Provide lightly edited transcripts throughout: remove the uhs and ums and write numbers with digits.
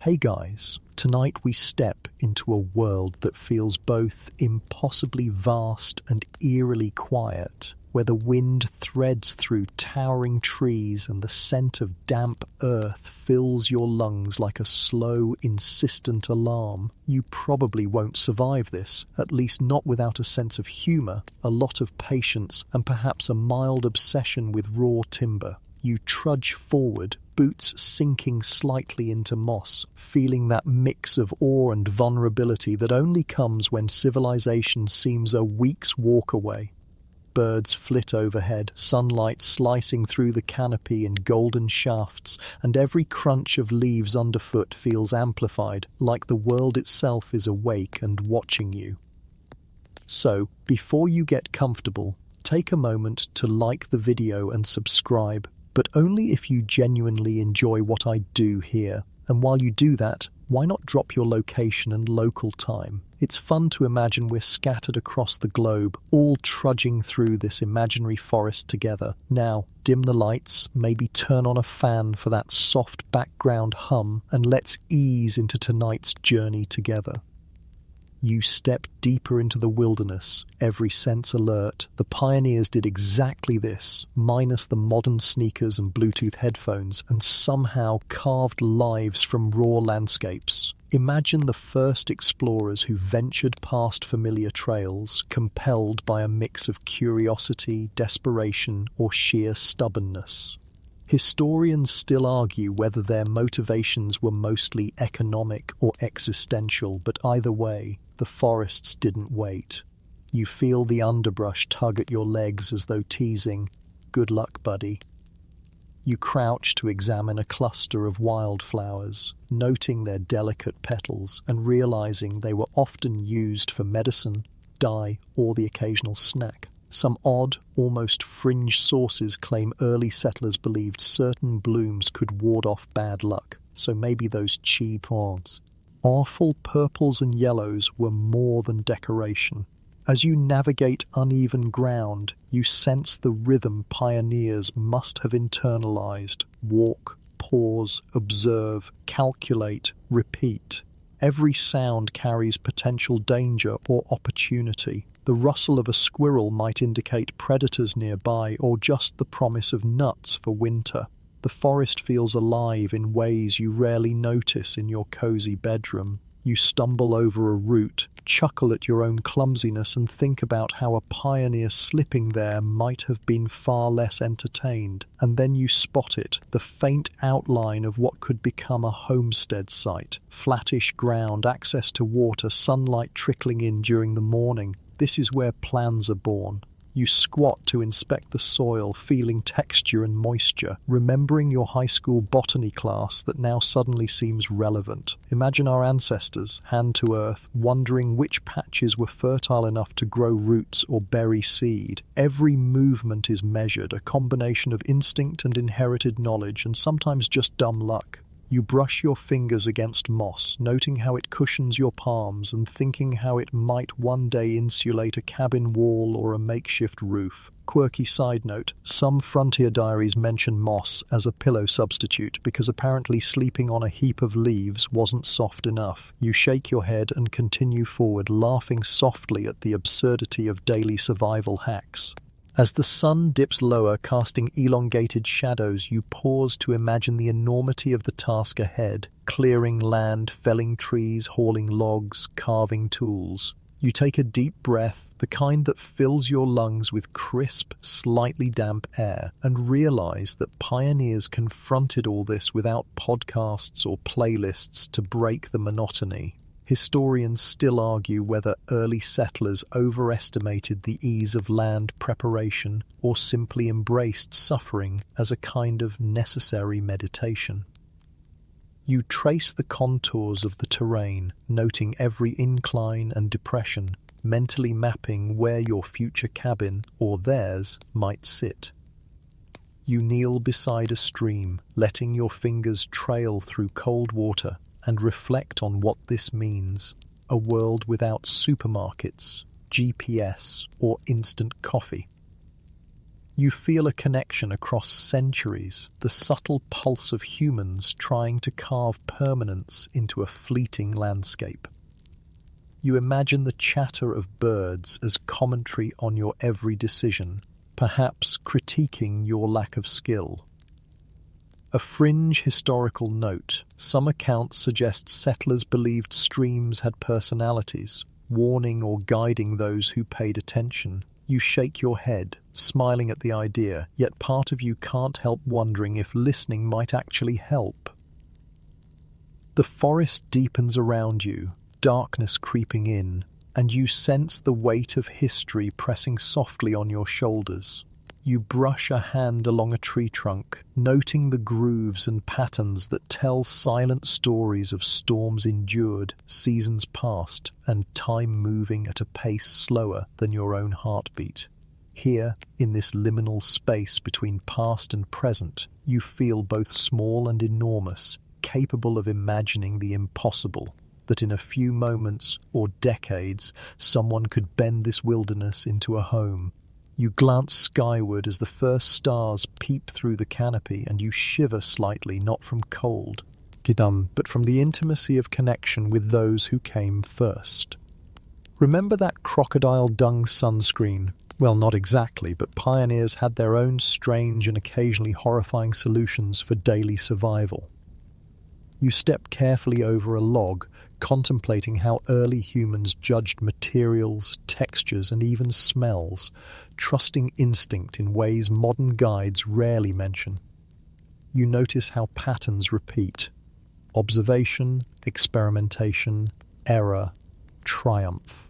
Hey guys, tonight we step into a world that feels both impossibly vast and eerily quiet, where the wind threads through towering trees and the scent of damp earth fills your lungs like a slow, insistent alarm. You probably won't survive this, at least not without a sense of humour, a lot of patience, and perhaps a mild obsession with raw timber. You trudge forward, boots sinking slightly into moss, feeling that mix of awe and vulnerability that only comes when civilization seems a week's walk away. Birds flit overhead, sunlight slicing through the canopy in golden shafts, and every crunch of leaves underfoot feels amplified, like the world itself is awake and watching you. So, before you get comfortable, take a moment to like the video and subscribe, but only if you genuinely enjoy what I do here. And while you do that, why not drop your location and local time? It's fun to imagine we're scattered across the globe, all trudging through this imaginary forest together. Now, dim the lights, maybe turn on a fan for that soft background hum, and let's ease into tonight's journey together. You step deeper into the wilderness, every sense alert. The pioneers did exactly this, minus the modern sneakers and Bluetooth headphones, and somehow carved lives from raw landscapes. Imagine the first explorers who ventured past familiar trails, compelled by a mix of curiosity, desperation, or sheer stubbornness. Historians still argue whether their motivations were mostly economic or existential, but either way, the forests didn't wait. You feel the underbrush tug at your legs as though teasing, "Good luck, buddy." You crouch to examine a cluster of wildflowers, noting their delicate petals and realizing they were often used for medicine, dye, or the occasional snack. Some odd, almost fringe sources claim early settlers believed certain blooms could ward off bad luck, so maybe those chi plants. Awful purples and yellows were more than decoration. As you navigate uneven ground, you sense the rhythm pioneers must have internalized. Walk, pause, observe, calculate, repeat. Every sound carries potential danger or opportunity. The rustle of a squirrel might indicate predators nearby or just the promise of nuts for winter. The forest feels alive in ways you rarely notice in your cozy bedroom. You stumble over a root, chuckle at your own clumsiness, and think about how a pioneer slipping there might have been far less entertained. And then you spot it, the faint outline of what could become a homestead site. Flattish ground, access to water, sunlight trickling in during the morning. This is where plans are born. You squat to inspect the soil, feeling texture and moisture, remembering your high school botany class that now suddenly seems relevant. Imagine our ancestors, hand to earth, wondering which patches were fertile enough to grow roots or bury seed. Every movement is measured, a combination of instinct and inherited knowledge, and sometimes just dumb luck. You brush your fingers against moss, noting how it cushions your palms and thinking how it might one day insulate a cabin wall or a makeshift roof. Quirky side note, some frontier diaries mention moss as a pillow substitute because apparently sleeping on a heap of leaves wasn't soft enough. You shake your head and continue forward, laughing softly at the absurdity of daily survival hacks. As the sun dips lower, casting elongated shadows, you pause to imagine the enormity of the task ahead, clearing land, felling trees, hauling logs, carving tools. You take a deep breath, the kind that fills your lungs with crisp, slightly damp air, and realize that pioneers confronted all this without podcasts or playlists to break the monotony. Historians still argue whether early settlers overestimated the ease of land preparation or simply embraced suffering as a kind of necessary meditation. You trace the contours of the terrain, noting every incline and depression, mentally mapping where your future cabin, or theirs, might sit. You kneel beside a stream, letting your fingers trail through cold water, and reflect on what this means. A world without supermarkets, GPS, or instant coffee. You feel a connection across centuries, the subtle pulse of humans trying to carve permanence into a fleeting landscape. You imagine the chatter of birds as commentary on your every decision, perhaps critiquing your lack of skill. A fringe historical note: some accounts suggest settlers believed streams had personalities, warning or guiding those who paid attention. You shake your head, smiling at the idea, yet part of you can't help wondering if listening might actually help. The forest deepens around you, darkness creeping in, and you sense the weight of history pressing softly on your shoulders. You brush a hand along a tree trunk, noting the grooves and patterns that tell silent stories of storms endured, seasons passed, and time moving at a pace slower than your own heartbeat. Here, in this liminal space between past and present, you feel both small and enormous, capable of imagining the impossible, that in a few moments or decades someone could bend this wilderness into a home. You glance skyward as the first stars peep through the canopy, and you shiver slightly, not from cold, but from the intimacy of connection with those who came first. Remember that crocodile dung sunscreen? Well, not exactly, but pioneers had their own strange and occasionally horrifying solutions for daily survival. You step carefully over a log, contemplating how early humans judged materials, textures, and even smells, trusting instinct in ways modern guides rarely mention. You notice how patterns repeat: observation, experimentation, error, triumph.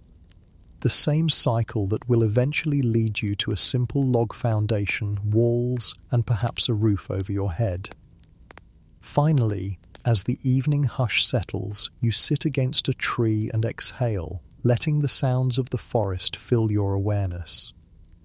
The same cycle that will eventually lead you to a simple log foundation, walls, and perhaps a roof over your head. Finally, as the evening hush settles, you sit against a tree and exhale, letting the sounds of the forest fill your awareness.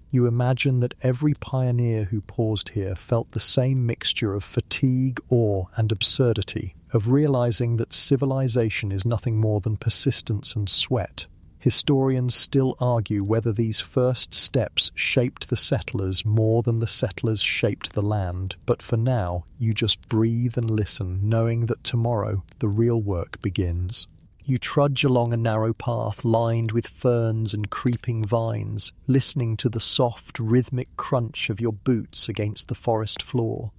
You imagine that every pioneer who paused here felt the same mixture of fatigue, awe, and absurdity, of realizing that civilization is nothing more than persistence and sweat. Historians still argue whether these first steps shaped the settlers more than the settlers shaped the land, but for now, you just breathe and listen, knowing that tomorrow the real work begins. You trudge along a narrow path lined with ferns and creeping vines, listening to the soft, rhythmic crunch of your boots against the forest floor.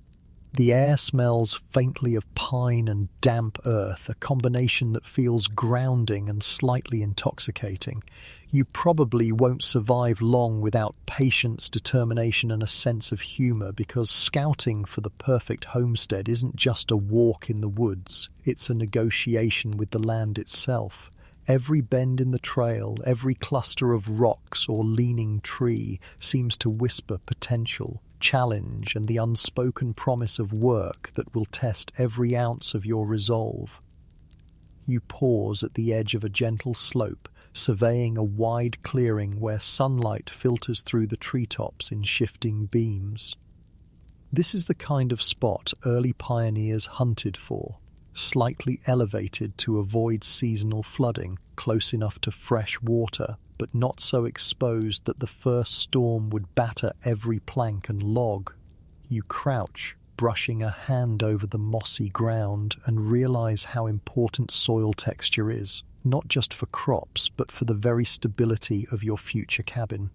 The air smells faintly of pine and damp earth, a combination that feels grounding and slightly intoxicating. You probably won't survive long without patience, determination, and a sense of humor, because scouting for the perfect homestead isn't just a walk in the woods, it's a negotiation with the land itself. Every bend in the trail, every cluster of rocks or leaning tree seems to whisper potential, challenge, and the unspoken promise of work that will test every ounce of your resolve. You pause at the edge of a gentle slope, surveying a wide clearing where sunlight filters through the treetops in shifting beams. This is the kind of spot early pioneers hunted for, slightly elevated to avoid seasonal flooding, close enough to fresh water, but not so exposed that the first storm would batter every plank and log. You crouch, brushing a hand over the mossy ground, and realize how important soil texture is, not just for crops, but for the very stability of your future cabin.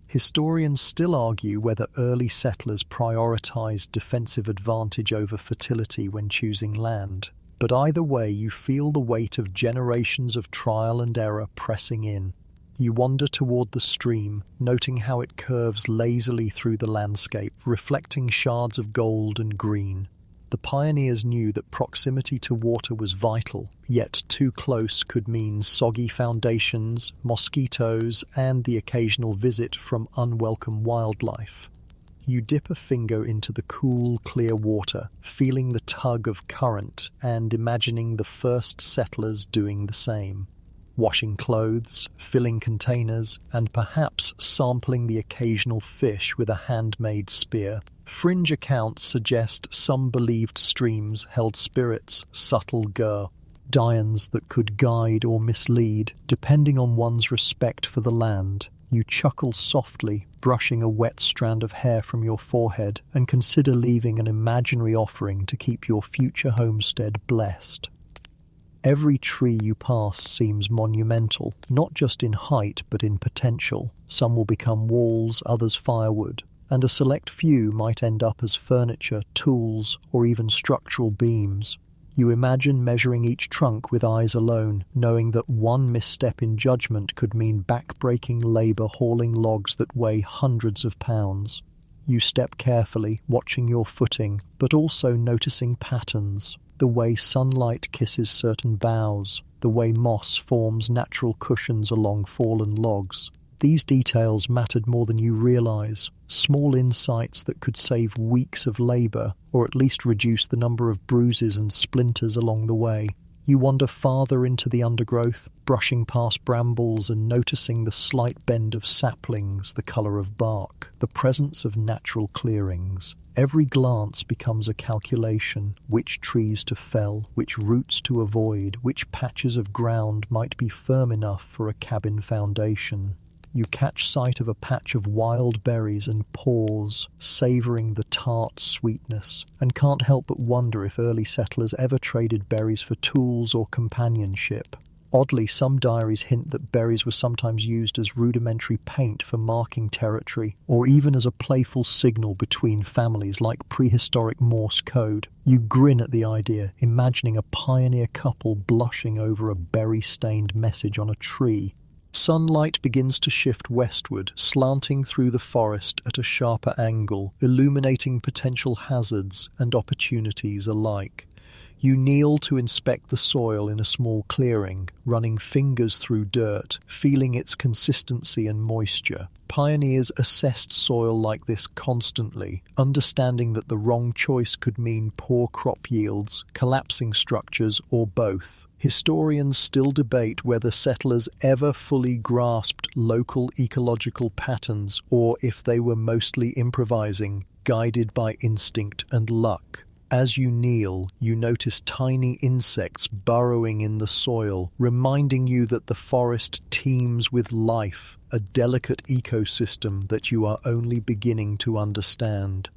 Historians still argue whether early settlers prioritized defensive advantage over fertility when choosing land. But either way, you feel the weight of generations of trial and error pressing in. You wander toward the stream, noting how it curves lazily through the landscape, reflecting shards of gold and green. The pioneers knew that proximity to water was vital, yet too close could mean soggy foundations, mosquitoes, and the occasional visit from unwelcome wildlife. You dip a finger into the cool, clear water, feeling the tug of current and imagining the first settlers doing the same. Washing clothes, filling containers, and perhaps sampling the occasional fish with a handmade spear. Fringe accounts suggest some believed streams held spirits, subtle guardians that could guide or mislead, depending on one's respect for the land. You chuckle softly, brushing a wet strand of hair from your forehead, and consider leaving an imaginary offering to keep your future homestead blessed. Every tree you pass seems monumental, not just in height but in potential. Some will become walls, others firewood, and a select few might end up as furniture, tools, or even structural beams. You imagine measuring each trunk with eyes alone, knowing that one misstep in judgment could mean back-breaking labor hauling logs that weigh hundreds of pounds. You step carefully, watching your footing, but also noticing patterns. The way sunlight kisses certain boughs, the way moss forms natural cushions along fallen logs. These details mattered more than you realize, small insights that could save weeks of labor, or at least reduce the number of bruises and splinters along the way. You wander farther into the undergrowth, brushing past brambles and noticing the slight bend of saplings, the color of bark, the presence of natural clearings. Every glance becomes a calculation: which trees to fell, which roots to avoid, which patches of ground might be firm enough for a cabin foundation. You catch sight of a patch of wild berries and pause, savouring the tart sweetness, and can't help but wonder if early settlers ever traded berries for tools or companionship. Oddly, some diaries hint that berries were sometimes used as rudimentary paint for marking territory, or even as a playful signal between families like prehistoric Morse code. You grin at the idea, imagining a pioneer couple blushing over a berry-stained message on a tree. Sunlight begins to shift westward, slanting through the forest at a sharper angle, illuminating potential hazards and opportunities alike. You kneel to inspect the soil in a small clearing, running fingers through dirt, feeling its consistency and moisture. Pioneers assessed soil like this constantly, understanding that the wrong choice could mean poor crop yields, collapsing structures, or both. Historians still debate whether settlers ever fully grasped local ecological patterns or if they were mostly improvising, guided by instinct and luck. As you kneel, you notice tiny insects burrowing in the soil, reminding you that the forest teems with life, a delicate ecosystem that you are only beginning to understand.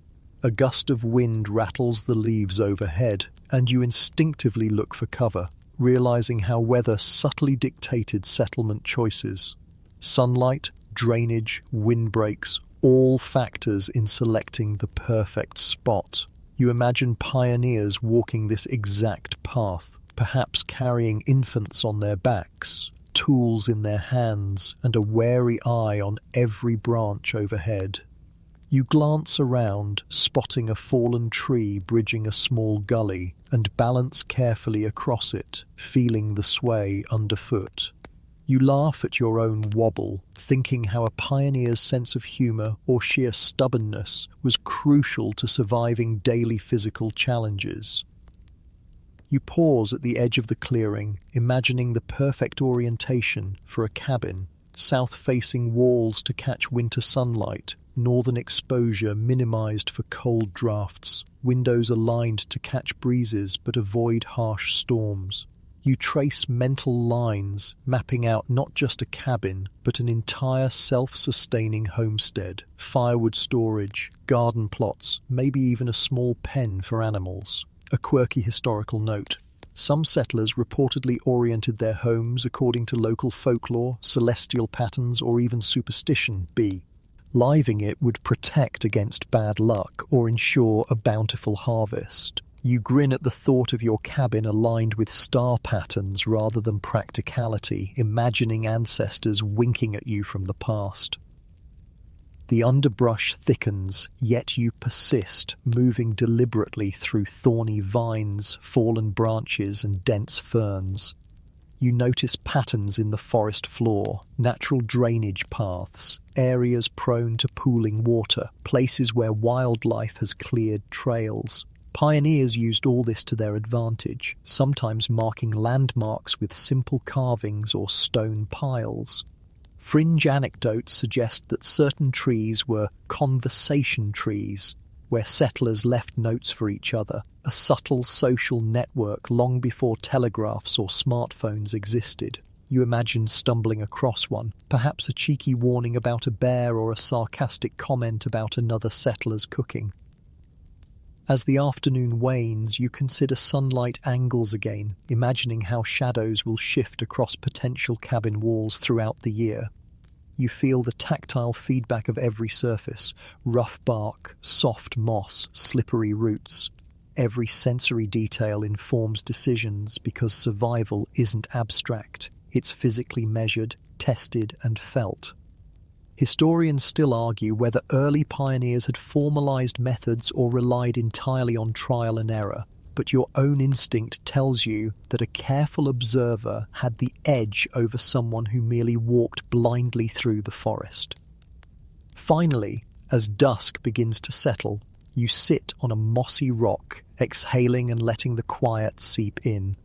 A gust of wind rattles the leaves overhead, and you instinctively look for cover, realizing how weather subtly dictated settlement choices. Sunlight, drainage, windbreaks, all factors in selecting the perfect spot. You imagine pioneers walking this exact path, perhaps carrying infants on their backs, tools in their hands, and a wary eye on every branch overhead. You glance around, spotting a fallen tree bridging a small gully, and balance carefully across it, feeling the sway underfoot. You laugh at your own wobble, thinking how a pioneer's sense of humor or sheer stubbornness was crucial to surviving daily physical challenges. You pause at the edge of the clearing, imagining the perfect orientation for a cabin: south-facing walls to catch winter sunlight, northern exposure minimized for cold drafts, windows aligned to catch breezes but avoid harsh storms. You trace mental lines, mapping out not just a cabin, but an entire self-sustaining homestead, firewood storage, garden plots, maybe even a small pen for animals. A quirky historical note: some settlers reportedly oriented their homes according to local folklore, celestial patterns, or even superstition. Living it would protect against bad luck or ensure a bountiful harvest. You grin at the thought of your cabin aligned with star patterns rather than practicality, imagining ancestors winking at you from the past. The underbrush thickens, yet you persist, moving deliberately through thorny vines, fallen branches, and dense ferns. You notice patterns in the forest floor, natural drainage paths, areas prone to pooling water, places where wildlife has cleared trails. Pioneers used all this to their advantage, sometimes marking landmarks with simple carvings or stone piles. Fringe anecdotes suggest that certain trees were conversation trees, where settlers left notes for each other, a subtle social network long before telegraphs or smartphones existed. You imagine stumbling across one, perhaps a cheeky warning about a bear or a sarcastic comment about another settler's cooking. As the afternoon wanes, you consider sunlight angles again, imagining how shadows will shift across potential cabin walls throughout the year. You feel the tactile feedback of every surface, rough bark, soft moss, slippery roots. Every sensory detail informs decisions because survival isn't abstract, it's physically measured, tested, and felt. Historians still argue whether early pioneers had formalized methods or relied entirely on trial and error, but your own instinct tells you that a careful observer had the edge over someone who merely walked blindly through the forest. Finally, as dusk begins to settle, you sit on a mossy rock, exhaling and letting the quiet seep in.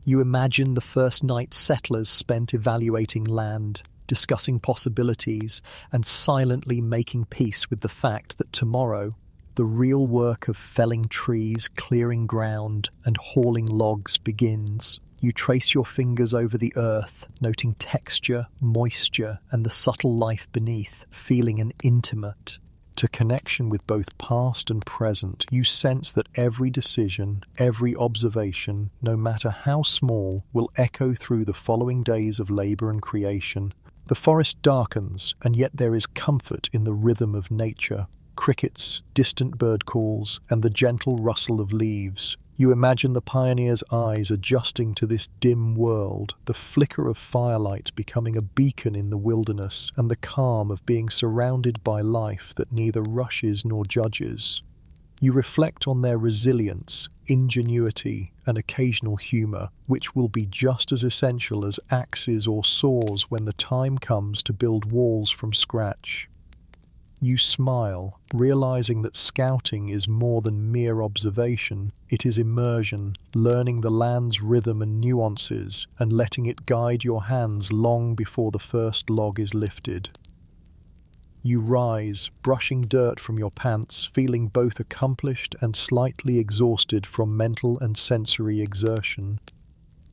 You imagine the first night settlers spent evaluating land, discussing possibilities, and silently making peace with the fact that tomorrow, the real work of felling trees, clearing ground, and hauling logs begins. You trace your fingers over the earth, noting texture, moisture, and the subtle life beneath, feeling an intimate connection with both past and present. You sense that every decision, every observation, no matter how small, will echo through the following days of labor and creation. The forest darkens, and yet there is comfort in the rhythm of nature. Crickets, distant bird calls, and the gentle rustle of leaves. You imagine the pioneer's eyes adjusting to this dim world, the flicker of firelight becoming a beacon in the wilderness, and the calm of being surrounded by life that neither rushes nor judges. You reflect on their resilience, ingenuity, and occasional humor, which will be just as essential as axes or saws when the time comes to build walls from scratch. You smile, realizing that scouting is more than mere observation. It is immersion, learning the land's rhythm and nuances, and letting it guide your hands long before the first log is lifted. You rise, brushing dirt from your pants, feeling both accomplished and slightly exhausted from mental and sensory exertion.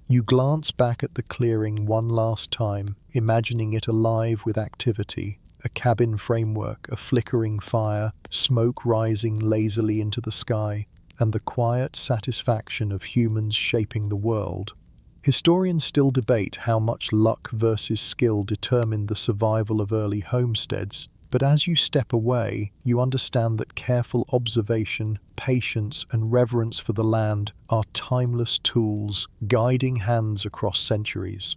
You glance back at the clearing one last time, imagining it alive with activity. A cabin framework, a flickering fire, smoke rising lazily into the sky, and the quiet satisfaction of humans shaping the world. Historians still debate how much luck versus skill determined the survival of early homesteads, but as you step away, you understand that careful observation, patience, and reverence for the land are timeless tools, guiding hands across centuries.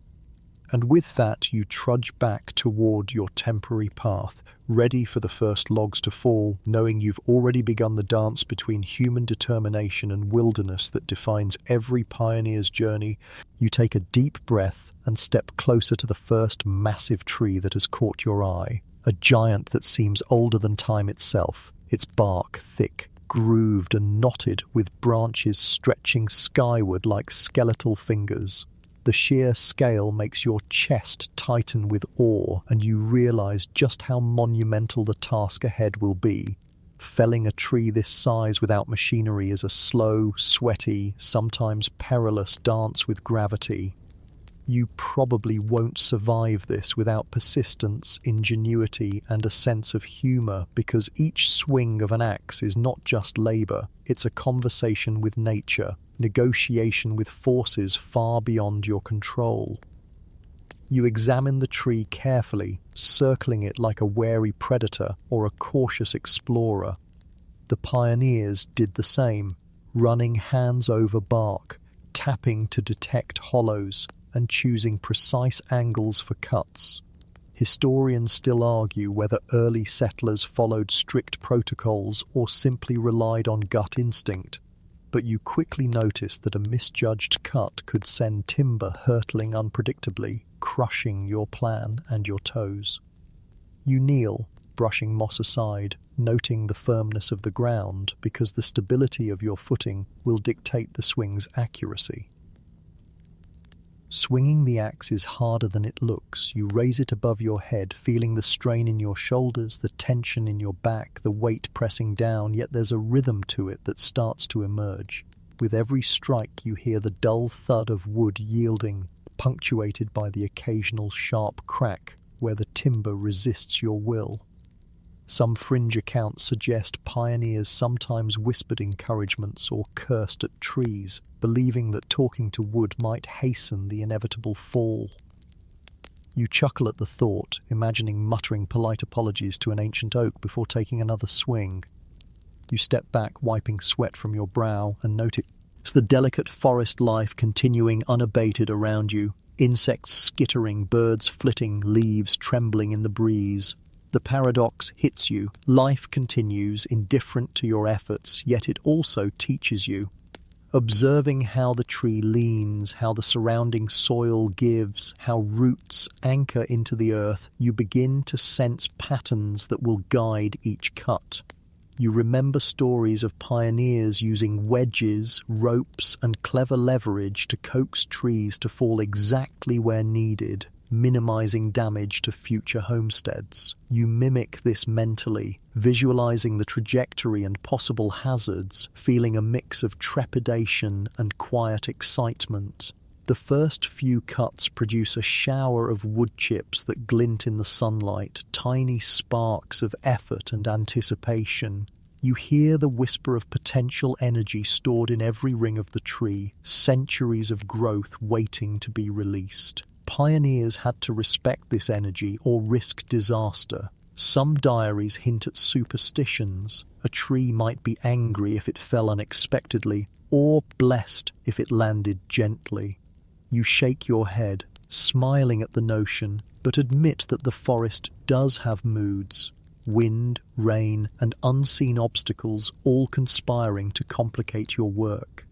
And with that, you trudge back toward your temporary path, ready for the first logs to fall, knowing you've already begun the dance between human determination and wilderness that defines every pioneer's journey. You take a deep breath and step closer to the first massive tree that has caught your eye, a giant that seems older than time itself, its bark thick, grooved and knotted, with branches stretching skyward like skeletal fingers. The sheer scale makes your chest tighten with awe, and you realize just how monumental the task ahead will be. Felling a tree this size without machinery is a slow, sweaty, sometimes perilous dance with gravity. You probably won't survive this without persistence, ingenuity, and a sense of humor, because each swing of an axe is not just labor, it's a conversation with nature, negotiation with forces far beyond your control. You examine the tree carefully, circling it like a wary predator or a cautious explorer. The pioneers did the same, running hands over bark, tapping to detect hollows, and choosing precise angles for cuts. Historians still argue whether early settlers followed strict protocols or simply relied on gut instinct, but you quickly notice that a misjudged cut could send timber hurtling unpredictably, crushing your plan and your toes. You kneel, brushing moss aside, noting the firmness of the ground, because the stability of your footing will dictate the swing's accuracy. Swinging the axe is harder than it looks. You raise it above your head, feeling the strain in your shoulders, the tension in your back, the weight pressing down, yet there's a rhythm to it that starts to emerge. With every strike, you hear the dull thud of wood yielding, punctuated by the occasional sharp crack where the timber resists your will. Some fringe accounts suggest pioneers sometimes whispered encouragements or cursed at trees, believing that talking to wood might hasten the inevitable fall. You chuckle at the thought, imagining muttering polite apologies to an ancient oak before taking another swing. You step back, wiping sweat from your brow, and notice the delicate forest life continuing unabated around you, insects skittering, birds flitting, leaves trembling in the breeze. The paradox hits you. Life continues, indifferent to your efforts, yet it also teaches you. Observing how the tree leans, how the surrounding soil gives, how roots anchor into the earth, you begin to sense patterns that will guide each cut. You remember stories of pioneers using wedges, ropes, and clever leverage to coax trees to fall exactly where needed, minimizing damage to future homesteads. You mimic this mentally, visualizing the trajectory and possible hazards, feeling a mix of trepidation and quiet excitement. The first few cuts produce a shower of wood chips that glint in the sunlight, tiny sparks of effort and anticipation. You hear the whisper of potential energy stored in every ring of the tree, centuries of growth waiting to be released. Pioneers had to respect this energy or risk disaster. Some diaries hint at superstitions. A tree might be angry if it fell unexpectedly, or blessed if it landed gently. You shake your head, smiling at the notion, but admit that the forest does have moods. Wind, rain, and unseen obstacles all conspiring to complicate your work.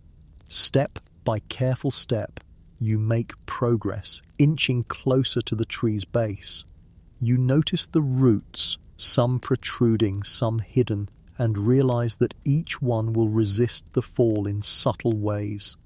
Step by careful step, you make progress, inching closer to the tree's base. You notice the roots, some protruding, some hidden, and realize that each one will resist the fall in subtle ways.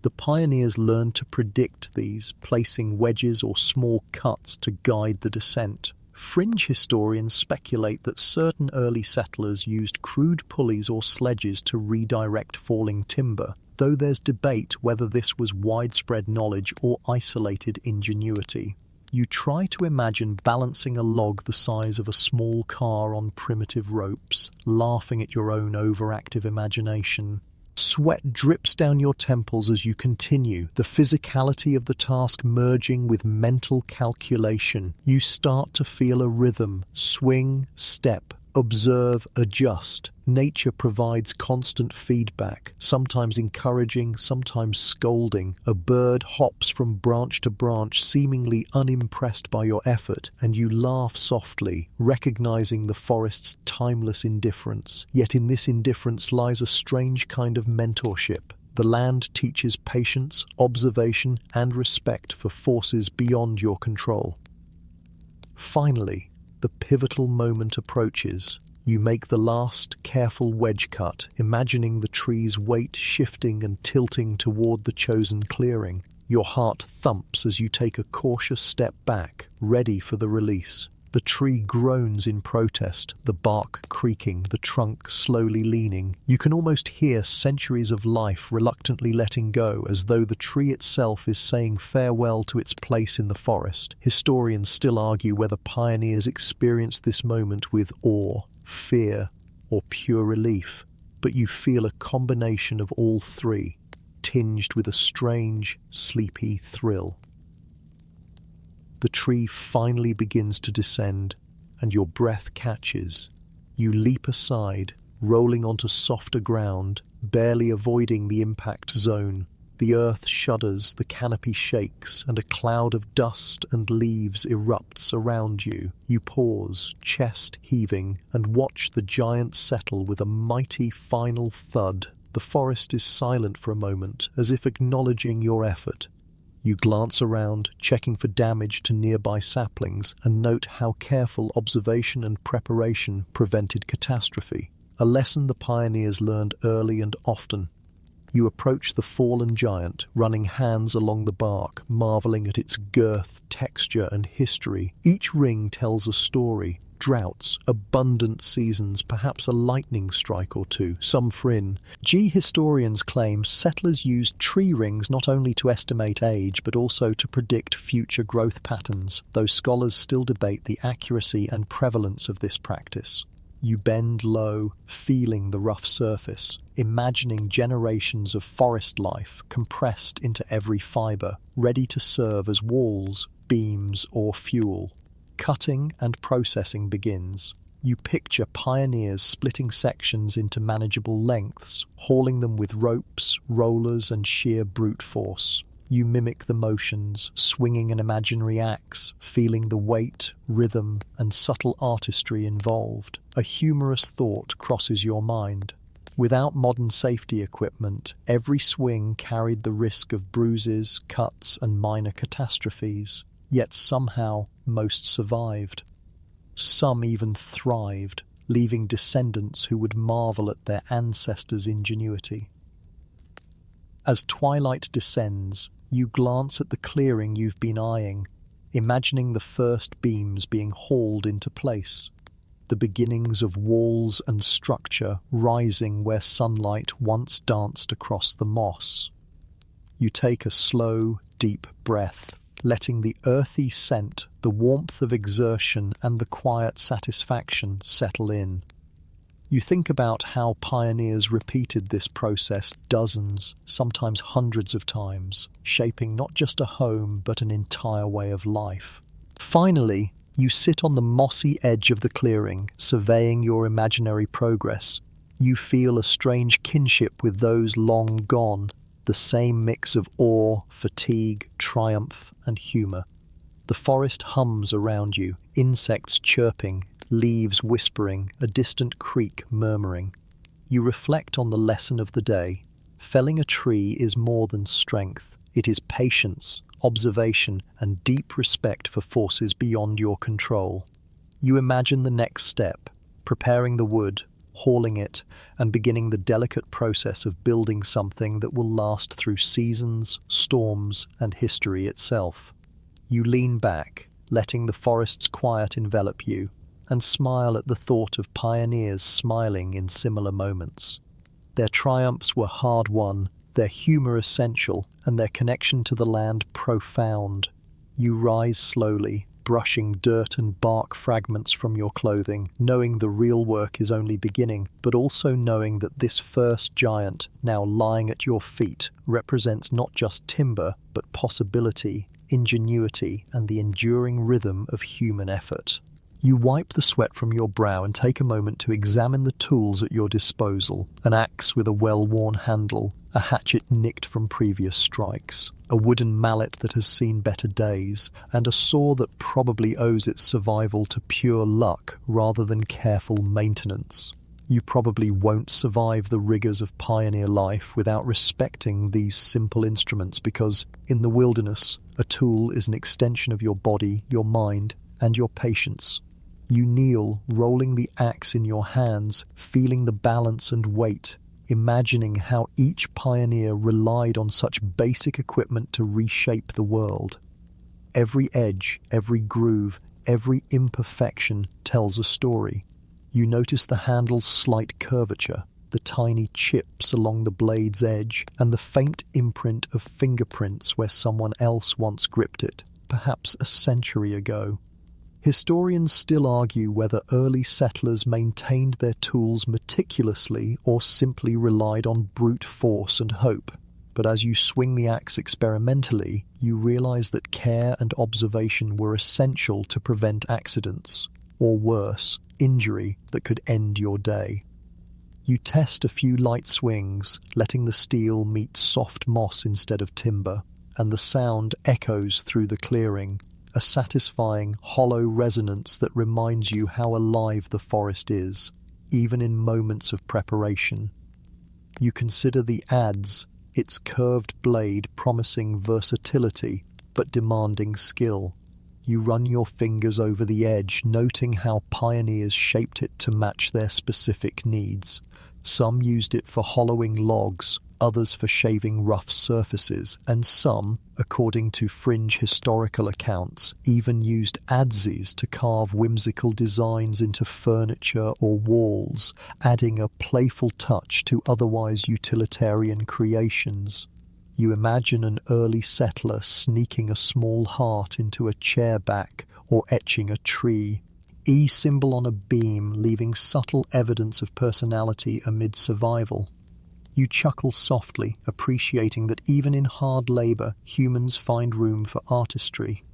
The pioneers learned to predict these, placing wedges or small cuts to guide the descent. Fringe historians speculate that certain early settlers used crude pulleys or sledges to redirect falling timber, though there's debate whether this was widespread knowledge or isolated ingenuity. You try to imagine balancing a log the size of a small car on primitive ropes, laughing at your own overactive imagination. Sweat drips down your temples as you continue, the physicality of the task merging with mental calculation. You start to feel a rhythm, swing, step, observe, adjust. Nature provides constant feedback, sometimes encouraging, sometimes scolding. A bird hops from branch to branch, seemingly unimpressed by your effort, and you laugh softly, recognizing the forest's timeless indifference. Yet in this indifference lies a strange kind of mentorship. The land teaches patience, observation, and respect for forces beyond your control. Finally, the pivotal moment approaches. You make the last careful wedge cut, imagining the tree's weight shifting and tilting toward the chosen clearing. Your heart thumps as you take a cautious step back, ready for the release. The tree groans in protest, the bark creaking, the trunk slowly leaning. You can almost hear centuries of life reluctantly letting go, as though the tree itself is saying farewell to its place in the forest. Historians still argue whether pioneers experienced this moment with awe, fear, or pure relief, but you feel a combination of all three, tinged with a strange, sleepy thrill. The tree finally begins to descend, and your breath catches. You leap aside, rolling onto softer ground, barely avoiding the impact zone. The earth shudders, the canopy shakes, and a cloud of dust and leaves erupts around you. You pause, chest heaving, and watch the giant settle with a mighty final thud. The forest is silent for a moment, as if acknowledging your effort. You glance around, checking for damage to nearby saplings, and note how careful observation and preparation prevented catastrophe, a lesson the pioneers learned early and often. You approach the fallen giant, running hands along the bark, marveling at its girth, texture, and history. Each ring tells a story, droughts, abundant seasons, perhaps a lightning strike or two, some frin. Historians claim settlers used tree rings not only to estimate age but also to predict future growth patterns, though scholars still debate the accuracy and prevalence of this practice. You bend low, feeling the rough surface, imagining generations of forest life compressed into every fibre, ready to serve as walls, beams, or fuel. Cutting and processing begins. You picture pioneers splitting sections into manageable lengths, hauling them with ropes, rollers, and sheer brute force. You mimic the motions, swinging an imaginary axe, feeling the weight, rhythm, and subtle artistry involved. A humorous thought crosses your mind. Without modern safety equipment, every swing carried the risk of bruises, cuts, and minor catastrophes. Yet somehow most survived. Some even thrived, leaving descendants who would marvel at their ancestors' ingenuity. As twilight descends, you glance at the clearing you've been eyeing, imagining the first beams being hauled into place, the beginnings of walls and structure rising where sunlight once danced across the moss. You take a slow, deep breath, letting the earthy scent, the warmth of exertion, and the quiet satisfaction settle in. You think about how pioneers repeated this process dozens, sometimes hundreds of times, shaping not just a home but an entire way of life. Finally, you sit on the mossy edge of the clearing, surveying your imaginary progress. You feel a strange kinship with those long gone, the same mix of awe, fatigue, triumph, and humour. The forest hums around you, insects chirping, leaves whispering, a distant creek murmuring. You reflect on the lesson of the day. Felling a tree is more than strength. It is patience, observation, and deep respect for forces beyond your control. You imagine the next step, preparing the wood, hauling it, and beginning the delicate process of building something that will last through seasons, storms, and history itself. You lean back, letting the forest's quiet envelop you, and smile at the thought of pioneers smiling in similar moments. Their triumphs were hard-won, their humour essential, and their connection to the land profound. You rise slowly, brushing dirt and bark fragments from your clothing, knowing the real work is only beginning, but also knowing that this first giant, now lying at your feet, represents not just timber, but possibility, ingenuity, and the enduring rhythm of human effort. You wipe the sweat from your brow and take a moment to examine the tools at your disposal. An axe with a well-worn handle, a hatchet nicked from previous strikes, a wooden mallet that has seen better days, and a saw that probably owes its survival to pure luck rather than careful maintenance. You probably won't survive the rigours of pioneer life without respecting these simple instruments because, in the wilderness, a tool is an extension of your body, your mind, and your patience. You kneel, rolling the axe in your hands, feeling the balance and weight, imagining how each pioneer relied on such basic equipment to reshape the world. Every edge, every groove, every imperfection tells a story. You notice the handle's slight curvature, the tiny chips along the blade's edge, and the faint imprint of fingerprints where someone else once gripped it, perhaps a century ago. Historians still argue whether early settlers maintained their tools meticulously or simply relied on brute force and hope. But as you swing the axe experimentally, you realize that care and observation were essential to prevent accidents, or worse, injury that could end your day. You test a few light swings, letting the steel meet soft moss instead of timber, and the sound echoes through the clearing, a satisfying, hollow resonance that reminds you how alive the forest is, even in moments of preparation. You consider the adze, its curved blade promising versatility but demanding skill. You run your fingers over the edge, noting how pioneers shaped it to match their specific needs. Some used it for hollowing logs, others for shaving rough surfaces, and some, according to fringe historical accounts, even used adzes to carve whimsical designs into furniture or walls, adding a playful touch to otherwise utilitarian creations. You imagine an early settler sneaking a small heart into a chair back or etching a tree. E symbol on a beam, leaving subtle evidence of personality amid survival. You chuckle softly, appreciating that even in hard labor, humans find room for artistry.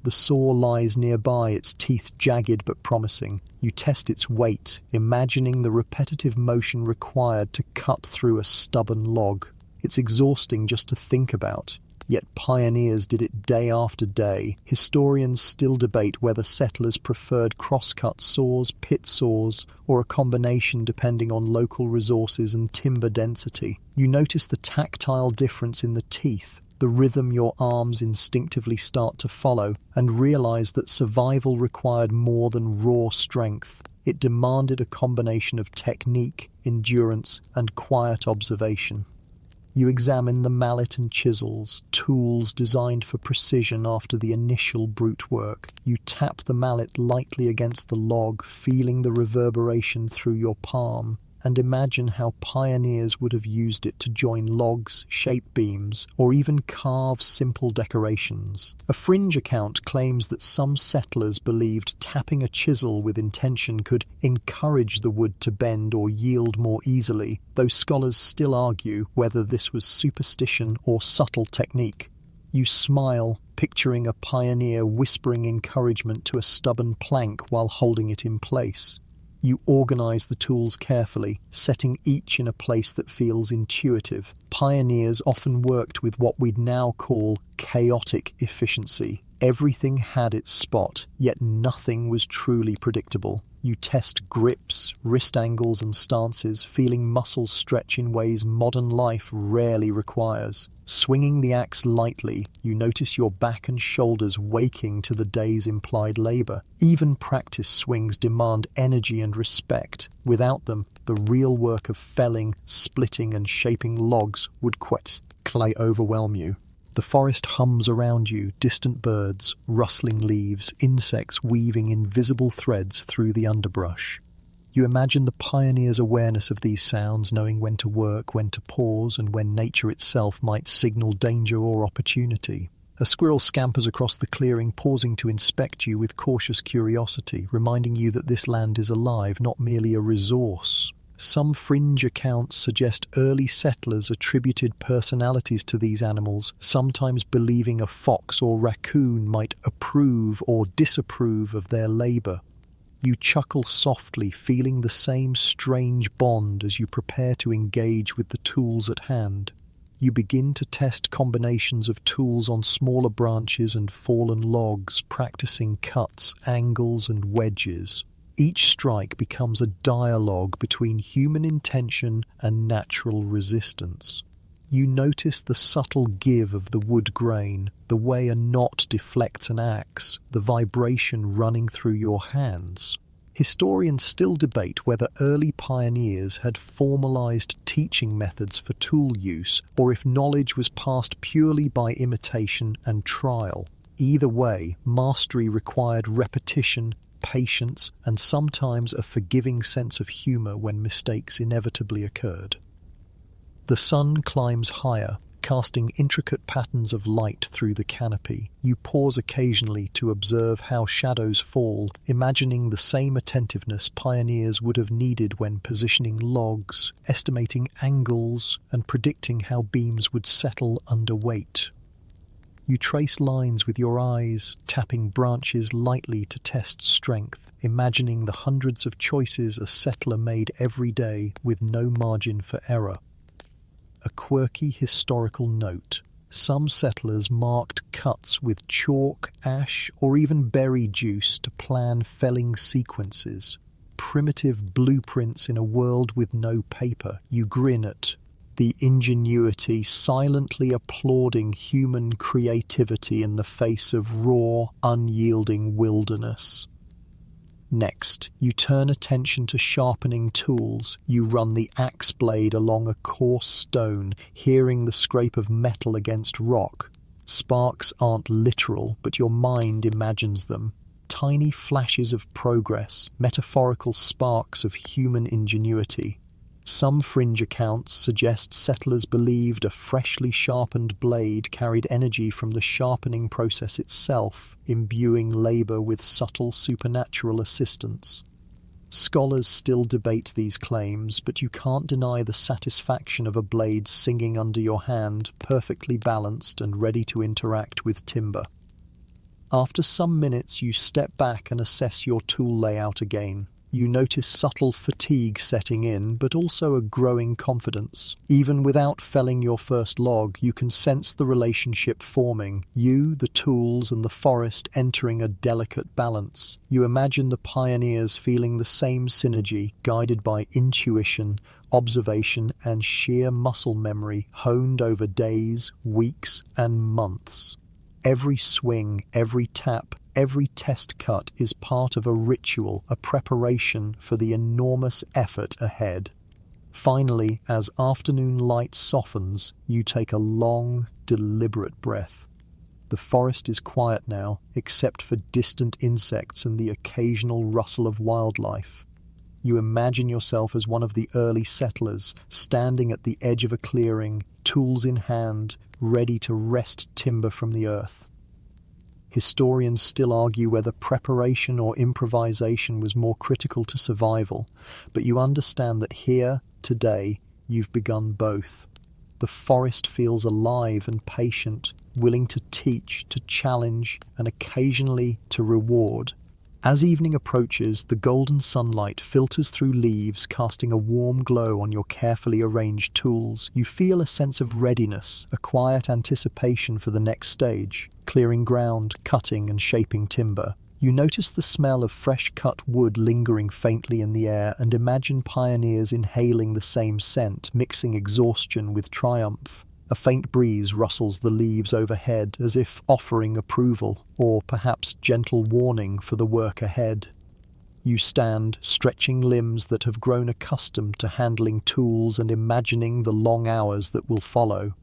The saw lies nearby, its teeth jagged but promising. You test its weight, imagining the repetitive motion required to cut through a stubborn log. It's exhausting just to think about. Yet pioneers did it day after day. Historians still debate whether settlers preferred crosscut saws, pit saws, or a combination depending on local resources and timber density. You notice the tactile difference in the teeth, the rhythm your arms instinctively start to follow, and realize that survival required more than raw strength. It demanded a combination of technique, endurance, and quiet observation. You examine the mallet and chisels, tools designed for precision after the initial brute work. You tap the mallet lightly against the log, feeling the reverberation through your palm, and imagine how pioneers would have used it to join logs, shape beams, or even carve simple decorations. A fringe account claims that some settlers believed tapping a chisel with intention could encourage the wood to bend or yield more easily, though scholars still argue whether this was superstition or subtle technique. You smile, picturing a pioneer whispering encouragement to a stubborn plank while holding it in place. You organize the tools carefully, setting each in a place that feels intuitive. Pioneers often worked with what we'd now call chaotic efficiency. Everything had its spot, yet nothing was truly predictable. You test grips, wrist angles and stances, feeling muscles stretch in ways modern life rarely requires. Swinging the axe lightly, you notice your back and shoulders waking to the day's implied labor. Even practice swings demand energy and respect. Without them, the real work of felling, splitting and shaping logs would overwhelm you. The forest hums around you, distant birds, rustling leaves, insects weaving invisible threads through the underbrush. You imagine the pioneer's awareness of these sounds, knowing when to work, when to pause, and when nature itself might signal danger or opportunity. A squirrel scampers across the clearing, pausing to inspect you with cautious curiosity, reminding you that this land is alive, not merely a resource. Some fringe accounts suggest early settlers attributed personalities to these animals, sometimes believing a fox or raccoon might approve or disapprove of their labor. You chuckle softly, feeling the same strange bond as you prepare to engage with the tools at hand. You begin to test combinations of tools on smaller branches and fallen logs, practicing cuts, angles, and wedges. Each strike becomes a dialogue between human intention and natural resistance. You notice the subtle give of the wood grain, the way a knot deflects an axe, the vibration running through your hands. Historians still debate whether early pioneers had formalized teaching methods for tool use, or if knowledge was passed purely by imitation and trial. Either way, mastery required repetition, patience, and sometimes a forgiving sense of humor when mistakes inevitably occurred. The sun climbs higher, casting intricate patterns of light through the canopy. You pause occasionally to observe how shadows fall, imagining the same attentiveness pioneers would have needed when positioning logs, estimating angles, and predicting how beams would settle under weight. You trace lines with your eyes, tapping branches lightly to test strength, imagining the hundreds of choices a settler made every day with no margin for error. A quirky historical note. Some settlers marked cuts with chalk, ash, or even berry juice to plan felling sequences. Primitive blueprints in a world with no paper. You grin at the ingenuity, silently applauding human creativity in the face of raw, unyielding wilderness. Next, you turn attention to sharpening tools. You run the axe blade along a coarse stone, hearing the scrape of metal against rock. Sparks aren't literal, but your mind imagines them. Tiny flashes of progress, metaphorical sparks of human ingenuity. Some fringe accounts suggest settlers believed a freshly sharpened blade carried energy from the sharpening process itself, imbuing labor with subtle supernatural assistance. Scholars still debate these claims, but you can't deny the satisfaction of a blade singing under your hand, perfectly balanced and ready to interact with timber. After some minutes, you step back and assess your tool layout again. You notice subtle fatigue setting in, but also a growing confidence. Even without felling your first log, you can sense the relationship forming. You, the tools, and the forest entering a delicate balance. You imagine the pioneers feeling the same synergy, guided by intuition, observation, and sheer muscle memory, honed over days, weeks, and months. Every swing, every tap, every test cut is part of a ritual, a preparation for the enormous effort ahead. Finally, as afternoon light softens, you take a long, deliberate breath. The forest is quiet now, except for distant insects and the occasional rustle of wildlife. You imagine yourself as one of the early settlers, standing at the edge of a clearing, tools in hand, ready to wrest timber from the earth. Historians still argue whether preparation or improvisation was more critical to survival, but you understand that here, today, you've begun both. The forest feels alive and patient, willing to teach, to challenge, and occasionally to reward. As evening approaches, the golden sunlight filters through leaves, casting a warm glow on your carefully arranged tools. You feel a sense of readiness, a quiet anticipation for the next stage, clearing ground, cutting and shaping timber. You notice the smell of fresh-cut wood lingering faintly in the air and imagine pioneers inhaling the same scent, mixing exhaustion with triumph. A faint breeze rustles the leaves overhead as if offering approval, or perhaps gentle warning for the work ahead. You stand, stretching limbs that have grown accustomed to handling tools and imagining the long hours that will follow.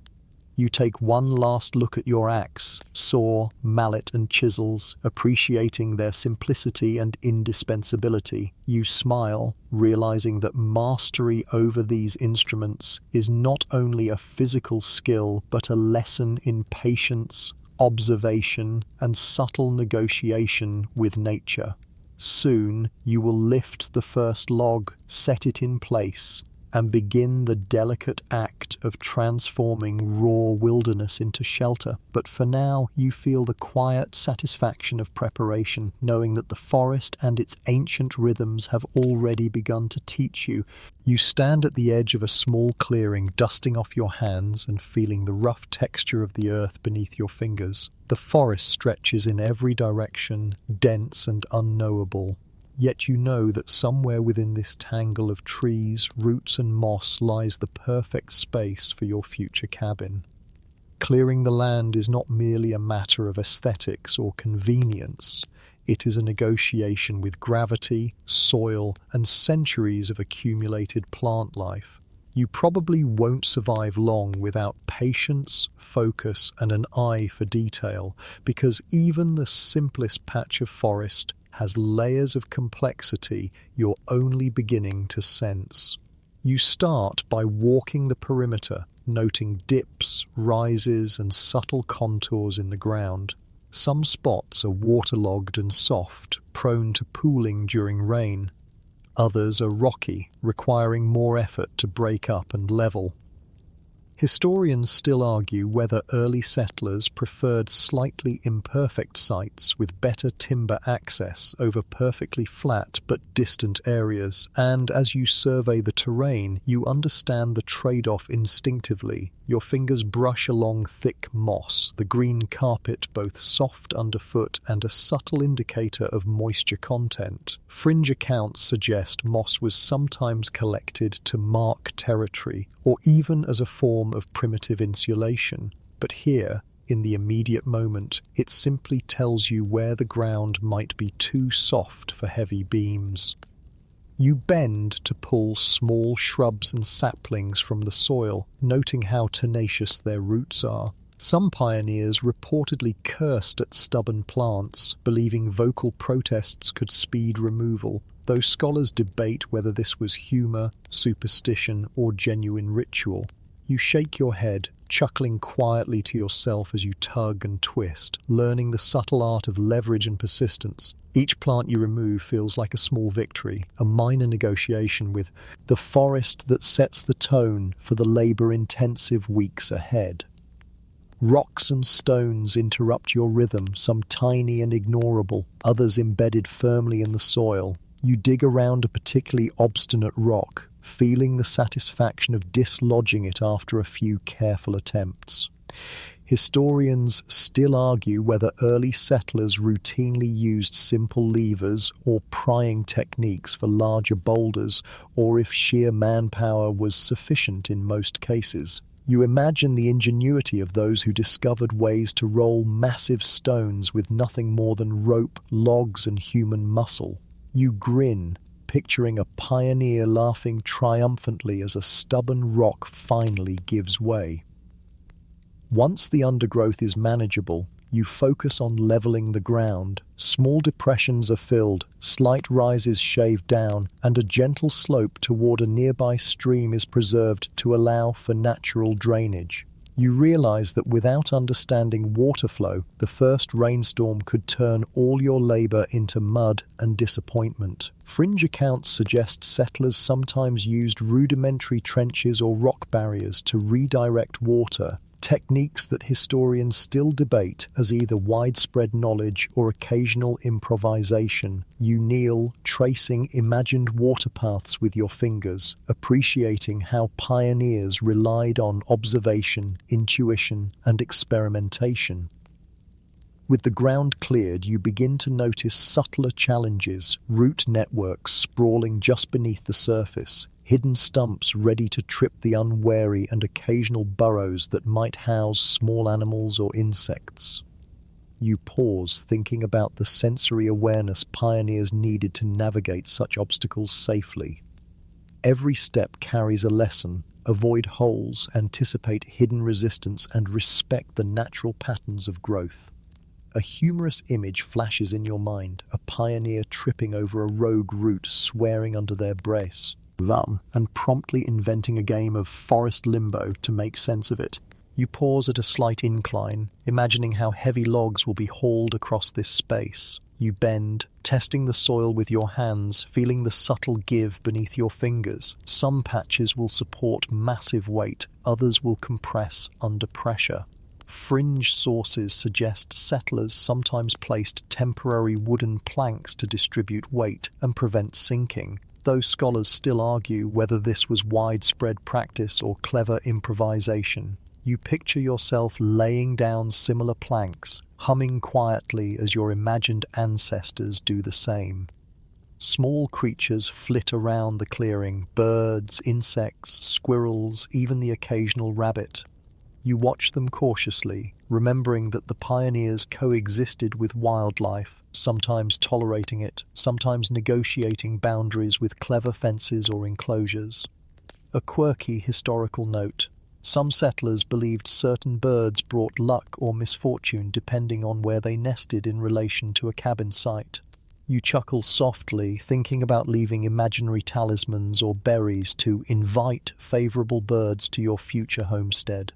You take one last look at your axe, saw, mallet and chisels, appreciating their simplicity and indispensability. You smile, realizing that mastery over these instruments is not only a physical skill, but a lesson in patience, observation, and subtle negotiation with nature. Soon you will lift the first log, set it in place, and begin the delicate act of transforming raw wilderness into shelter. But for now, you feel the quiet satisfaction of preparation, knowing that the forest and its ancient rhythms have already begun to teach you. You stand at the edge of a small clearing, dusting off your hands and feeling the rough texture of the earth beneath your fingers. The forest stretches in every direction, dense and unknowable. Yet you know that somewhere within this tangle of trees, roots and moss lies the perfect space for your future cabin. Clearing the land is not merely a matter of aesthetics or convenience. It is a negotiation with gravity, soil, and centuries of accumulated plant life. You probably won't survive long without patience, focus, and an eye for detail, because even the simplest patch of forest has layers of complexity you're only beginning to sense. You start by walking the perimeter, noting dips, rises, and subtle contours in the ground. Some spots are waterlogged and soft, prone to pooling during rain. Others are rocky, requiring more effort to break up and level. Historians still argue whether early settlers preferred slightly imperfect sites with better timber access over perfectly flat but distant areas, and as you survey the terrain, you understand the trade-off instinctively. Your fingers brush along thick moss, the green carpet both soft underfoot and a subtle indicator of moisture content. Fringe accounts suggest moss was sometimes collected to mark territory, or even as a form of primitive insulation. But here, in the immediate moment, it simply tells you where the ground might be too soft for heavy beams. You bend to pull small shrubs and saplings from the soil, noting how tenacious their roots are. Some pioneers reportedly cursed at stubborn plants, believing vocal protests could speed removal, though scholars debate whether this was humor, superstition, or genuine ritual. You shake your head, chuckling quietly to yourself as you tug and twist, learning the subtle art of leverage and persistence. Each plant you remove feels like a small victory, a minor negotiation with the forest that sets the tone for the labor-intensive weeks ahead. Rocks and stones interrupt your rhythm, some tiny and ignorable, others embedded firmly in the soil. You dig around a particularly obstinate rock, feeling the satisfaction of dislodging it after a few careful attempts. Historians still argue whether early settlers routinely used simple levers or prying techniques for larger boulders, or if sheer manpower was sufficient in most cases. You imagine the ingenuity of those who discovered ways to roll massive stones with nothing more than rope, logs, and human muscle. You grin, picturing a pioneer laughing triumphantly as a stubborn rock finally gives way. Once the undergrowth is manageable, you focus on leveling the ground. Small depressions are filled, slight rises shaved down, and a gentle slope toward a nearby stream is preserved to allow for natural drainage. You realize that without understanding water flow, the first rainstorm could turn all your labor into mud and disappointment. Fringe accounts suggest settlers sometimes used rudimentary trenches or rock barriers to redirect water, techniques that historians still debate as either widespread knowledge or occasional improvisation. You kneel, tracing imagined water paths with your fingers, appreciating how pioneers relied on observation, intuition, and experimentation. With the ground cleared, you begin to notice subtler challenges, root networks sprawling just beneath the surface, hidden stumps ready to trip the unwary, and occasional burrows that might house small animals or insects. You pause, thinking about the sensory awareness pioneers needed to navigate such obstacles safely. Every step carries a lesson. Avoid holes, anticipate hidden resistance, and respect the natural patterns of growth. A humorous image flashes in your mind, a pioneer tripping over a rogue root, swearing under their brace, and promptly inventing a game of forest limbo to make sense of it. You pause at a slight incline, imagining how heavy logs will be hauled across this space. You bend, testing the soil with your hands, feeling the subtle give beneath your fingers. Some patches will support massive weight, others will compress under pressure. Fringe sources suggest settlers sometimes placed temporary wooden planks to distribute weight and prevent sinking, though scholars still argue whether this was widespread practice or clever improvisation. You picture yourself laying down similar planks, humming quietly as your imagined ancestors do the same. Small creatures flit around the clearing, birds, insects, squirrels, even the occasional rabbit. You watch them cautiously, remembering that the pioneers coexisted with wildlife, sometimes tolerating it, sometimes negotiating boundaries with clever fences or enclosures. A quirky historical note. Some settlers believed certain birds brought luck or misfortune depending on where they nested in relation to a cabin site. You chuckle softly, thinking about leaving imaginary talismans or berries to invite favorable birds to your future homestead.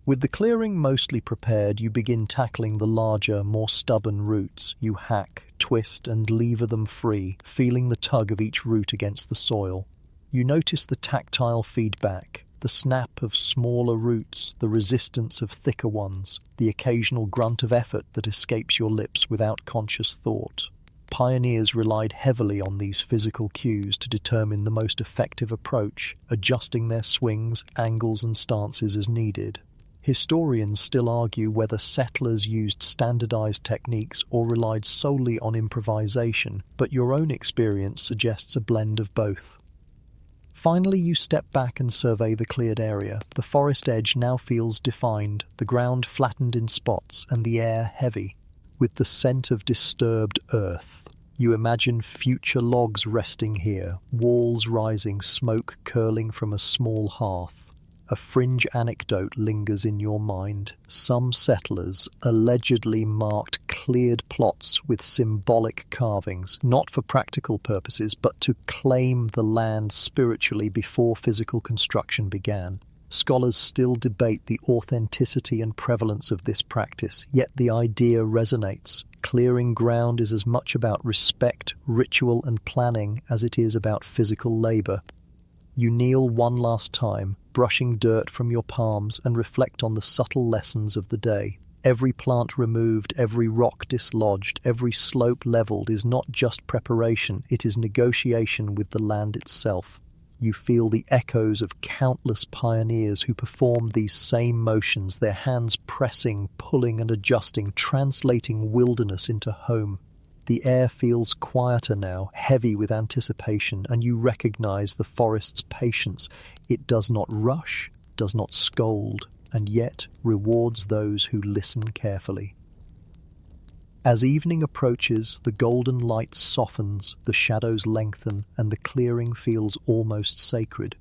With the clearing mostly prepared, you begin tackling the larger, more stubborn roots. You hack, twist, and lever them free, feeling the tug of each root against the soil. You notice the tactile feedback, the snap of smaller roots, the resistance of thicker ones, the occasional grunt of effort that escapes your lips without conscious thought. Pioneers relied heavily on these physical cues to determine the most effective approach, adjusting their swings, angles, and stances as needed. Historians still argue whether settlers used standardized techniques or relied solely on improvisation, but your own experience suggests a blend of both. Finally, you step back and survey the cleared area. The forest edge now feels defined, the ground flattened in spots, and the air heavy, with the scent of disturbed earth. You imagine future logs resting here, walls rising, smoke curling from a small hearth. a fringe anecdote lingers in your mind. Some settlers allegedly marked cleared plots with symbolic carvings, not for practical purposes, but to claim the land spiritually before physical construction began. Scholars still debate the authenticity and prevalence of this practice, yet the idea resonates. Clearing ground is as much about respect, ritual, and planning as it is about physical labor. You kneel one last time, brushing dirt from your palms, and reflect on the subtle lessons of the day. Every plant removed, every rock dislodged, every slope leveled is not just preparation, it is negotiation with the land itself. You feel the echoes of countless pioneers who performed these same motions, their hands pressing, pulling, and adjusting, translating wilderness into home. The air feels quieter now, heavy with anticipation, and you recognize the forest's patience. It does not rush, does not scold, and yet rewards those who listen carefully. As evening approaches, the golden light softens, the shadows lengthen, and the clearing feels almost sacred.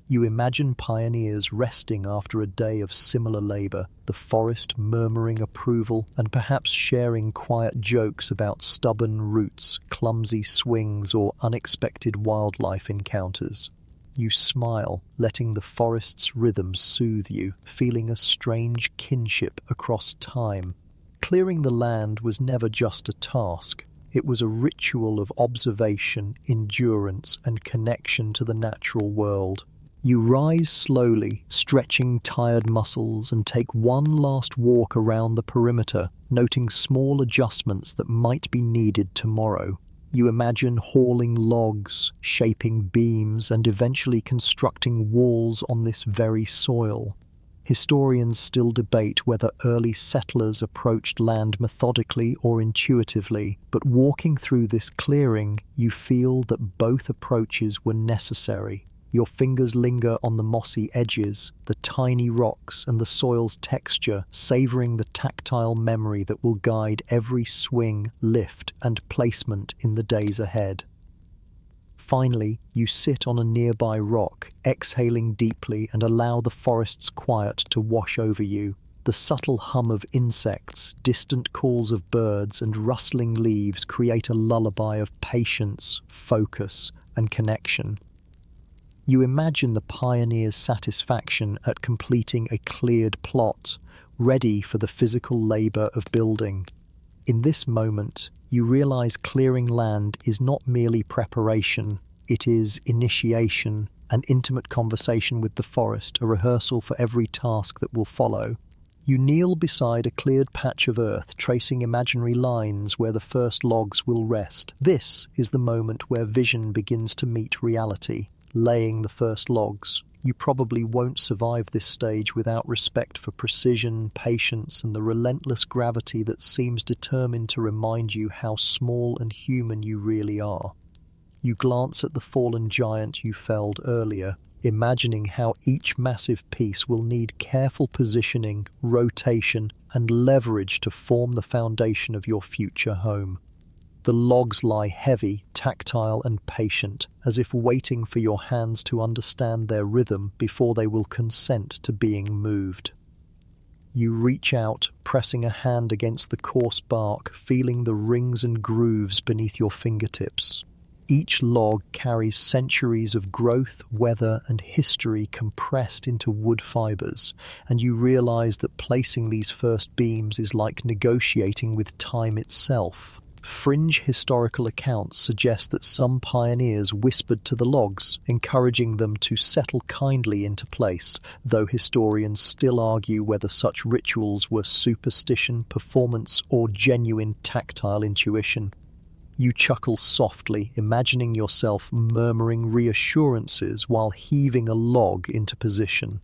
You imagine pioneers resting after a day of similar labor, the forest murmuring approval and perhaps sharing quiet jokes about stubborn roots, clumsy swings, or unexpected wildlife encounters. You smile, letting the forest's rhythm soothe you, feeling a strange kinship across time. Clearing the land was never just a task. It was a ritual of observation, endurance, and connection to the natural world. You rise slowly, stretching tired muscles, and take one last walk around the perimeter, noting small adjustments that might be needed tomorrow. You imagine hauling logs, shaping beams, and eventually constructing walls on this very soil. Historians still debate whether early settlers approached land methodically or intuitively, but walking through this clearing, you feel that both approaches were necessary. Your fingers linger on the mossy edges, the tiny rocks, and the soil's texture, savoring the tactile memory that will guide every swing, lift, and placement in the days ahead. Finally, you sit on a nearby rock, exhaling deeply, and allow the forest's quiet to wash over you. The subtle hum of insects, distant calls of birds, and rustling leaves create a lullaby of patience, focus, and connection. You imagine the pioneer's satisfaction at completing a cleared plot, ready for the physical labor of building. In this moment, you realize clearing land is not merely preparation, it is initiation, an intimate conversation with the forest, a rehearsal for every task that will follow. You kneel beside a cleared patch of earth, tracing imaginary lines where the first logs will rest. This is the moment where vision begins to meet reality, laying the first logs. You probably won't survive this stage without respect for precision, patience, and the relentless gravity that seems determined to remind you how small and human you really are. You glance at the fallen giant you felled earlier, imagining how each massive piece will need careful positioning, rotation, and leverage to form the foundation of your future home. The logs lie heavy, tactile, and patient, as if waiting for your hands to understand their rhythm before they will consent to being moved. You reach out, pressing a hand against the coarse bark, feeling the rings and grooves beneath your fingertips. Each log carries centuries of growth, weather, and history compressed into wood fibers, and you realize that placing these first beams is like negotiating with time itself. Fringe historical accounts suggest that some pioneers whispered to the logs, encouraging them to settle kindly into place, though historians still argue whether such rituals were superstition, performance, or genuine tactile intuition. You chuckle softly, imagining yourself murmuring reassurances while heaving a log into position.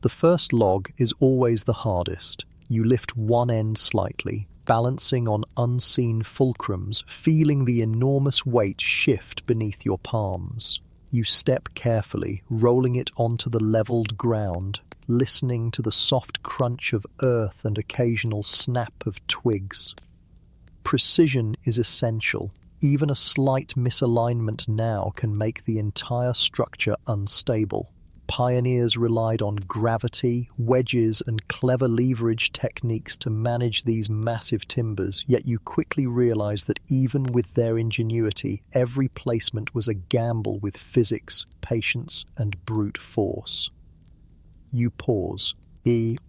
The first log is always the hardest. You lift one end slightly, balancing on unseen fulcrums, feeling the enormous weight shift beneath your palms. You step carefully, rolling it onto the leveled ground, listening to the soft crunch of earth and occasional snap of twigs. Precision is essential. Even a slight misalignment now can make the entire structure unstable. Pioneers relied on gravity, wedges, and clever leverage techniques to manage these massive timbers, yet you quickly realize that even with their ingenuity, every placement was a gamble with physics, patience, and brute force. You pause,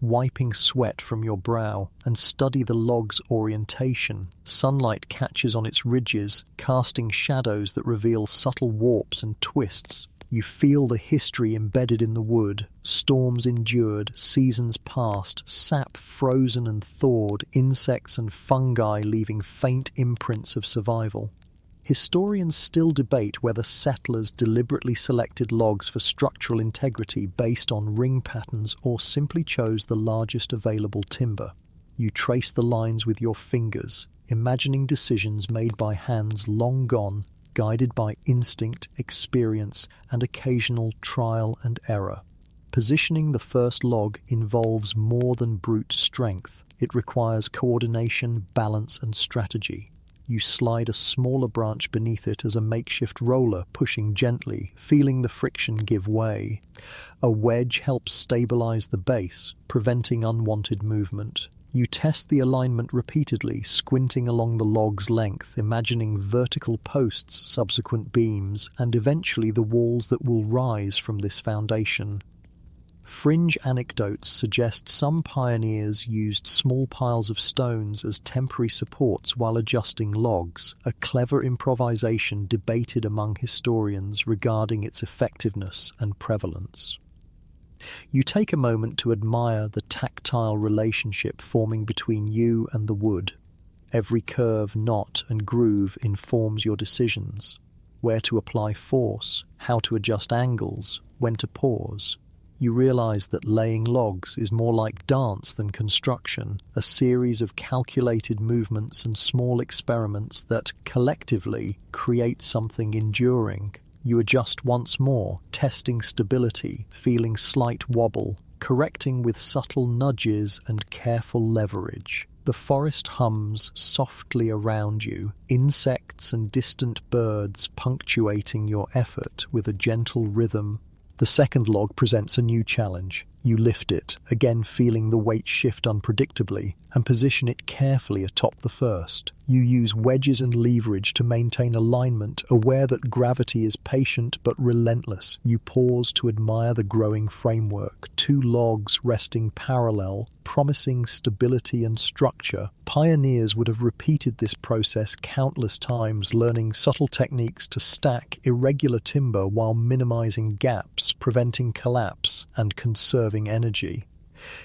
wiping sweat from your brow, and study the log's orientation. Sunlight catches on its ridges, casting shadows that reveal subtle warps and twists. You feel the history embedded in the wood, storms endured, seasons passed, sap frozen and thawed, insects and fungi leaving faint imprints of survival. Historians still debate whether settlers deliberately selected logs for structural integrity based on ring patterns or simply chose the largest available timber. You trace the lines with your fingers, imagining decisions made by hands long gone, guided by instinct, experience, and occasional trial and error. Positioning the first log involves more than brute strength. It requires coordination, balance, and strategy. You slide a smaller branch beneath it as a makeshift roller, pushing gently, feeling the friction give way. A wedge helps stabilize the base, preventing unwanted movement. You test the alignment repeatedly, squinting along the log's length, imagining vertical posts, subsequent beams, and eventually the walls that will rise from this foundation. Fringe anecdotes suggest some pioneers used small piles of stones as temporary supports while adjusting logs, a clever improvisation debated among historians regarding its effectiveness and prevalence. You take a moment to admire the tactile relationship forming between you and the wood. Every curve, knot, and groove informs your decisions: where to apply force, how to adjust angles, when to pause. You realize that laying logs is more like dance than construction, a series of calculated movements and small experiments that, collectively, create something enduring. You adjust once more, testing stability, feeling slight wobble, correcting with subtle nudges and careful leverage. The forest hums softly around you, insects and distant birds punctuating your effort with a gentle rhythm. The second log presents a new challenge. You lift it, again feeling the weight shift unpredictably, and position it carefully atop the first. You use wedges and leverage to maintain alignment, aware that gravity is patient but relentless. You pause to admire the growing framework, two logs resting parallel, promising stability and structure. Pioneers would have repeated this process countless times, learning subtle techniques to stack irregular timber while minimizing gaps, preventing collapse, and conserving energy.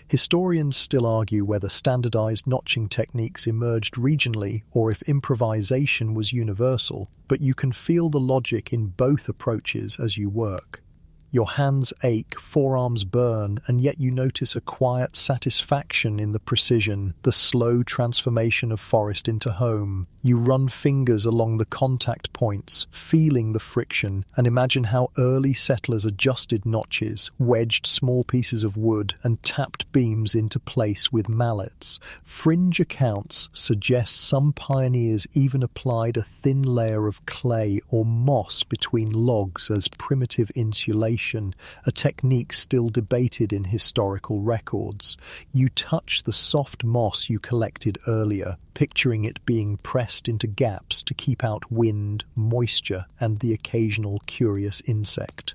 Historians still argue whether standardized notching techniques emerged regionally or if improvisation was universal, but you can feel the logic in both approaches as you work. Your hands ache, forearms burn, and yet you notice a quiet satisfaction in the precision, the slow transformation of forest into home. You run fingers along the contact points, feeling the friction, and imagine how early settlers adjusted notches, wedged small pieces of wood, and tapped beams into place with mallets. Fringe accounts suggest some pioneers even applied a thin layer of clay or moss between logs as primitive insulation, a technique still debated in historical records. You touch the soft moss you collected earlier, picturing it being pressed into gaps to keep out wind, moisture, and the occasional curious insect.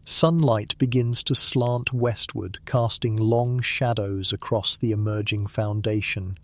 Sunlight begins to slant westward, casting long shadows across the emerging foundation.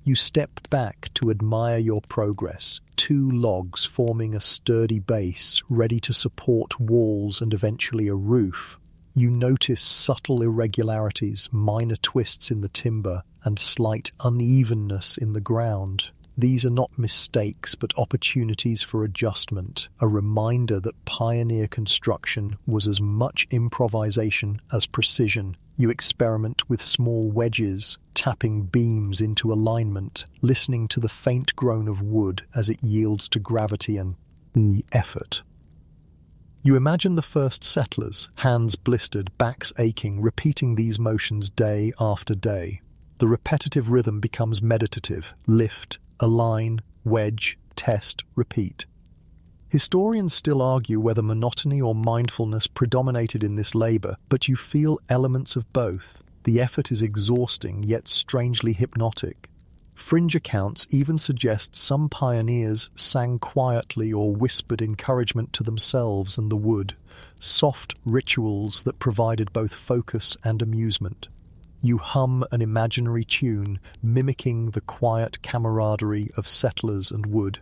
You step back to admire your progress, two logs forming a sturdy base, ready to support walls and eventually a roof. You notice subtle irregularities, minor twists in the timber, and slight unevenness in the ground. These are not mistakes, but opportunities for adjustment, a reminder that pioneer construction was as much improvisation as precision. You experiment with small wedges, tapping beams into alignment, listening to the faint groan of wood as it yields to gravity and effort. You imagine the first settlers, hands blistered, backs aching, repeating these motions day after day. The repetitive rhythm becomes meditative: lift, align, wedge, test, repeat. Historians still argue whether monotony or mindfulness predominated in this labor, but you feel elements of both. The effort is exhausting, yet strangely hypnotic. Fringe accounts even suggest some pioneers sang quietly or whispered encouragement to themselves and the wood, soft rituals that provided both focus and amusement. You hum an imaginary tune, mimicking the quiet camaraderie of settlers and wood.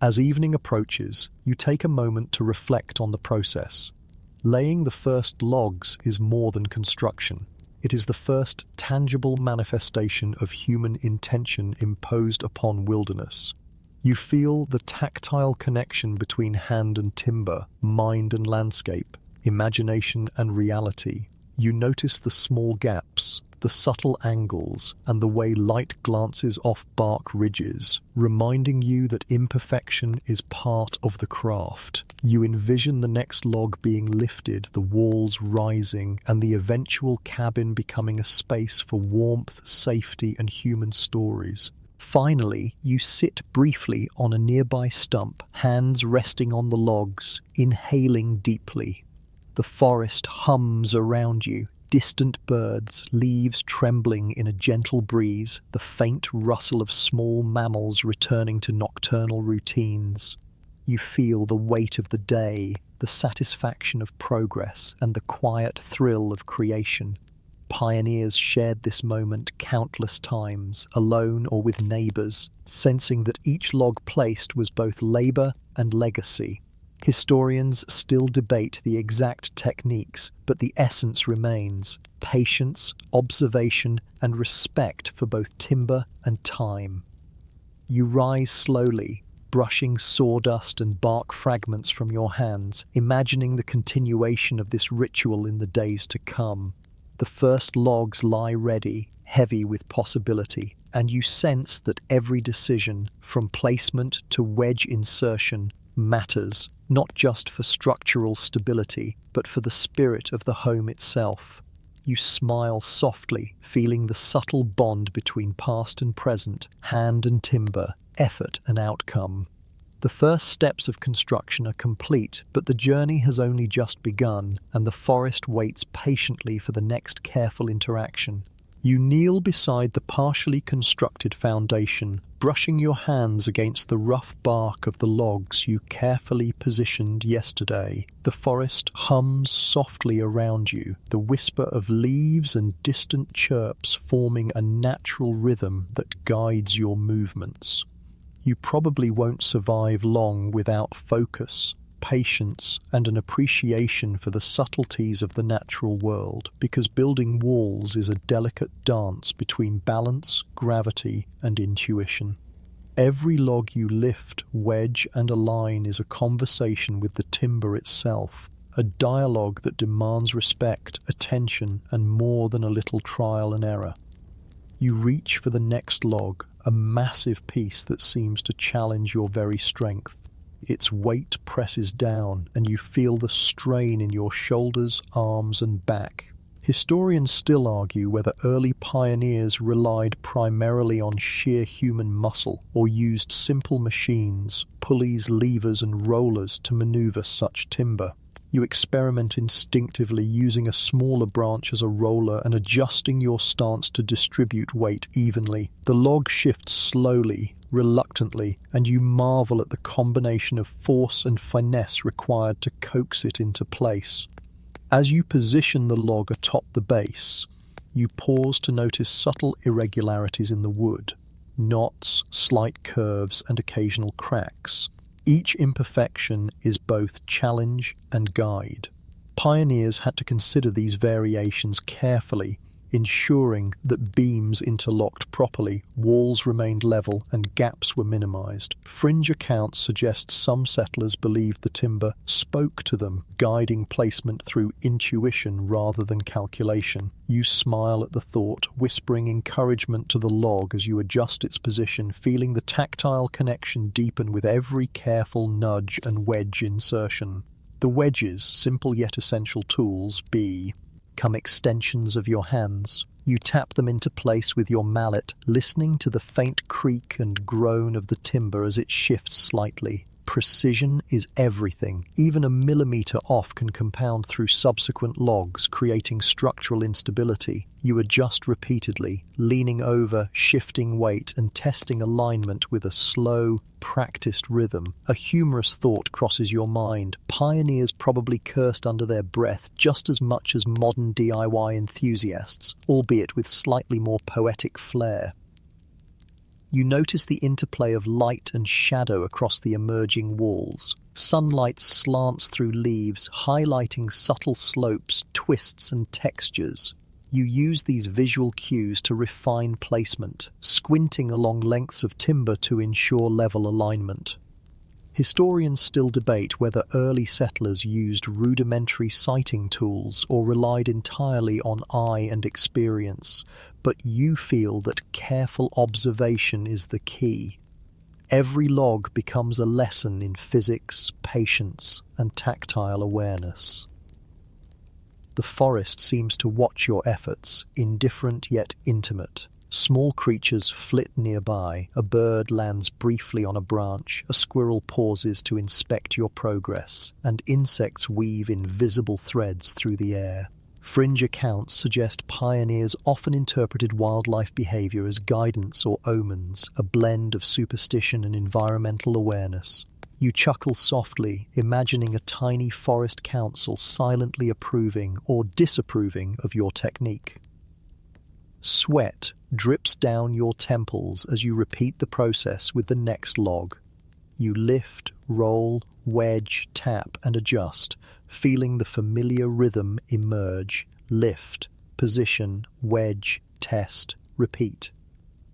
As evening approaches, you take a moment to reflect on the process. Laying the first logs is more than construction. It is the first tangible manifestation of human intention imposed upon wilderness. You feel the tactile connection between hand and timber, mind and landscape, imagination and reality. You notice the small gaps, the subtle angles, and the way light glances off bark ridges, reminding you that imperfection is part of the craft. You envision the next log being lifted, the walls rising, and the eventual cabin becoming a space for warmth, safety, and human stories. Finally, you sit briefly on a nearby stump, hands resting on the logs, inhaling deeply. The forest hums around you, distant birds, leaves trembling in a gentle breeze, the faint rustle of small mammals returning to nocturnal routines. You feel the weight of the day, the satisfaction of progress, and the quiet thrill of creation. Pioneers shared this moment countless times, alone or with neighbors, sensing that each log placed was both labor and legacy. Historians still debate the exact techniques, but the essence remains: patience, observation, and respect for both timber and time. You rise slowly, brushing sawdust and bark fragments from your hands, imagining the continuation of this ritual in the days to come. The first logs lie ready, heavy with possibility, and you sense that every decision, from placement to wedge insertion, matters, not just for structural stability, but for the spirit of the home itself. You smile softly, feeling the subtle bond between past and present, hand and timber, effort and outcome. The first steps of construction are complete, but the journey has only just begun, and the forest waits patiently for the next careful interaction. You kneel beside the partially constructed foundation, brushing your hands against the rough bark of the logs you carefully positioned yesterday. The forest hums softly around you, the whisper of leaves and distant chirps forming a natural rhythm that guides your movements. You probably won't survive long without focus, patience, and an appreciation for the subtleties of the natural world, because building walls is a delicate dance between balance, gravity, and intuition. Every log you lift, wedge, and align is a conversation with the timber itself, a dialogue that demands respect, attention, and more than a little trial and error. You reach for the next log, a massive piece that seems to challenge your very strength. Its weight presses down, and you feel the strain in your shoulders, arms, and back. Historians still argue whether early pioneers relied primarily on sheer human muscle or used simple machines, pulleys, levers, and rollers to maneuver such timber. You experiment instinctively, using a smaller branch as a roller and adjusting your stance to distribute weight evenly. The log shifts slowly, reluctantly, and you marvel at the combination of force and finesse required to coax it into place. As you position the log atop the base, you pause to notice subtle irregularities in the wood, knots, slight curves, and occasional cracks. Each imperfection is both challenge and guide. Pioneers had to consider these variations carefully, ensuring that beams interlocked properly, walls remained level, and gaps were minimized. Fringe accounts suggest some settlers believed the timber spoke to them, guiding placement through intuition rather than calculation. You smile at the thought, whispering encouragement to the log as you adjust its position, feeling the tactile connection deepen with every careful nudge and wedge insertion. The wedges, simple yet essential tools, become extensions of your hands. You tap them into place with your mallet, listening to the faint creak and groan of the timber as it shifts slightly. Precision is everything. Even a millimeter off can compound through subsequent logs, creating structural instability. You adjust repeatedly, leaning over, shifting weight, and testing alignment with a slow, practiced rhythm. A humorous thought crosses your mind. Pioneers probably cursed under their breath just as much as modern DIY enthusiasts, albeit with slightly more poetic flair. You notice the interplay of light and shadow across the emerging walls. Sunlight slants through leaves, highlighting subtle slopes, twists, and textures. You use these visual cues to refine placement, squinting along lengths of timber to ensure level alignment. Historians still debate whether early settlers used rudimentary sighting tools or relied entirely on eye and experience, but you feel that careful observation is the key. Every log becomes a lesson in physics, patience, and tactile awareness. The forest seems to watch your efforts, indifferent yet intimate. Small creatures flit nearby, a bird lands briefly on a branch, a squirrel pauses to inspect your progress, and insects weave invisible threads through the air. Fringe accounts suggest pioneers often interpreted wildlife behavior as guidance or omens, a blend of superstition and environmental awareness. You chuckle softly, imagining a tiny forest council silently approving or disapproving of your technique. Sweat drips down your temples as you repeat the process with the next log. You lift, roll, wedge, tap, and adjust, feeling the familiar rhythm emerge. Lift, position, wedge, test, repeat.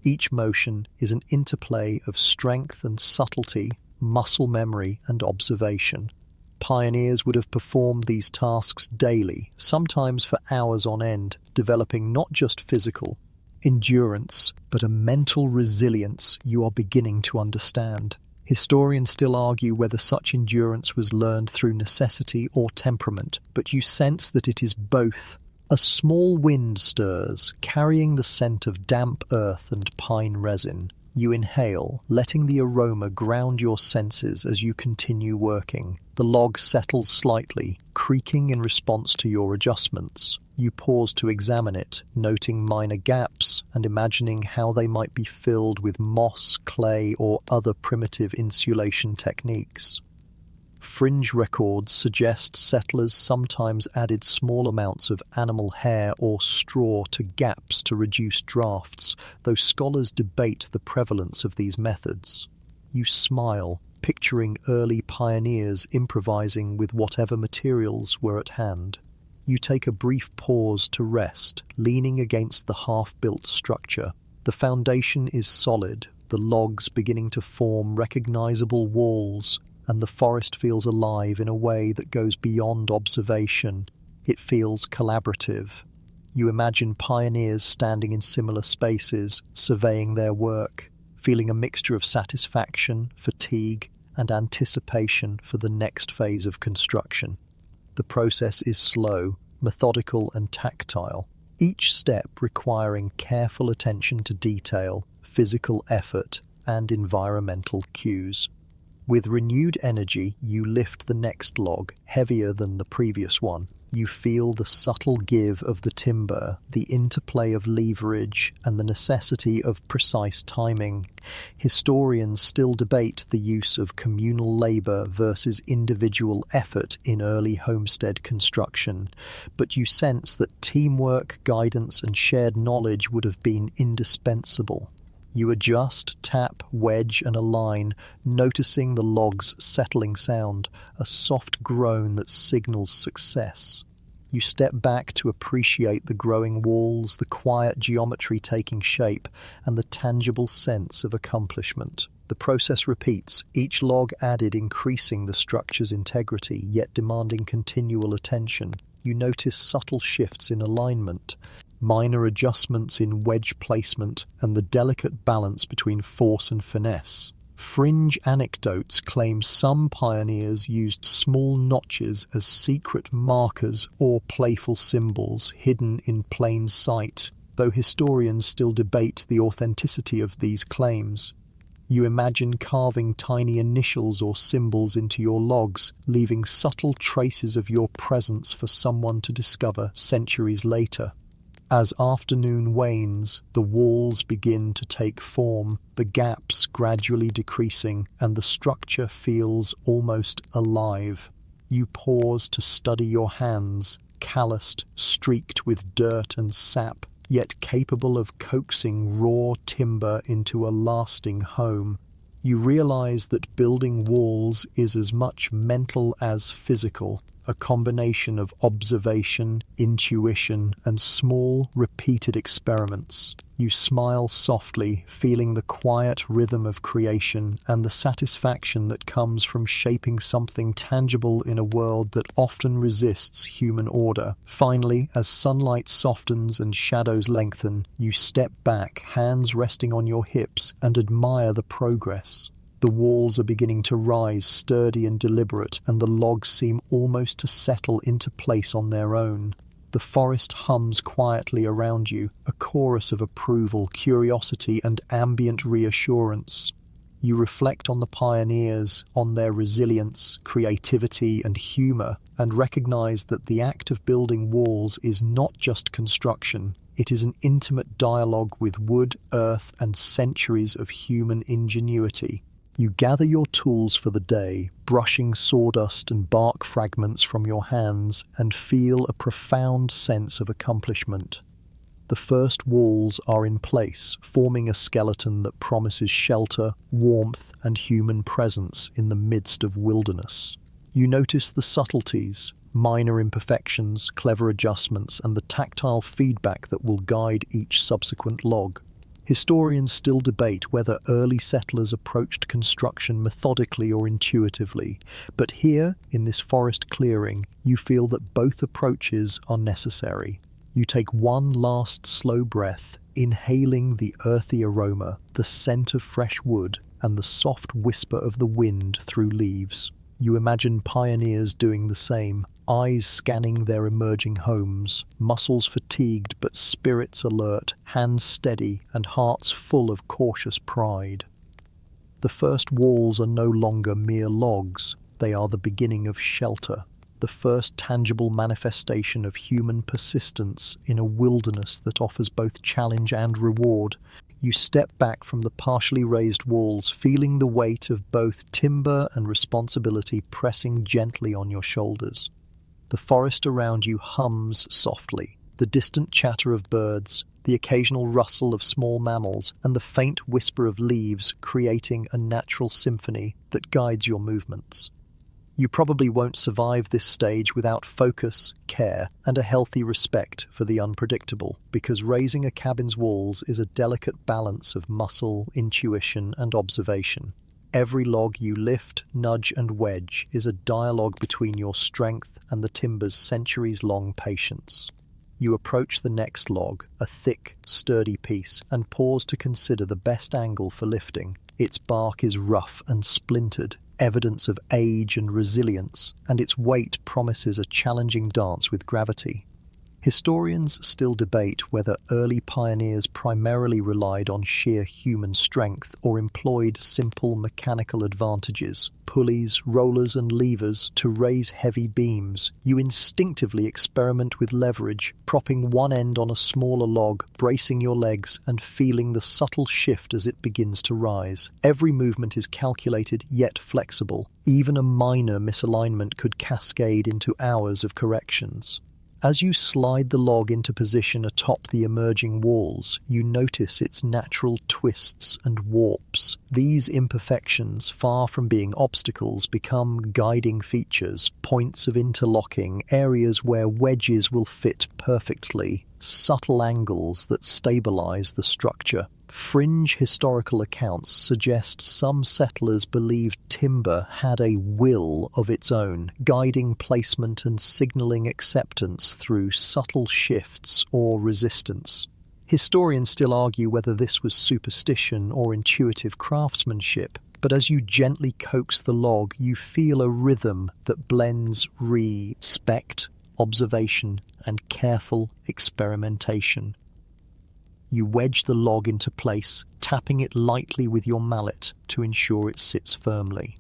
Each motion is an interplay of strength and subtlety, muscle memory and observation. Pioneers would have performed these tasks daily, sometimes for hours on end, developing not just physical endurance, but a mental resilience you are beginning to understand. Historians still argue whether such endurance was learned through necessity or temperament, but you sense that it is both. A small wind stirs, carrying the scent of damp earth and pine resin. You inhale, letting the aroma ground your senses as you continue working. The log settles slightly, creaking in response to your adjustments. You pause to examine it, noting minor gaps and imagining how they might be filled with moss, clay, or other primitive insulation techniques. Fringe records suggest settlers sometimes added small amounts of animal hair or straw to gaps to reduce drafts, though scholars debate the prevalence of these methods. You smile, picturing early pioneers improvising with whatever materials were at hand. You take a brief pause to rest, leaning against the half-built structure. The foundation is solid, the logs beginning to form recognizable walls, and the forest feels alive in a way that goes beyond observation. It feels collaborative. You imagine pioneers standing in similar spaces, surveying their work, feeling a mixture of satisfaction, fatigue, and anticipation for the next phase of construction. The process is slow, methodical, and tactile, each step requiring careful attention to detail, physical effort, and environmental cues. With renewed energy, you lift the next log, heavier than the previous one. You feel the subtle give of the timber, the interplay of leverage, and the necessity of precise timing. Historians still debate the use of communal labor versus individual effort in early homestead construction, but you sense that teamwork, guidance, and shared knowledge would have been indispensable. You adjust, tap, wedge, and align, noticing the log's settling sound, a soft groan that signals success. You step back to appreciate the growing walls, the quiet geometry taking shape, and the tangible sense of accomplishment. The process repeats, each log added increasing the structure's integrity, yet demanding continual attention. You notice subtle shifts in alignment, minor adjustments in wedge placement, and the delicate balance between force and finesse. Fringe anecdotes claim some pioneers used small notches as secret markers or playful symbols hidden in plain sight, though historians still debate the authenticity of these claims. You imagine carving tiny initials or symbols into your logs, leaving subtle traces of your presence for someone to discover centuries later. As afternoon wanes, the walls begin to take form, the gaps gradually decreasing, and the structure feels almost alive. You pause to study your hands, calloused, streaked with dirt and sap, yet capable of coaxing raw timber into a lasting home. You realize that building walls is as much mental as physical, a combination of observation, intuition, and small, repeated experiments. You smile softly, feeling the quiet rhythm of creation and the satisfaction that comes from shaping something tangible in a world that often resists human order. Finally, as sunlight softens and shadows lengthen, you step back, hands resting on your hips, and admire the progress. The walls are beginning to rise, sturdy and deliberate, and the logs seem almost to settle into place on their own. The forest hums quietly around you, a chorus of approval, curiosity, and ambient reassurance. You reflect on the pioneers, on their resilience, creativity, and humor, and recognize that the act of building walls is not just construction. It is an intimate dialogue with wood, earth, and centuries of human ingenuity. You gather your tools for the day, brushing sawdust and bark fragments from your hands, and feel a profound sense of accomplishment. The first walls are in place, forming a skeleton that promises shelter, warmth, and human presence in the midst of wilderness. You notice the subtleties, minor imperfections, clever adjustments, and the tactile feedback that will guide each subsequent log. Historians still debate whether early settlers approached construction methodically or intuitively, but here, in this forest clearing, you feel that both approaches are necessary. You take one last slow breath, inhaling the earthy aroma, the scent of fresh wood, and the soft whisper of the wind through leaves. You imagine pioneers doing the same, eyes scanning their emerging homes, muscles fatigued but spirits alert, hands steady, and hearts full of cautious pride. The first walls are no longer mere logs, they are the beginning of shelter, the first tangible manifestation of human persistence in a wilderness that offers both challenge and reward. You step back from the partially raised walls, feeling the weight of both timber and responsibility pressing gently on your shoulders. The forest around you hums softly, the distant chatter of birds, the occasional rustle of small mammals, and the faint whisper of leaves creating a natural symphony that guides your movements. You probably won't survive this stage without focus, care, and a healthy respect for the unpredictable, because raising a cabin's walls is a delicate balance of muscle, intuition, and observation. Every log you lift, nudge, and wedge is a dialogue between your strength and the timber's centuries-long patience. You approach the next log, a thick, sturdy piece, and pause to consider the best angle for lifting. Its bark is rough and splintered, evidence of age and resilience, and its weight promises a challenging dance with gravity. Historians still debate whether early pioneers primarily relied on sheer human strength or employed simple mechanical advantages, pulleys, rollers, and levers to raise heavy beams. You instinctively experiment with leverage, propping one end on a smaller log, bracing your legs, and feeling the subtle shift as it begins to rise. Every movement is calculated yet flexible. Even a minor misalignment could cascade into hours of corrections. As you slide the log into position atop the emerging walls, you notice its natural twists and warps. These imperfections, far from being obstacles, become guiding features, points of interlocking, areas where wedges will fit perfectly, subtle angles that stabilize the structure. Fringe historical accounts suggest some settlers believed timber had a will of its own, guiding placement and signaling acceptance through subtle shifts or resistance. Historians still argue whether this was superstition or intuitive craftsmanship, but as you gently coax the log, you feel a rhythm that blends respect, observation, and careful experimentation. You wedge the log into place, tapping it lightly with your mallet to ensure it sits firmly.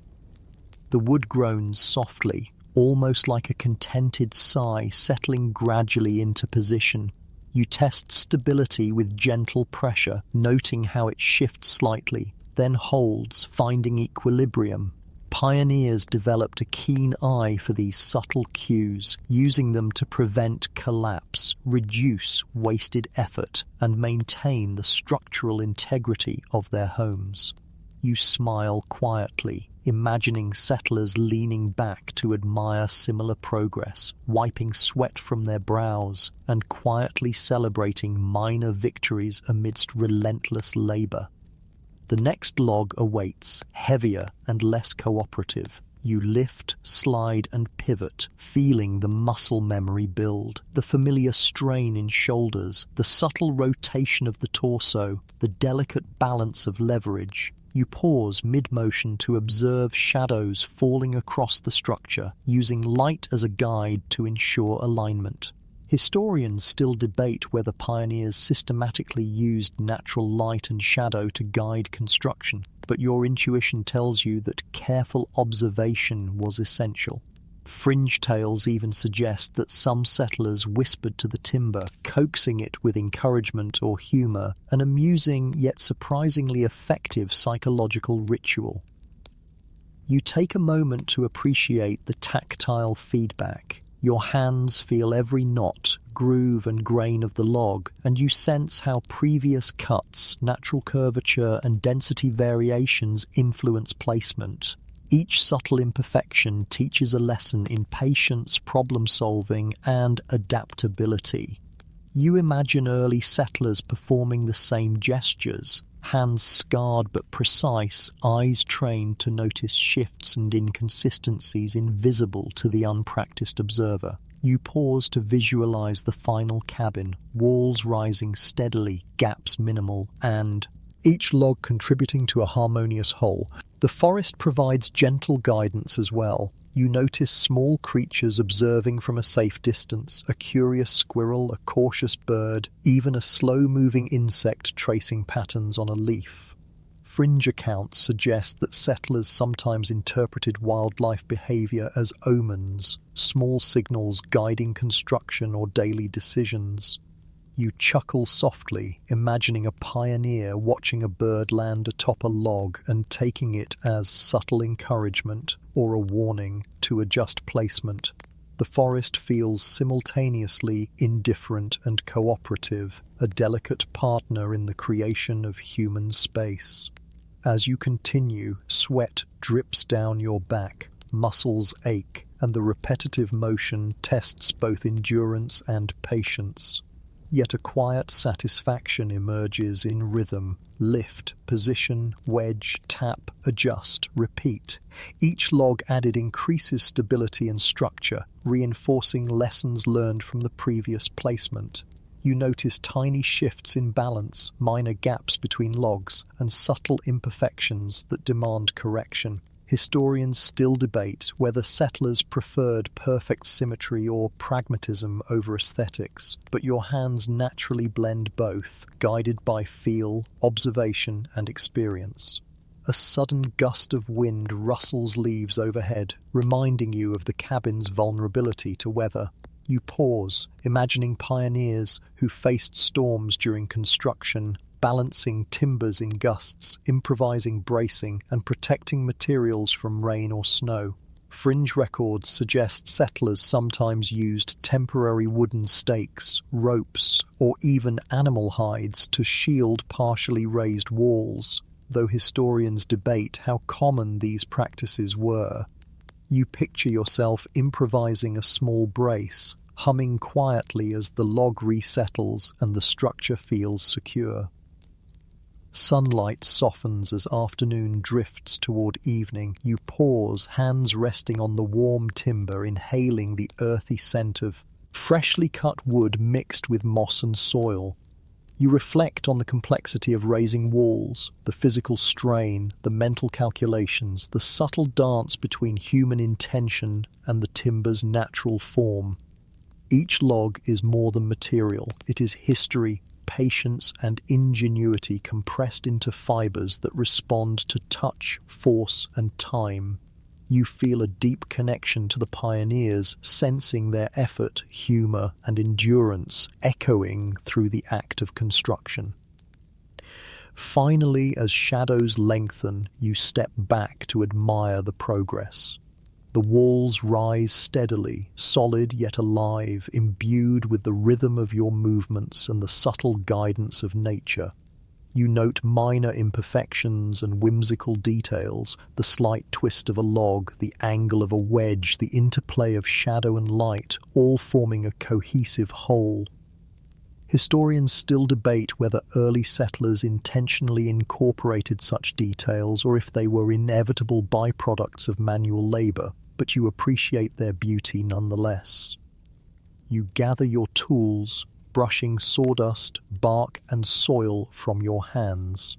The wood groans softly, almost like a contented sigh settling gradually into position. You test stability with gentle pressure, noting how it shifts slightly, then holds, finding equilibrium. Pioneers developed a keen eye for these subtle cues, using them to prevent collapse, reduce wasted effort, and maintain the structural integrity of their homes. You smile quietly, imagining settlers leaning back to admire similar progress, wiping sweat from their brows, and quietly celebrating minor victories amidst relentless labor. The next log awaits, heavier and less cooperative. You lift, slide, and pivot, feeling the muscle memory build, the familiar strain in shoulders, the subtle rotation of the torso, the delicate balance of leverage. You pause mid-motion to observe shadows falling across the structure, using light as a guide to ensure alignment. Historians still debate whether pioneers systematically used natural light and shadow to guide construction, but your intuition tells you that careful observation was essential. Fringe tales even suggest that some settlers whispered to the timber, coaxing it with encouragement or humor, an amusing yet surprisingly effective psychological ritual. You take a moment to appreciate the tactile feedback. Your hands feel every knot, groove and grain of the log, and you sense how previous cuts, natural curvature and density variations influence placement. Each subtle imperfection teaches a lesson in patience, problem-solving, and adaptability. You imagine early settlers performing the same gestures, hands scarred but precise, eyes trained to notice shifts and inconsistencies invisible to the unpracticed observer. You pause to visualize the final cabin, walls rising steadily, gaps minimal, and each log contributing to a harmonious whole. The forest provides gentle guidance as well. You notice small creatures observing from a safe distance, a curious squirrel, a cautious bird, even a slow-moving insect tracing patterns on a leaf. Fringe accounts suggest that settlers sometimes interpreted wildlife behavior as omens, small signals guiding construction or daily decisions. You chuckle softly, imagining a pioneer watching a bird land atop a log and taking it as subtle encouragement or a warning to adjust placement. The forest feels simultaneously indifferent and cooperative, a delicate partner in the creation of human space. As you continue, sweat drips down your back, muscles ache, and the repetitive motion tests both endurance and patience. Yet a quiet satisfaction emerges in rhythm. Lift, position, wedge, tap, adjust, repeat. Each log added increases stability and structure, reinforcing lessons learned from the previous placement. You notice tiny shifts in balance, minor gaps between logs, and subtle imperfections that demand correction. Historians still debate whether settlers preferred perfect symmetry or pragmatism over aesthetics, but your hands naturally blend both, guided by feel, observation, and experience. A sudden gust of wind rustles leaves overhead, reminding you of the cabin's vulnerability to weather. You pause, imagining pioneers who faced storms during construction, balancing timbers in gusts, improvising bracing, and protecting materials from rain or snow. Fringe records suggest settlers sometimes used temporary wooden stakes, ropes, or even animal hides to shield partially raised walls, though historians debate how common these practices were. You picture yourself improvising a small brace, humming quietly as the log resettles and the structure feels secure. Sunlight softens as afternoon drifts toward evening. You pause, hands resting on the warm timber, inhaling the earthy scent of freshly cut wood mixed with moss and soil. You reflect on the complexity of raising walls, the physical strain, the mental calculations, the subtle dance between human intention and the timber's natural form. Each log is more than material. It is history, patience and ingenuity compressed into fibers that respond to touch, force, and time. You feel a deep connection to the pioneers, sensing their effort, humor, and endurance echoing through the act of construction. Finally, as shadows lengthen, you step back to admire the progress. The walls rise steadily, solid yet alive, imbued with the rhythm of your movements and the subtle guidance of nature. You note minor imperfections and whimsical details, the slight twist of a log, the angle of a wedge, the interplay of shadow and light, all forming a cohesive whole. Historians still debate whether early settlers intentionally incorporated such details or if they were inevitable byproducts of manual labor, but you appreciate their beauty nonetheless. You gather your tools, brushing sawdust, bark, and soil from your hands.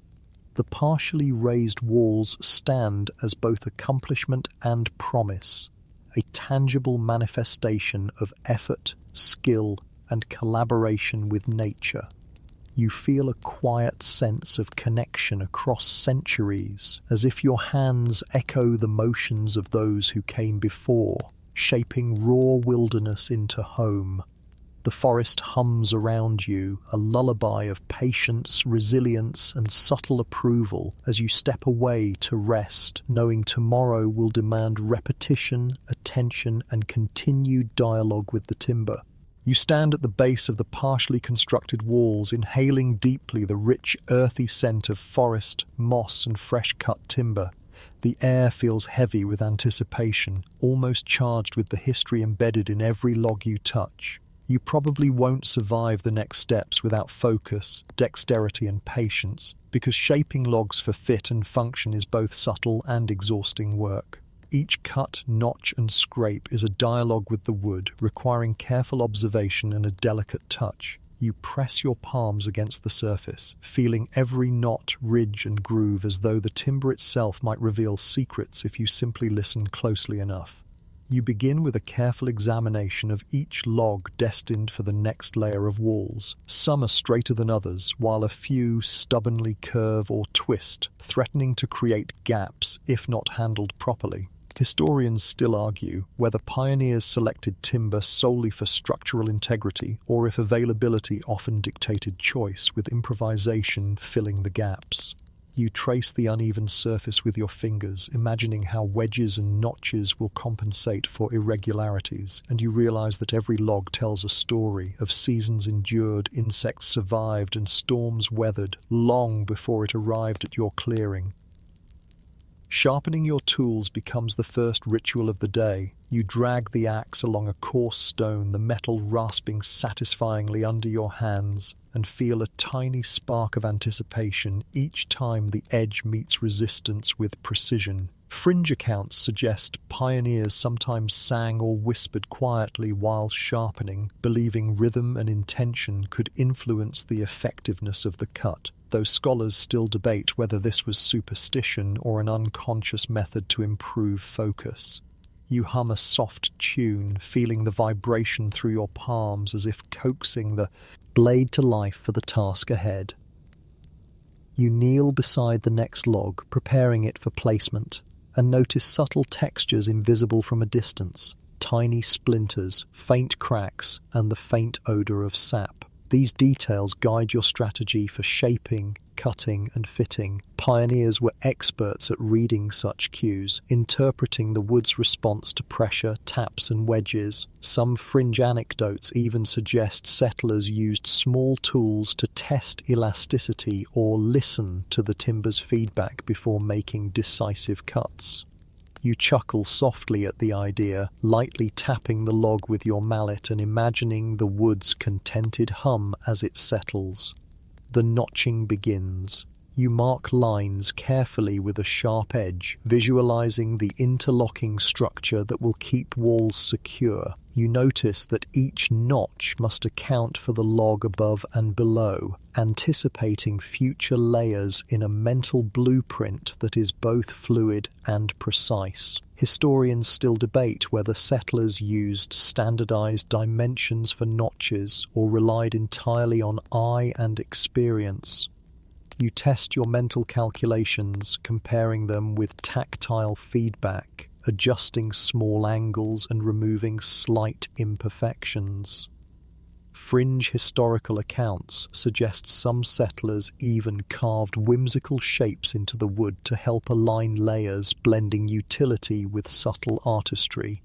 The partially raised walls stand as both accomplishment and promise, a tangible manifestation of effort, skill, and collaboration with nature. You feel a quiet sense of connection across centuries, as if your hands echo the motions of those who came before, shaping raw wilderness into home. The forest hums around you, a lullaby of patience, resilience, and subtle approval as you step away to rest, knowing tomorrow will demand repetition, attention, and continued dialogue with the timber. You stand at the base of the partially constructed walls, inhaling deeply the rich, earthy scent of forest, moss, and fresh-cut timber. The air feels heavy with anticipation, almost charged with the history embedded in every log you touch. You probably won't survive the next steps without focus, dexterity, and patience, because shaping logs for fit and function is both subtle and exhausting work. Each cut, notch, and scrape is a dialogue with the wood, requiring careful observation and a delicate touch. You press your palms against the surface, feeling every knot, ridge, and groove as though the timber itself might reveal secrets if you simply listen closely enough. You begin with a careful examination of each log destined for the next layer of walls. Some are straighter than others, while a few stubbornly curve or twist, threatening to create gaps if not handled properly. Historians still argue whether pioneers selected timber solely for structural integrity or if availability often dictated choice, with improvisation filling the gaps. You trace the uneven surface with your fingers, imagining how wedges and notches will compensate for irregularities, and you realize that every log tells a story of seasons endured, insects survived, and storms weathered long before it arrived at your clearing. Sharpening your tools becomes the first ritual of the day. You drag the axe along a coarse stone, the metal rasping satisfyingly under your hands, and feel a tiny spark of anticipation each time the edge meets resistance with precision. Fringe accounts suggest pioneers sometimes sang or whispered quietly while sharpening, believing rhythm and intention could influence the effectiveness of the cut, though scholars still debate whether this was superstition or an unconscious method to improve focus. You hum a soft tune, feeling the vibration through your palms as if coaxing the blade to life for the task ahead. You kneel beside the next log, preparing it for placement, and notice subtle textures invisible from a distance, tiny splinters, faint cracks, and the faint odor of sap. These details guide your strategy for shaping, cutting, and fitting. Pioneers were experts at reading such cues, interpreting the wood's response to pressure, taps, and wedges. Some fringe anecdotes even suggest settlers used small tools to test elasticity or listen to the timber's feedback before making decisive cuts. You chuckle softly at the idea, lightly tapping the log with your mallet and imagining the wood's contented hum as it settles. The notching begins. You mark lines carefully with a sharp edge, visualizing the interlocking structure that will keep walls secure. You notice that each notch must account for the log above and below, anticipating future layers in a mental blueprint that is both fluid and precise. Historians still debate whether settlers used standardized dimensions for notches or relied entirely on eye and experience. You test your mental calculations, comparing them with tactile feedback, adjusting small angles and removing slight imperfections. Fringe historical accounts suggest some settlers even carved whimsical shapes into the wood to help align layers, blending utility with subtle artistry.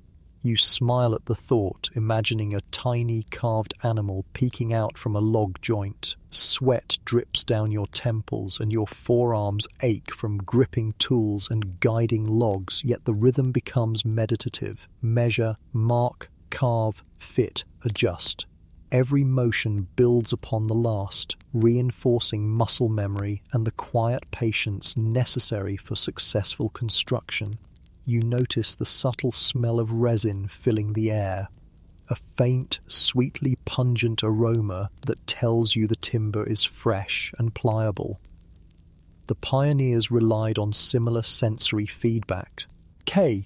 You smile at the thought, imagining a tiny carved animal peeking out from a log joint. Sweat drips down your temples and your forearms ache from gripping tools and guiding logs, yet the rhythm becomes meditative. Measure, mark, carve, fit, adjust. Every motion builds upon the last, reinforcing muscle memory and the quiet patience necessary for successful construction. You notice the subtle smell of resin filling the air, a faint, sweetly pungent aroma that tells you the timber is fresh and pliable. The pioneers relied on similar sensory feedback,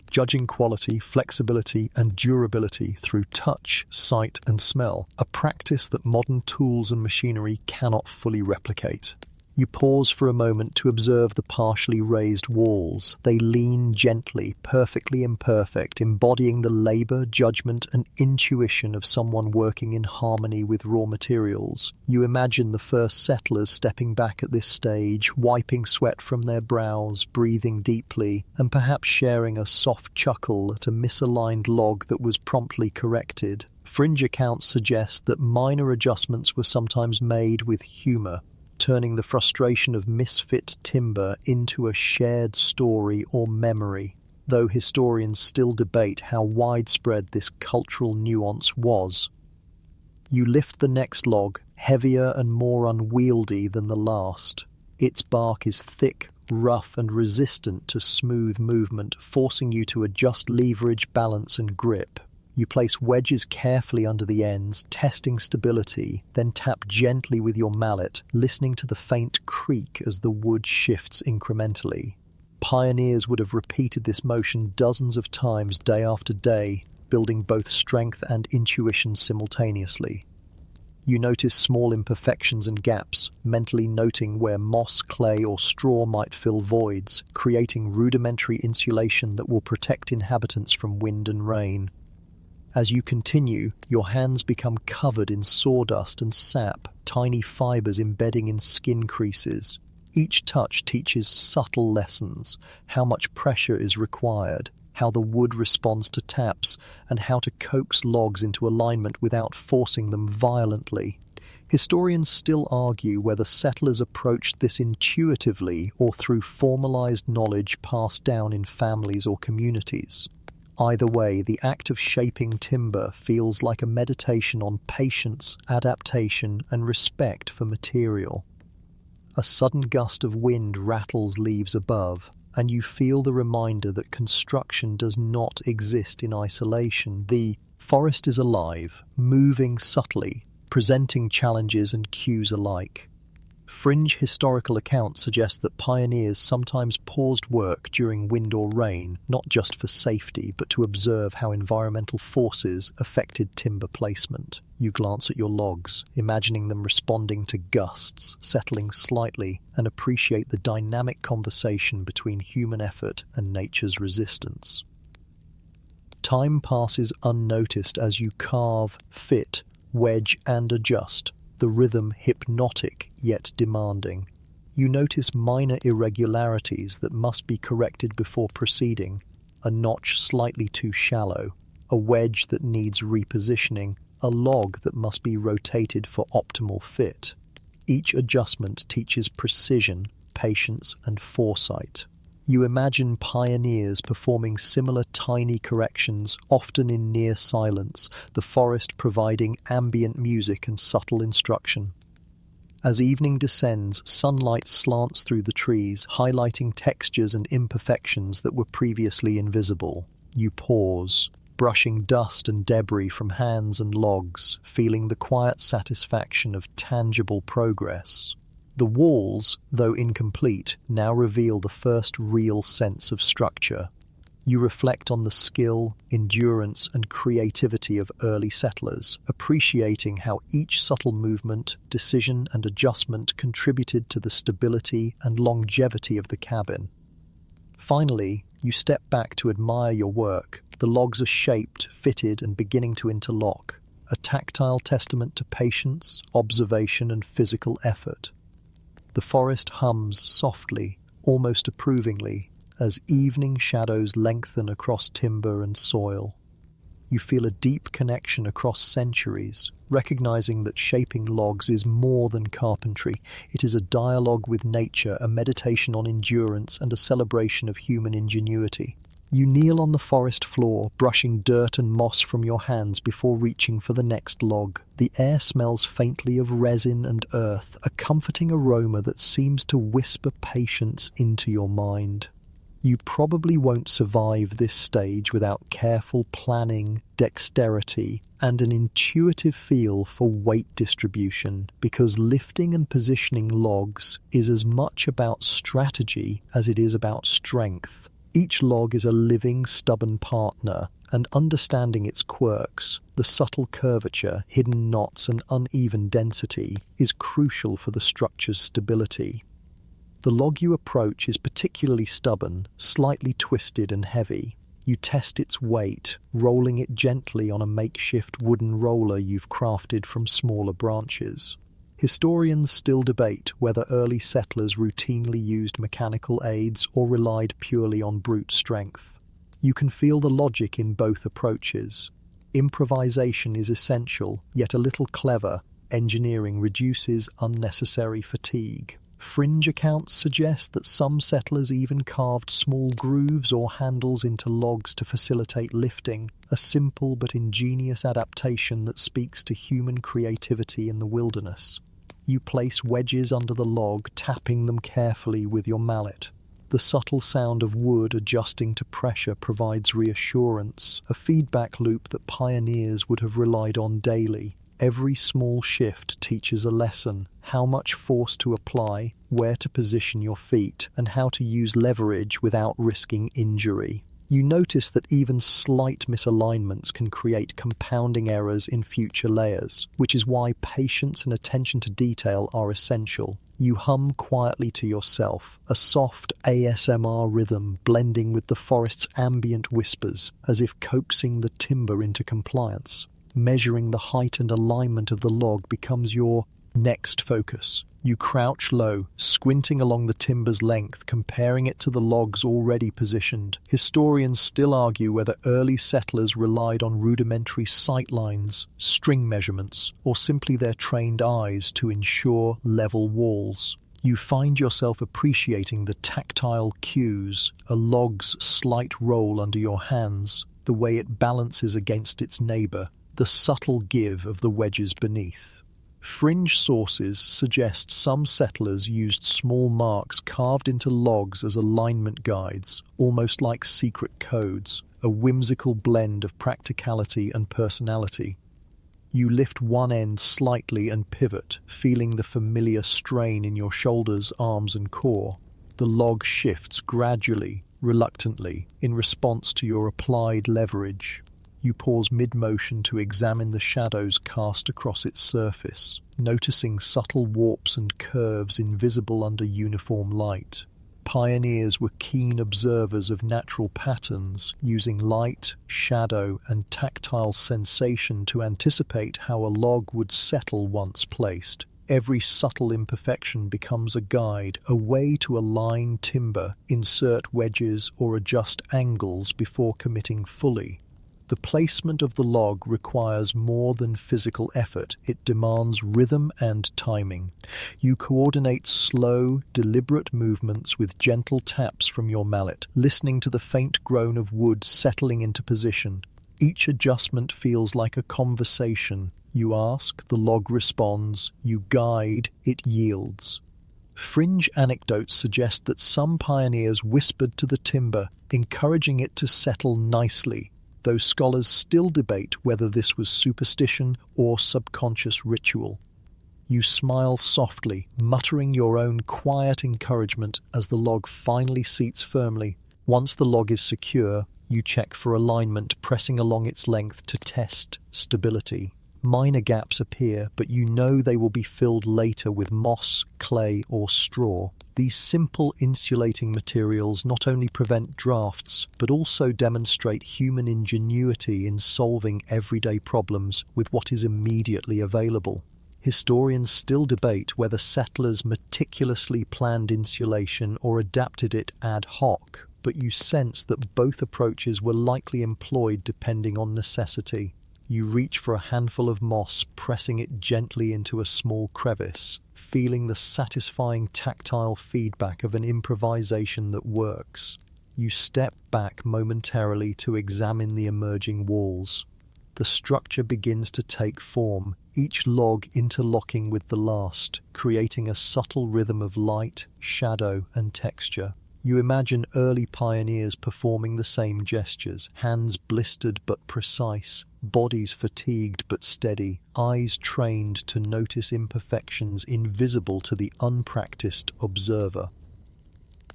judging quality, flexibility, and durability through touch, sight, and smell, a practice that modern tools and machinery cannot fully replicate. You pause for a moment to observe the partially raised walls. They lean gently, perfectly imperfect, embodying the labor, judgment, and intuition of someone working in harmony with raw materials. You imagine the first settlers stepping back at this stage, wiping sweat from their brows, breathing deeply, and perhaps sharing a soft chuckle at a misaligned log that was promptly corrected. Fringe accounts suggest that minor adjustments were sometimes made with humor, turning the frustration of misfit timber into a shared story or memory, though historians still debate how widespread this cultural nuance was. You lift the next log, heavier and more unwieldy than the last. Its bark is thick, rough, and resistant to smooth movement, forcing you to adjust leverage, balance, and grip. You place wedges carefully under the ends, testing stability, then tap gently with your mallet, listening to the faint creak as the wood shifts incrementally. Pioneers would have repeated this motion dozens of times day after day, building both strength and intuition simultaneously. You notice small imperfections and gaps, mentally noting where moss, clay, or straw might fill voids, creating rudimentary insulation that will protect inhabitants from wind and rain. As you continue, your hands become covered in sawdust and sap, tiny fibers embedding in skin creases. Each touch teaches subtle lessons, how much pressure is required, how the wood responds to taps, and how to coax logs into alignment without forcing them violently. Historians still argue whether settlers approached this intuitively or through formalized knowledge passed down in families or communities. Either way, the act of shaping timber feels like a meditation on patience, adaptation, and respect for material. A sudden gust of wind rattles leaves above, and you feel the reminder that construction does not exist in isolation. The forest is alive, moving subtly, presenting challenges and cues alike. Fringe historical accounts suggest that pioneers sometimes paused work during wind or rain, not just for safety, but to observe how environmental forces affected timber placement. You glance at your logs, imagining them responding to gusts, settling slightly, and appreciate the dynamic conversation between human effort and nature's resistance. Time passes unnoticed as you carve, fit, wedge, and adjust, the rhythm hypnotic yet demanding. You notice minor irregularities that must be corrected before proceeding, a notch slightly too shallow, a wedge that needs repositioning, a log that must be rotated for optimal fit. Each adjustment teaches precision, patience, and foresight. You imagine pioneers performing similar tiny corrections, often in near silence, the forest providing ambient music and subtle instruction. As evening descends, sunlight slants through the trees, highlighting textures and imperfections that were previously invisible. You pause, brushing dust and debris from hands and logs, feeling the quiet satisfaction of tangible progress. The walls, though incomplete, now reveal the first real sense of structure. You reflect on the skill, endurance, and creativity of early settlers, appreciating how each subtle movement, decision, and adjustment contributed to the stability and longevity of the cabin. Finally, you step back to admire your work. The logs are shaped, fitted, and beginning to interlock, a tactile testament to patience, observation, and physical effort. The forest hums softly, almost approvingly, as evening shadows lengthen across timber and soil. You feel a deep connection across centuries, recognizing that shaping logs is more than carpentry. It is a dialogue with nature, a meditation on endurance, and a celebration of human ingenuity. You kneel on the forest floor, brushing dirt and moss from your hands before reaching for the next log. The air smells faintly of resin and earth, a comforting aroma that seems to whisper patience into your mind. You probably won't survive this stage without careful planning, dexterity, and an intuitive feel for weight distribution, because lifting and positioning logs is as much about strategy as it is about strength. Each log is a living, stubborn partner, and understanding its quirks, the subtle curvature, hidden knots, and uneven density, is crucial for the structure's stability. The log you approach is particularly stubborn, slightly twisted and heavy. You test its weight, rolling it gently on a makeshift wooden roller you've crafted from smaller branches. Historians still debate whether early settlers routinely used mechanical aids or relied purely on brute strength. You can feel the logic in both approaches. Improvisation is essential, yet a little clever engineering reduces unnecessary fatigue. Fringe accounts suggest that some settlers even carved small grooves or handles into logs to facilitate lifting, a simple but ingenious adaptation that speaks to human creativity in the wilderness. You place wedges under the log, tapping them carefully with your mallet. The subtle sound of wood adjusting to pressure provides reassurance, a feedback loop that pioneers would have relied on daily. Every small shift teaches a lesson: how much force to apply, where to position your feet, and how to use leverage without risking injury. You notice that even slight misalignments can create compounding errors in future layers, which is why patience and attention to detail are essential. You hum quietly to yourself, a soft ASMR rhythm blending with the forest's ambient whispers, as if coaxing the timber into compliance. Measuring the height and alignment of the log becomes your next focus. You crouch low, squinting along the timber's length, comparing it to the logs already positioned. Historians still argue whether early settlers relied on rudimentary sight lines, string measurements, or simply their trained eyes to ensure level walls. You find yourself appreciating the tactile cues, a log's slight roll under your hands, the way it balances against its neighbor, the subtle give of the wedges beneath. Fringe sources suggest some settlers used small marks carved into logs as alignment guides, almost like secret codes, a whimsical blend of practicality and personality. You lift one end slightly and pivot, feeling the familiar strain in your shoulders, arms, and core. The log shifts gradually, reluctantly, in response to your applied leverage. You pause mid-motion to examine the shadows cast across its surface, noticing subtle warps and curves invisible under uniform light. Pioneers were keen observers of natural patterns, using light, shadow, and tactile sensation to anticipate how a log would settle once placed. Every subtle imperfection becomes a guide, a way to align timber, insert wedges, or adjust angles before committing fully. The placement of the log requires more than physical effort. It demands rhythm and timing. You coordinate slow, deliberate movements with gentle taps from your mallet, listening to the faint groan of wood settling into position. Each adjustment feels like a conversation. You ask, the log responds. You guide, it yields. Fringe anecdotes suggest that some pioneers whispered to the timber, encouraging it to settle nicely. though scholars still debate whether this was superstition or subconscious ritual. You smile softly, muttering your own quiet encouragement as the log finally seats firmly. Once the log is secure, you check for alignment, pressing along its length to test stability. Minor gaps appear, but you know they will be filled later with moss, clay, or straw. These simple insulating materials not only prevent drafts, but also demonstrate human ingenuity in solving everyday problems with what is immediately available. Historians still debate whether settlers meticulously planned insulation or adapted it ad hoc, but you sense that both approaches were likely employed depending on necessity. You reach for a handful of moss, pressing it gently into a small crevice, feeling the satisfying tactile feedback of an improvisation that works. You step back momentarily to examine the emerging walls. The structure begins to take form, each log interlocking with the last, creating a subtle rhythm of light, shadow, and texture. You imagine early pioneers performing the same gestures, hands blistered but precise, bodies fatigued but steady, eyes trained to notice imperfections invisible to the unpracticed observer.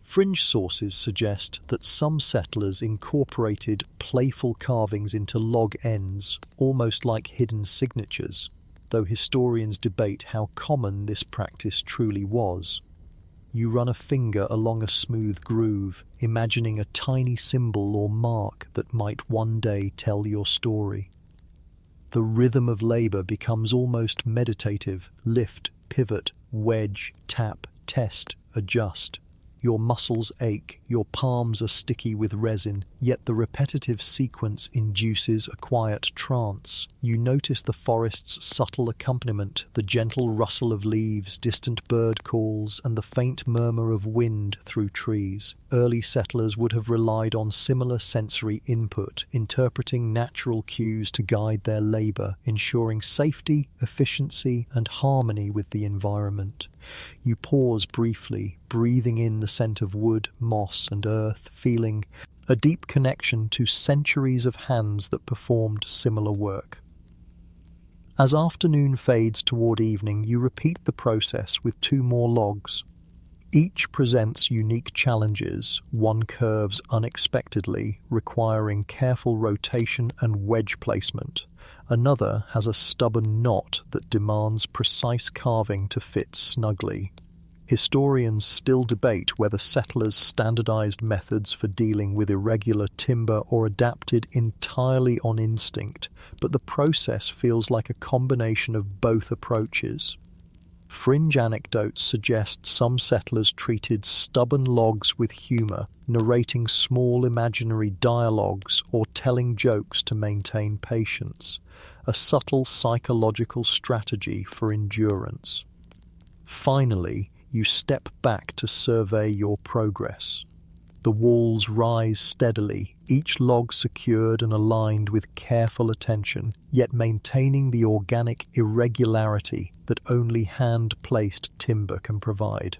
Fringe sources suggest that some settlers incorporated playful carvings into log ends, almost like hidden signatures, though historians debate how common this practice truly was. You run a finger along a smooth groove, imagining a tiny symbol or mark that might one day tell your story. The rhythm of labor becomes almost meditative. Lift, pivot, wedge, tap, test, adjust. Your muscles ache, your palms are sticky with resin, yet the repetitive sequence induces a quiet trance. You notice the forest's subtle accompaniment, the gentle rustle of leaves, distant bird calls, and the faint murmur of wind through trees. Early settlers would have relied on similar sensory input, interpreting natural cues to guide their labor, ensuring safety, efficiency, and harmony with the environment. You pause briefly, breathing in the scent of wood, moss, and earth, feeling a deep connection to centuries of hands that performed similar work. As afternoon fades toward evening, you repeat the process with 2 more logs. Each presents unique challenges. One curves unexpectedly, requiring careful rotation and wedge placement. Another has a stubborn knot that demands precise carving to fit snugly. Historians still debate whether settlers standardized methods for dealing with irregular timber or adapted entirely on instinct, but the process feels like a combination of both approaches. Fringe anecdotes suggest some settlers treated stubborn logs with humor, narrating small imaginary dialogues or telling jokes to maintain patience, a subtle psychological strategy for endurance. Finally, you step back to survey your progress. The walls rise steadily, each log secured and aligned with careful attention, yet maintaining the organic irregularity that only hand-placed timber can provide.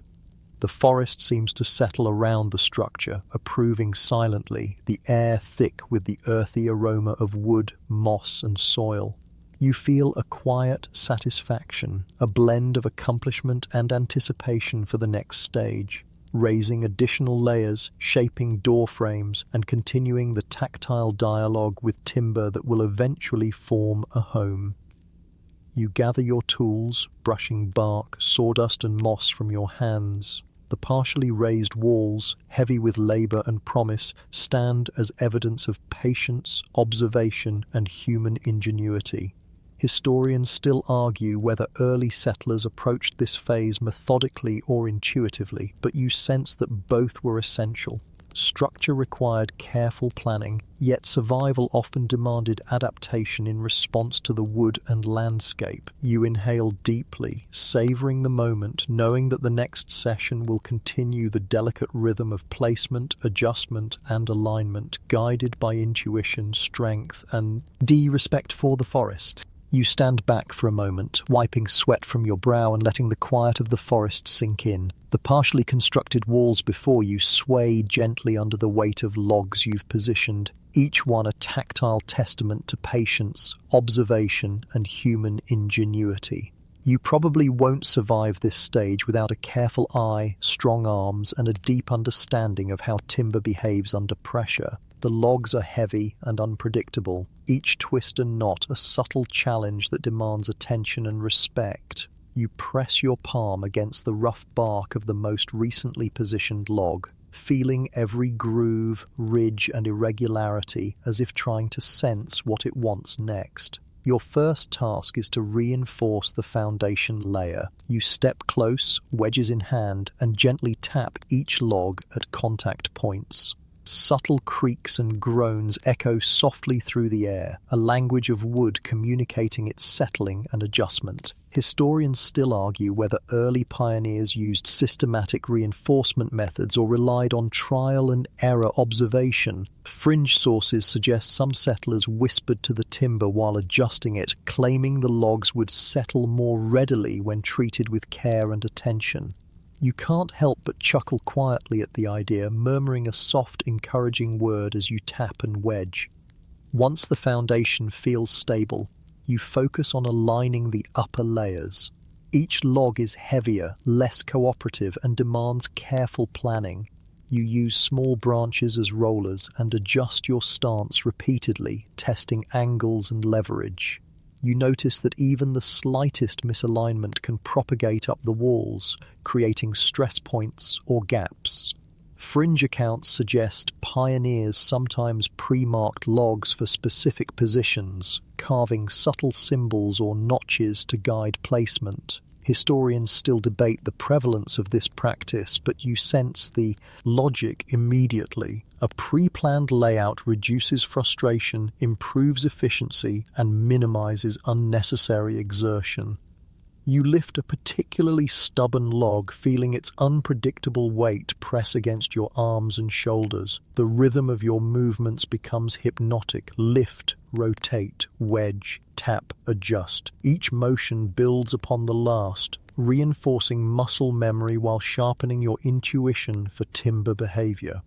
The forest seems to settle around the structure, approving silently, the air thick with the earthy aroma of wood, moss, and soil. You feel a quiet satisfaction, a blend of accomplishment and anticipation for the next stage. Raising additional layers, shaping door frames, and continuing the tactile dialogue with timber that will eventually form a home. You gather your tools, brushing bark, sawdust, and moss from your hands. The partially raised walls, heavy with labor and promise, stand as evidence of patience, observation, and human ingenuity. Historians still argue whether early settlers approached this phase methodically or intuitively, but you sense that both were essential. Structure required careful planning, yet survival often demanded adaptation in response to the wood and landscape. You inhale deeply, savoring the moment, knowing that the next session will continue the delicate rhythm of placement, adjustment, and alignment, guided by intuition, strength, and respect for the forest. You stand back for a moment, wiping sweat from your brow and letting the quiet of the forest sink in. The partially constructed walls before you sway gently under the weight of logs you've positioned. each one a tactile testament to patience, observation, and human ingenuity. You probably won't survive this stage without a careful eye, strong arms, and a deep understanding of how timber behaves under pressure. The logs are heavy and unpredictable, each twist and knot a subtle challenge that demands attention and respect. You press your palm against the rough bark of the most recently positioned log, feeling every groove, ridge, and irregularity as if trying to sense what it wants next. Your first task is to reinforce the foundation layer. You step close, wedges in hand, and gently tap each log at contact points. Subtle creaks and groans echo softly through the air, a language of wood communicating its settling and adjustment. Historians still argue whether early pioneers used systematic reinforcement methods or relied on trial and error observation. Fringe sources suggest some settlers whispered to the timber while adjusting it, claiming the logs would settle more readily when treated with care and attention. You can't help but chuckle quietly at the idea, murmuring a soft, encouraging word as you tap and wedge. Once the foundation feels stable, you focus on aligning the upper layers. Each log is heavier, less cooperative, and demands careful planning. You use small branches as rollers and adjust your stance repeatedly, testing angles and leverage. You notice that even the slightest misalignment can propagate up the walls, creating stress points or gaps. Fringe accounts suggest pioneers sometimes pre-marked logs for specific positions, carving subtle symbols or notches to guide placement. Historians still debate the prevalence of this practice, but you sense the logic immediately. A pre-planned layout reduces frustration, improves efficiency, and minimizes unnecessary exertion. You lift a particularly stubborn log, feeling its unpredictable weight press against your arms and shoulders. The rhythm of your movements becomes hypnotic. Lift, rotate, wedge, tap, adjust. Each motion builds upon the last, reinforcing muscle memory while sharpening your intuition for timber behavior.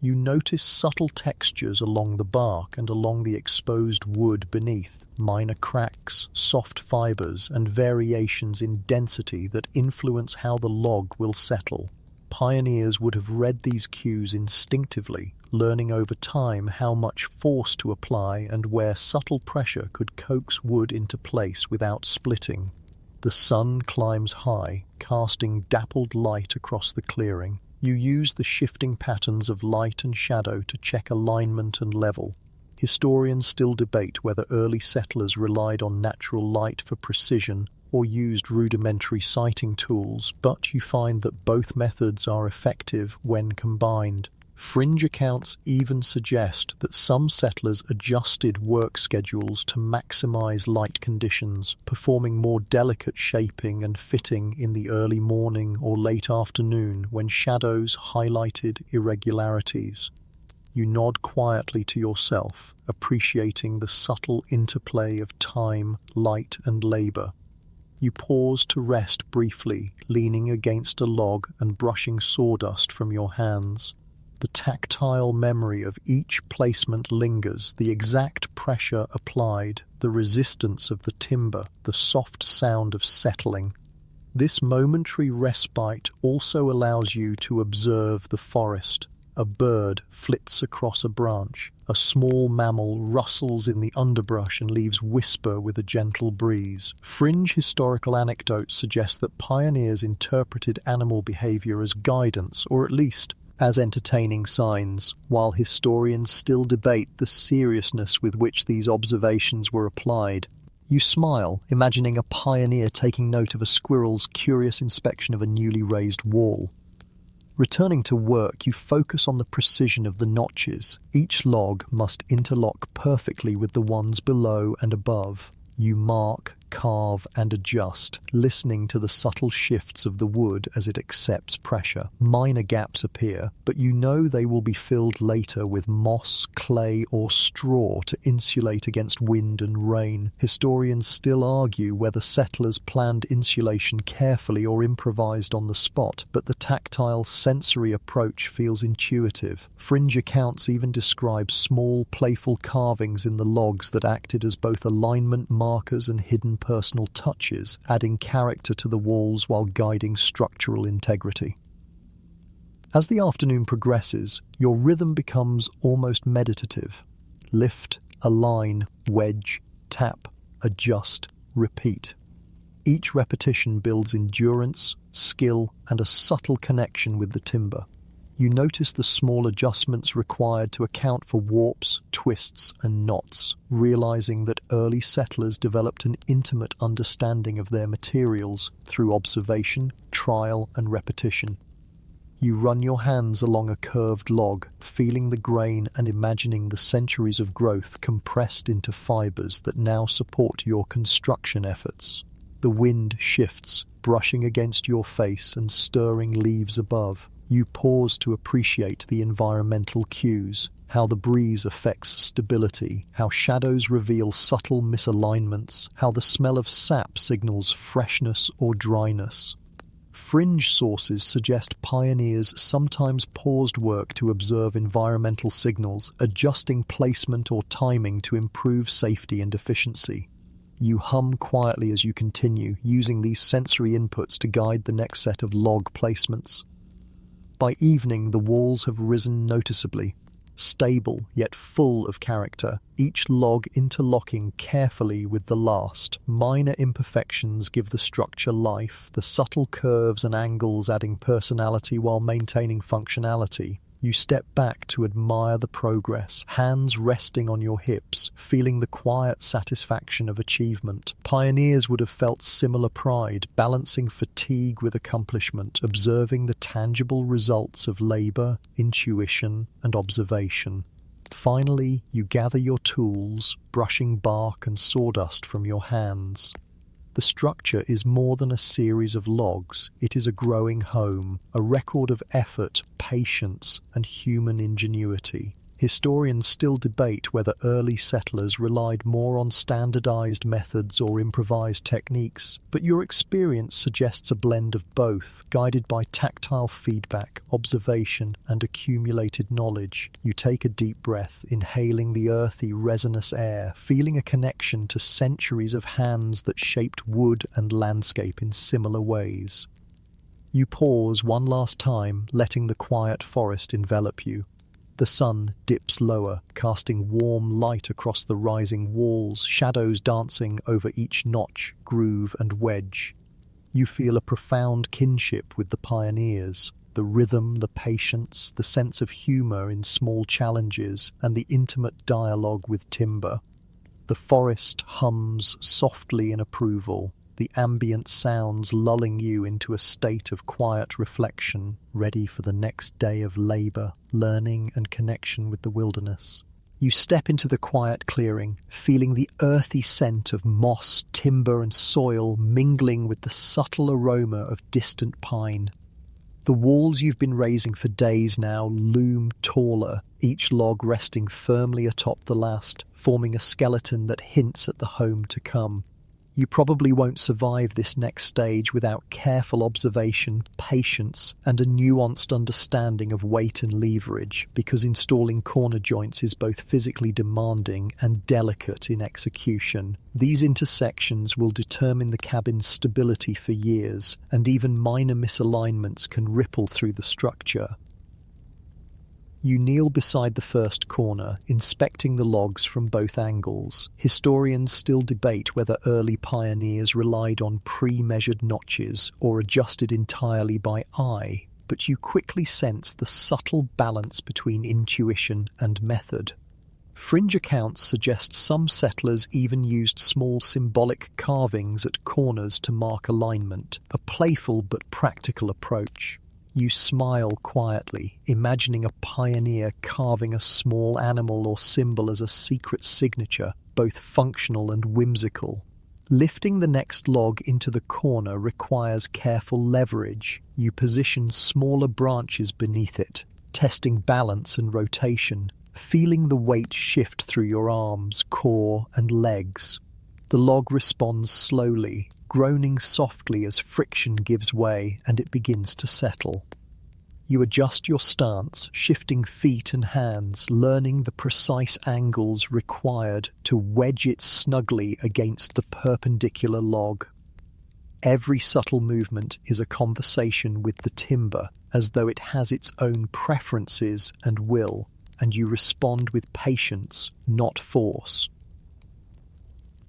You notice subtle textures along the bark and along the exposed wood beneath, minor cracks, soft fibers, and variations in density that influence how the log will settle. Pioneers would have read these cues instinctively, learning over time how much force to apply and where subtle pressure could coax wood into place without splitting. The sun climbs high, casting dappled light across the clearing. You use the shifting patterns of light and shadow to check alignment and level. Historians still debate whether early settlers relied on natural light for precision or used rudimentary sighting tools, but you find that both methods are effective when combined. Fringe accounts even suggest that some settlers adjusted work schedules to maximize light conditions, performing more delicate shaping and fitting in the early morning or late afternoon when shadows highlighted irregularities. You nod quietly to yourself, appreciating the subtle interplay of time, light, and labor. You pause to rest briefly, leaning against a log and brushing sawdust from your hands. The tactile memory of each placement lingers, the exact pressure applied, the resistance of the timber, the soft sound of settling. This momentary respite also allows you to observe the forest. A bird flits across a branch. A small mammal rustles in the underbrush and leaves whisper with a gentle breeze. Fringe historical anecdotes suggest that pioneers interpreted animal behavior as guidance, or at least as entertaining signs, while historians still debate the seriousness with which these observations were applied. You smile, imagining a pioneer taking note of a squirrel's curious inspection of a newly raised wall. Returning to work, you focus on the precision of the notches. Each log must interlock perfectly with the ones below and above. You mark, carve and adjust, listening to the subtle shifts of the wood as it accepts pressure. Minor gaps appear, but you know they will be filled later with moss, clay, or straw to insulate against wind and rain. Historians still argue whether settlers planned insulation carefully or improvised on the spot, but the tactile, sensory approach feels intuitive. Fringe accounts even describe small, playful carvings in the logs that acted as both alignment markers and hidden personal touches, adding character to the walls while guiding structural integrity. As the afternoon progresses, your rhythm becomes almost meditative. Lift, align, wedge, tap, adjust, repeat. Each repetition builds endurance, skill, and a subtle connection with the timber. You notice the small adjustments required to account for warps, twists, and knots, realizing that early settlers developed an intimate understanding of their materials through observation, trial, and repetition. You run your hands along a curved log, feeling the grain and imagining the centuries of growth compressed into fibers that now support your construction efforts. The wind shifts, brushing against your face and stirring leaves above. You pause to appreciate the environmental cues, how the breeze affects stability, how shadows reveal subtle misalignments, how the smell of sap signals freshness or dryness. Fringe sources suggest pioneers sometimes paused work to observe environmental signals, adjusting placement or timing to improve safety and efficiency. You hum quietly as you continue, using these sensory inputs to guide the next set of log placements. By evening, the walls have risen noticeably, stable yet full of character, each log interlocking carefully with the last. Minor imperfections give the structure life, the subtle curves and angles adding personality while maintaining functionality. You step back to admire the progress, hands resting on your hips, feeling the quiet satisfaction of achievement. Pioneers would have felt similar pride, balancing fatigue with accomplishment, observing the tangible results of labor, intuition, and observation. Finally, you gather your tools, brushing bark and sawdust from your hands. The structure is more than a series of logs. It is a growing home, a record of effort, patience, and human ingenuity. Historians still debate whether early settlers relied more on standardized methods or improvised techniques, but your experience suggests a blend of both, guided by tactile feedback, observation, and accumulated knowledge. You take a deep breath, inhaling the earthy, resinous air, feeling a connection to centuries of hands that shaped wood and landscape in similar ways. You pause one last time, letting the quiet forest envelop you. The sun dips lower, casting warm light across the rising walls, shadows dancing over each notch, groove, and wedge. You feel a profound kinship with the pioneers, the rhythm, the patience, the sense of humor in small challenges, and the intimate dialogue with timber. The forest hums softly in approval, the ambient sounds lulling you into a state of quiet reflection, ready for the next day of labor, learning, and connection with the wilderness. You step into the quiet clearing, feeling the earthy scent of moss, timber, and soil mingling with the subtle aroma of distant pine. The walls you've been raising for days now loom taller, each log resting firmly atop the last, forming a skeleton that hints at the home to come. You probably won't survive this next stage without careful observation, patience, and a nuanced understanding of weight and leverage, because installing corner joints is both physically demanding and delicate in execution. These intersections will determine the cabin's stability for years, and even minor misalignments can ripple through the structure. You kneel beside the first corner, inspecting the logs from both angles. Historians still debate whether early pioneers relied on pre-measured notches or adjusted entirely by eye, but you quickly sense the subtle balance between intuition and method. Fringe accounts suggest some settlers even used small symbolic carvings at corners to mark alignment, a playful but practical approach. You smile quietly, imagining a pioneer carving a small animal or symbol as a secret signature, both functional and whimsical. Lifting the next log into the corner requires careful leverage. You position smaller branches beneath it, testing balance and rotation, feeling the weight shift through your arms, core, and legs. The log responds slowly, groaning softly as friction gives way and it begins to settle. You adjust your stance, shifting feet and hands, learning the precise angles required to wedge it snugly against the perpendicular log. Every subtle movement is a conversation with the timber, as though it has its own preferences and will, and you respond with patience, not force.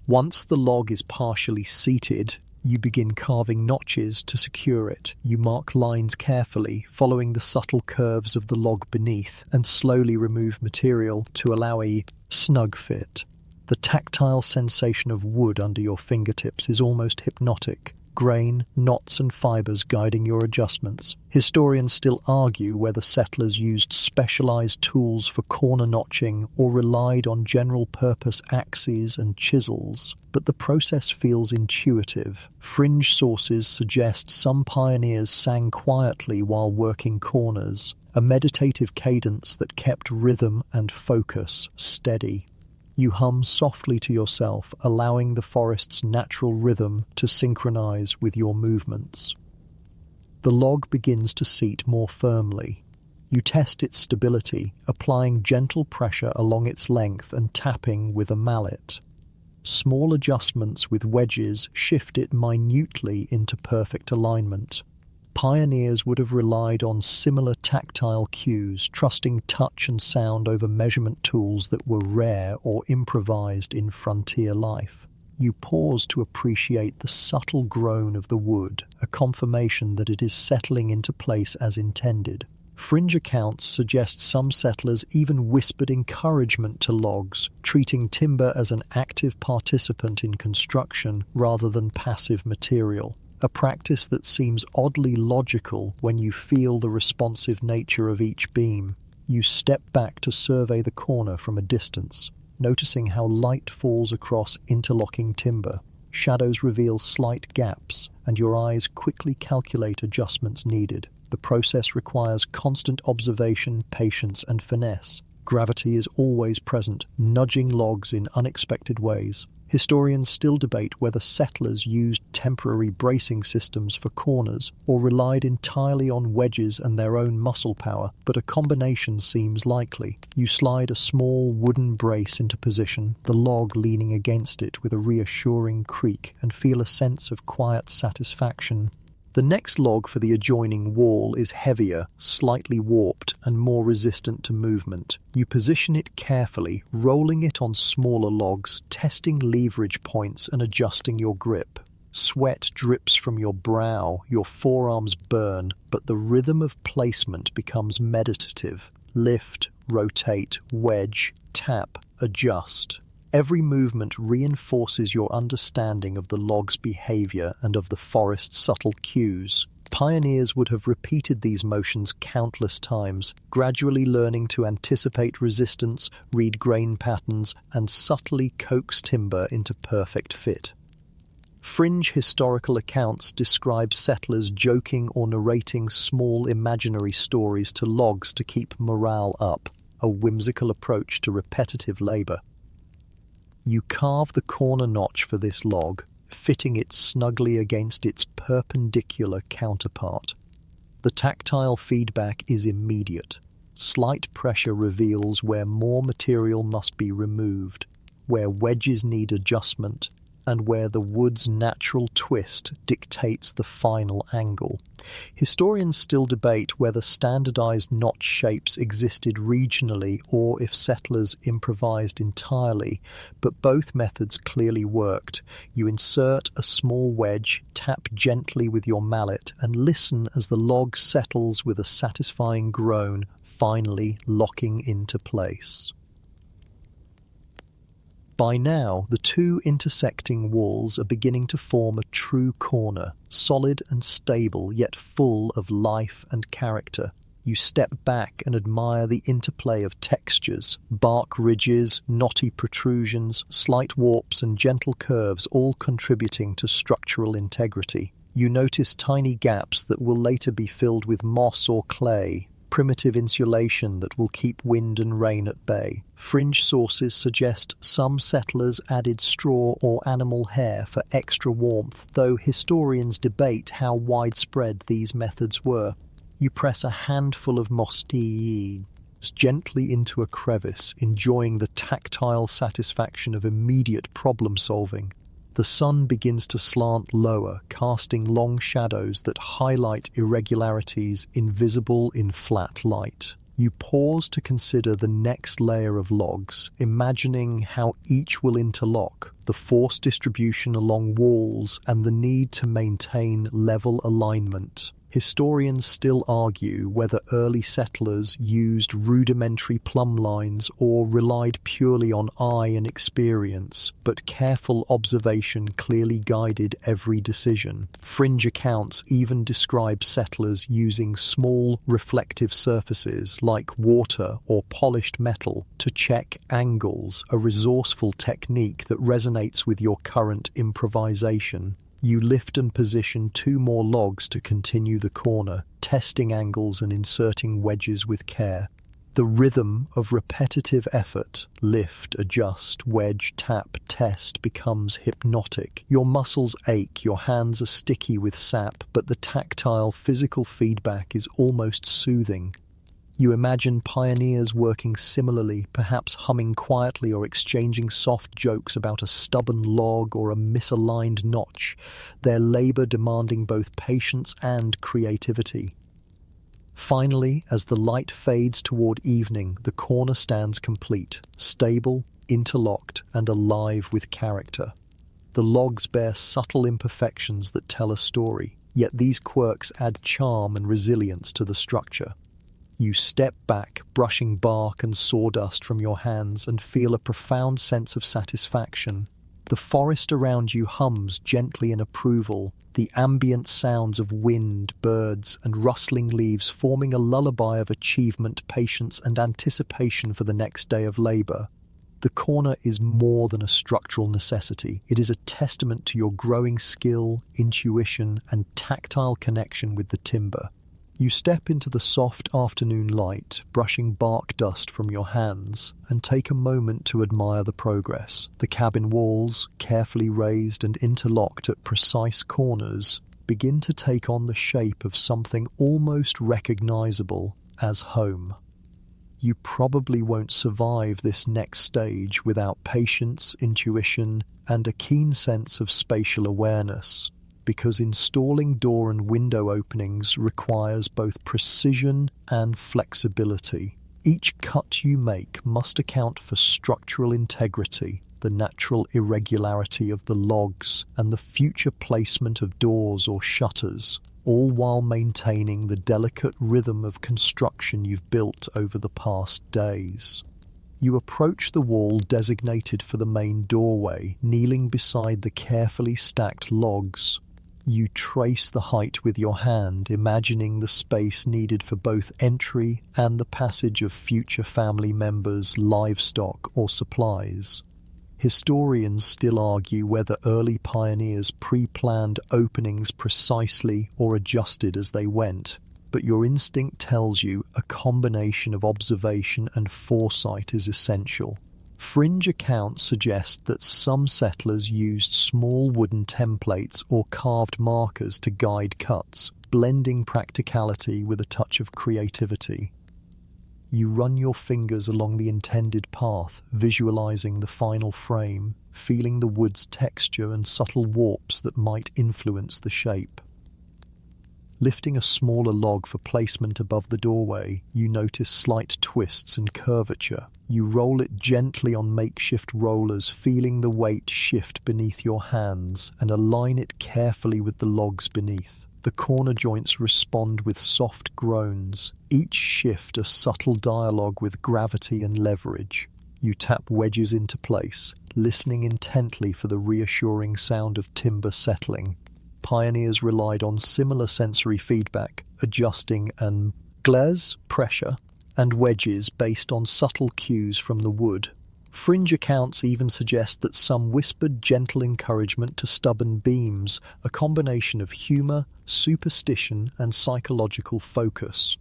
Once the log is partially seated, you begin carving notches to secure it. You mark lines carefully, following the subtle curves of the log beneath, and slowly remove material to allow a snug fit. The tactile sensation of wood under your fingertips is almost hypnotic. Grain, knots and fibers guiding your adjustments. Historians still argue whether settlers used specialized tools for corner notching or relied on general-purpose axes and chisels, but the process feels intuitive. Fringe sources suggest some pioneers sang quietly while working corners, a meditative cadence that kept rhythm and focus steady. You hum softly to yourself, allowing the forest's natural rhythm to synchronize with your movements. The log begins to seat more firmly. You test its stability, applying gentle pressure along its length and tapping with a mallet. Small adjustments with wedges shift it minutely into perfect alignment. Pioneers would have relied on similar tactile cues, trusting touch and sound over measurement tools that were rare or improvised in frontier life. You pause to appreciate the subtle groan of the wood, a confirmation that it is settling into place as intended. Fringe accounts suggest some settlers even whispered encouragement to logs, treating timber as an active participant in construction rather than passive material. A practice that seems oddly logical when you feel the responsive nature of each beam. You step back to survey the corner from a distance, noticing how light falls across interlocking timber. Shadows reveal slight gaps, and your eyes quickly calculate adjustments needed. The process requires constant observation, patience, and finesse. Gravity is always present, nudging logs in unexpected ways. Historians still debate whether settlers used temporary bracing systems for corners or relied entirely on wedges and their own muscle power, but a combination seems likely. You slide a small wooden brace into position, the log leaning against it with a reassuring creak, and feel a sense of quiet satisfaction. The next log for the adjoining wall is heavier, slightly warped, and more resistant to movement. You position it carefully, rolling it on smaller logs, testing leverage points and adjusting your grip. Sweat drips from your brow, your forearms burn, but the rhythm of placement becomes meditative. Lift, rotate, wedge, tap, adjust. Every movement reinforces your understanding of the log's behavior and of the forest's subtle cues. Pioneers would have repeated these motions countless times, gradually learning to anticipate resistance, read grain patterns, and subtly coax timber into perfect fit. Fringe historical accounts describe settlers joking or narrating small imaginary stories to logs to keep morale up, a whimsical approach to repetitive labor. You carve the corner notch for this log, fitting it snugly against its perpendicular counterpart. The tactile feedback is immediate. Slight pressure reveals where more material must be removed, where wedges need adjustment, and where the wood's natural twist dictates the final angle. Historians still debate whether standardized notch shapes existed regionally or if settlers improvised entirely, but both methods clearly worked. You insert a small wedge, tap gently with your mallet, and listen as the log settles with a satisfying groan, finally locking into place. By now, the two intersecting walls are beginning to form a true corner, solid and stable, yet full of life and character. You step back and admire the interplay of textures, bark ridges, knotty protrusions, slight warps and gentle curves, all contributing to structural integrity. You notice tiny gaps that will later be filled with moss or clay, primitive insulation that will keep wind and rain at bay. Fringe sources suggest some settlers added straw or animal hair for extra warmth, though historians debate how widespread these methods were. You press a handful of moss gently into a crevice, enjoying the tactile satisfaction of immediate problem-solving. The sun begins to slant lower, casting long shadows that highlight irregularities invisible in flat light. You pause to consider the next layer of logs, imagining how each will interlock, the force distribution along walls, and the need to maintain level alignment. Historians still argue whether early settlers used rudimentary plumb lines or relied purely on eye and experience, but careful observation clearly guided every decision. Fringe accounts even describe settlers using small reflective surfaces like water or polished metal to check angles, a resourceful technique that resonates with your current improvisation. You lift and position 2 more logs to continue the corner, testing angles and inserting wedges with care. The rhythm of repetitive effort, lift, adjust, wedge, tap, test, becomes hypnotic. Your muscles ache, your hands are sticky with sap, but the tactile, physical feedback is almost soothing. You imagine pioneers working similarly, perhaps humming quietly or exchanging soft jokes about a stubborn log or a misaligned notch, their labor demanding both patience and creativity. Finally, as the light fades toward evening, the corner stands complete, stable, interlocked, and alive with character. The logs bear subtle imperfections that tell a story, yet these quirks add charm and resilience to the structure. You step back, brushing bark and sawdust from your hands, and feel a profound sense of satisfaction. The forest around you hums gently in approval, the ambient sounds of wind, birds, and rustling leaves forming a lullaby of achievement, patience, and anticipation for the next day of labor. The corner is more than a structural necessity. It is a testament to your growing skill, intuition, and tactile connection with the timber. You step into the soft afternoon light, brushing bark dust from your hands, and take a moment to admire the progress. The cabin walls, carefully raised and interlocked at precise corners, begin to take on the shape of something almost recognizable as home. You probably won't survive this next stage without patience, intuition, and a keen sense of spatial awareness, because installing door and window openings requires both precision and flexibility. Each cut you make must account for structural integrity, the natural irregularity of the logs, and the future placement of doors or shutters, all while maintaining the delicate rhythm of construction you've built over the past days. You approach the wall designated for the main doorway, kneeling beside the carefully stacked logs. You trace the height with your hand, imagining the space needed for both entry and the passage of future family members, livestock, or supplies. Historians still argue whether early pioneers pre-planned openings precisely or adjusted as they went, but your instinct tells you a combination of observation and foresight is essential. Fringe accounts suggest that some settlers used small wooden templates or carved markers to guide cuts, blending practicality with a touch of creativity. You run your fingers along the intended path, visualizing the final frame, feeling the wood's texture and subtle warps that might influence the shape. Lifting a smaller log for placement above the doorway, you notice slight twists and curvature. You roll it gently on makeshift rollers, feeling the weight shift beneath your hands, and align it carefully with the logs beneath. The corner joints respond with soft groans, each shift a subtle dialogue with gravity and leverage. You tap wedges into place, listening intently for the reassuring sound of timber settling. Pioneers relied on similar sensory feedback, adjusting and glaze, pressure, and wedges based on subtle cues from the wood. Fringe accounts even suggest that some whispered gentle encouragement to stubborn beams, a combination of humour, superstition, and psychological focus.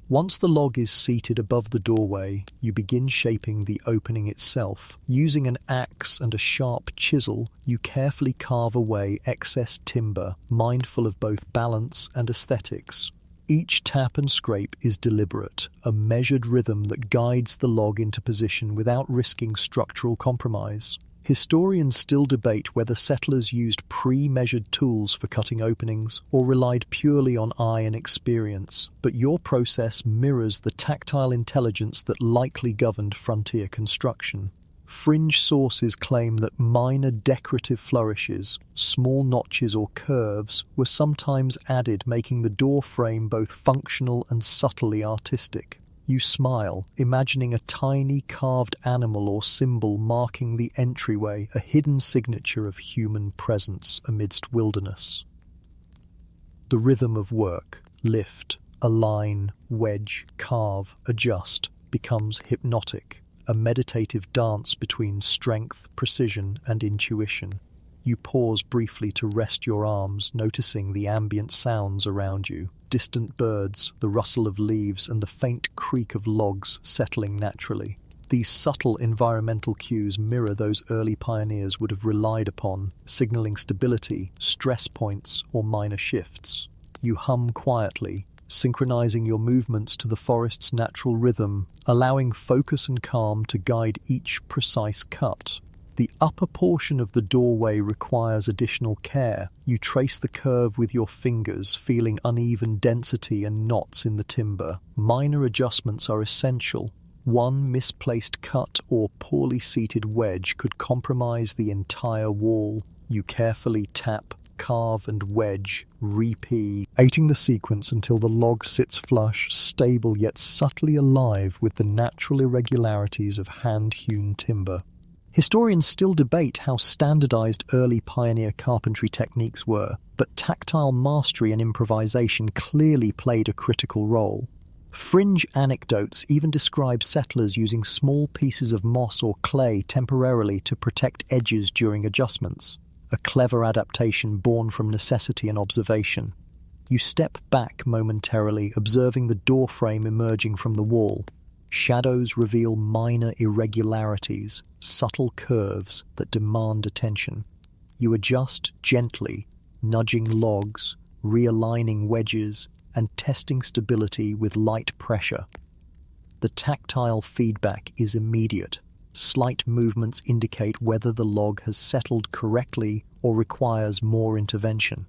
Once the log is seated above the doorway, you begin shaping the opening itself. Using an axe and a sharp chisel, you carefully carve away excess timber, mindful of both balance and aesthetics. Each tap and scrape is deliberate, a measured rhythm that guides the log into position without risking structural compromise. Historians still debate whether settlers used pre-measured tools for cutting openings or relied purely on eye and experience, but your process mirrors the tactile intelligence that likely governed frontier construction. Fringe sources claim that minor decorative flourishes, small notches or curves, were sometimes added, making the door frame both functional and subtly artistic. You smile, imagining a tiny carved animal or symbol marking the entryway, a hidden signature of human presence amidst wilderness. The rhythm of work, lift, align, wedge, carve, adjust, becomes hypnotic, a meditative dance between strength, precision, and intuition. You pause briefly to rest your arms, noticing the ambient sounds around you. Distant birds, the rustle of leaves, and the faint creak of logs settling naturally. These subtle environmental cues mirror those early pioneers would have relied upon, signaling stability, stress points, or minor shifts. You hum quietly, synchronizing your movements to the forest's natural rhythm, allowing focus and calm to guide each precise cut. The upper portion of the doorway requires additional care. You trace the curve with your fingers, feeling uneven density and knots in the timber. Minor adjustments are essential. One misplaced cut or poorly seated wedge could compromise the entire wall. You carefully tap, carve and wedge, repeating the sequence until the log sits flush, stable yet subtly alive with the natural irregularities of hand-hewn timber. Historians still debate how standardized early pioneer carpentry techniques were, but tactile mastery and improvisation clearly played a critical role. Fringe anecdotes even describe settlers using small pieces of moss or clay temporarily to protect edges during adjustments, a clever adaptation born from necessity and observation. You step back momentarily, observing the doorframe emerging from the wall. Shadows reveal minor irregularities, subtle curves that demand attention. You adjust gently, nudging logs, realigning wedges, and testing stability with light pressure. The tactile feedback is immediate. Slight movements indicate whether the log has settled correctly or requires more intervention.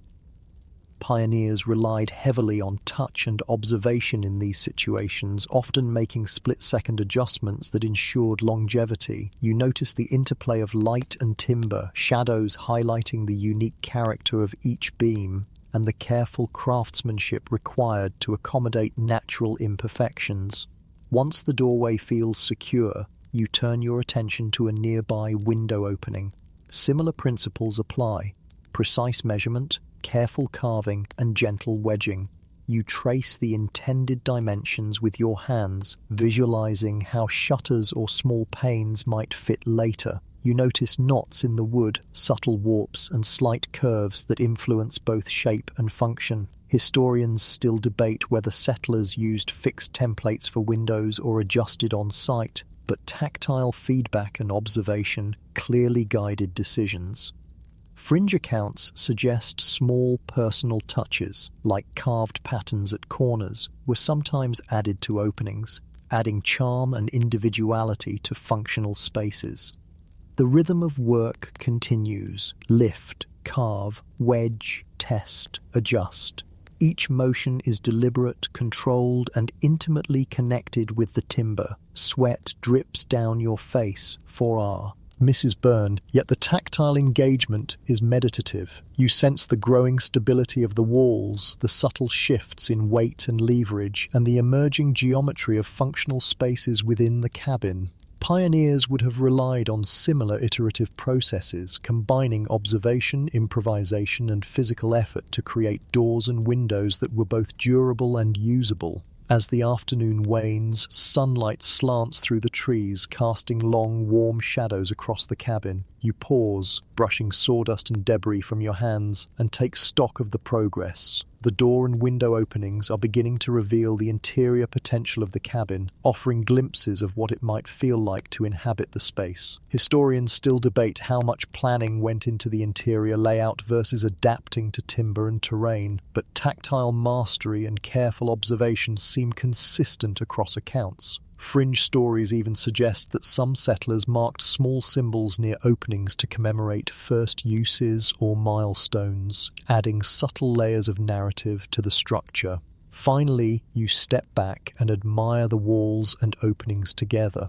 Pioneers relied heavily on touch and observation in these situations, often making split-second adjustments that ensured longevity. You notice the interplay of light and timber, shadows highlighting the unique character of each beam, and the careful craftsmanship required to accommodate natural imperfections. Once the doorway feels secure, you turn your attention to a nearby window opening. Similar principles apply: precise measurement, careful carving, and gentle wedging. You trace the intended dimensions with your hands, visualizing how shutters or small panes might fit later. You notice knots in the wood, subtle warps, and slight curves that influence both shape and function. Historians still debate whether settlers used fixed templates for windows or adjusted on site, but tactile feedback and observation clearly guided decisions. Fringe accounts suggest small personal touches, like carved patterns at corners, were sometimes added to openings, adding charm and individuality to functional spaces. The rhythm of work continues: lift, carve, wedge, test, adjust. Each motion is deliberate, controlled, and intimately connected with the timber. Sweat drips down your face, for Mrs. Byrne, yet the tactile engagement is meditative. You sense the growing stability of the walls, the subtle shifts in weight and leverage, and the emerging geometry of functional spaces within the cabin. Pioneers would have relied on similar iterative processes, combining observation, improvisation, and physical effort to create doors and windows that were both durable and usable. As the afternoon wanes, sunlight slants through the trees, casting long, warm shadows across the cabin. You pause, brushing sawdust and debris from your hands, and take stock of the progress. The door and window openings are beginning to reveal the interior potential of the cabin, offering glimpses of what it might feel like to inhabit the space. Historians still debate how much planning went into the interior layout versus adapting to timber and terrain, but tactile mastery and careful observation seem consistent across accounts. Fringe stories even suggest that some settlers marked small symbols near openings to commemorate first uses or milestones, adding subtle layers of narrative to the structure. Finally, you step back and admire the walls and openings together.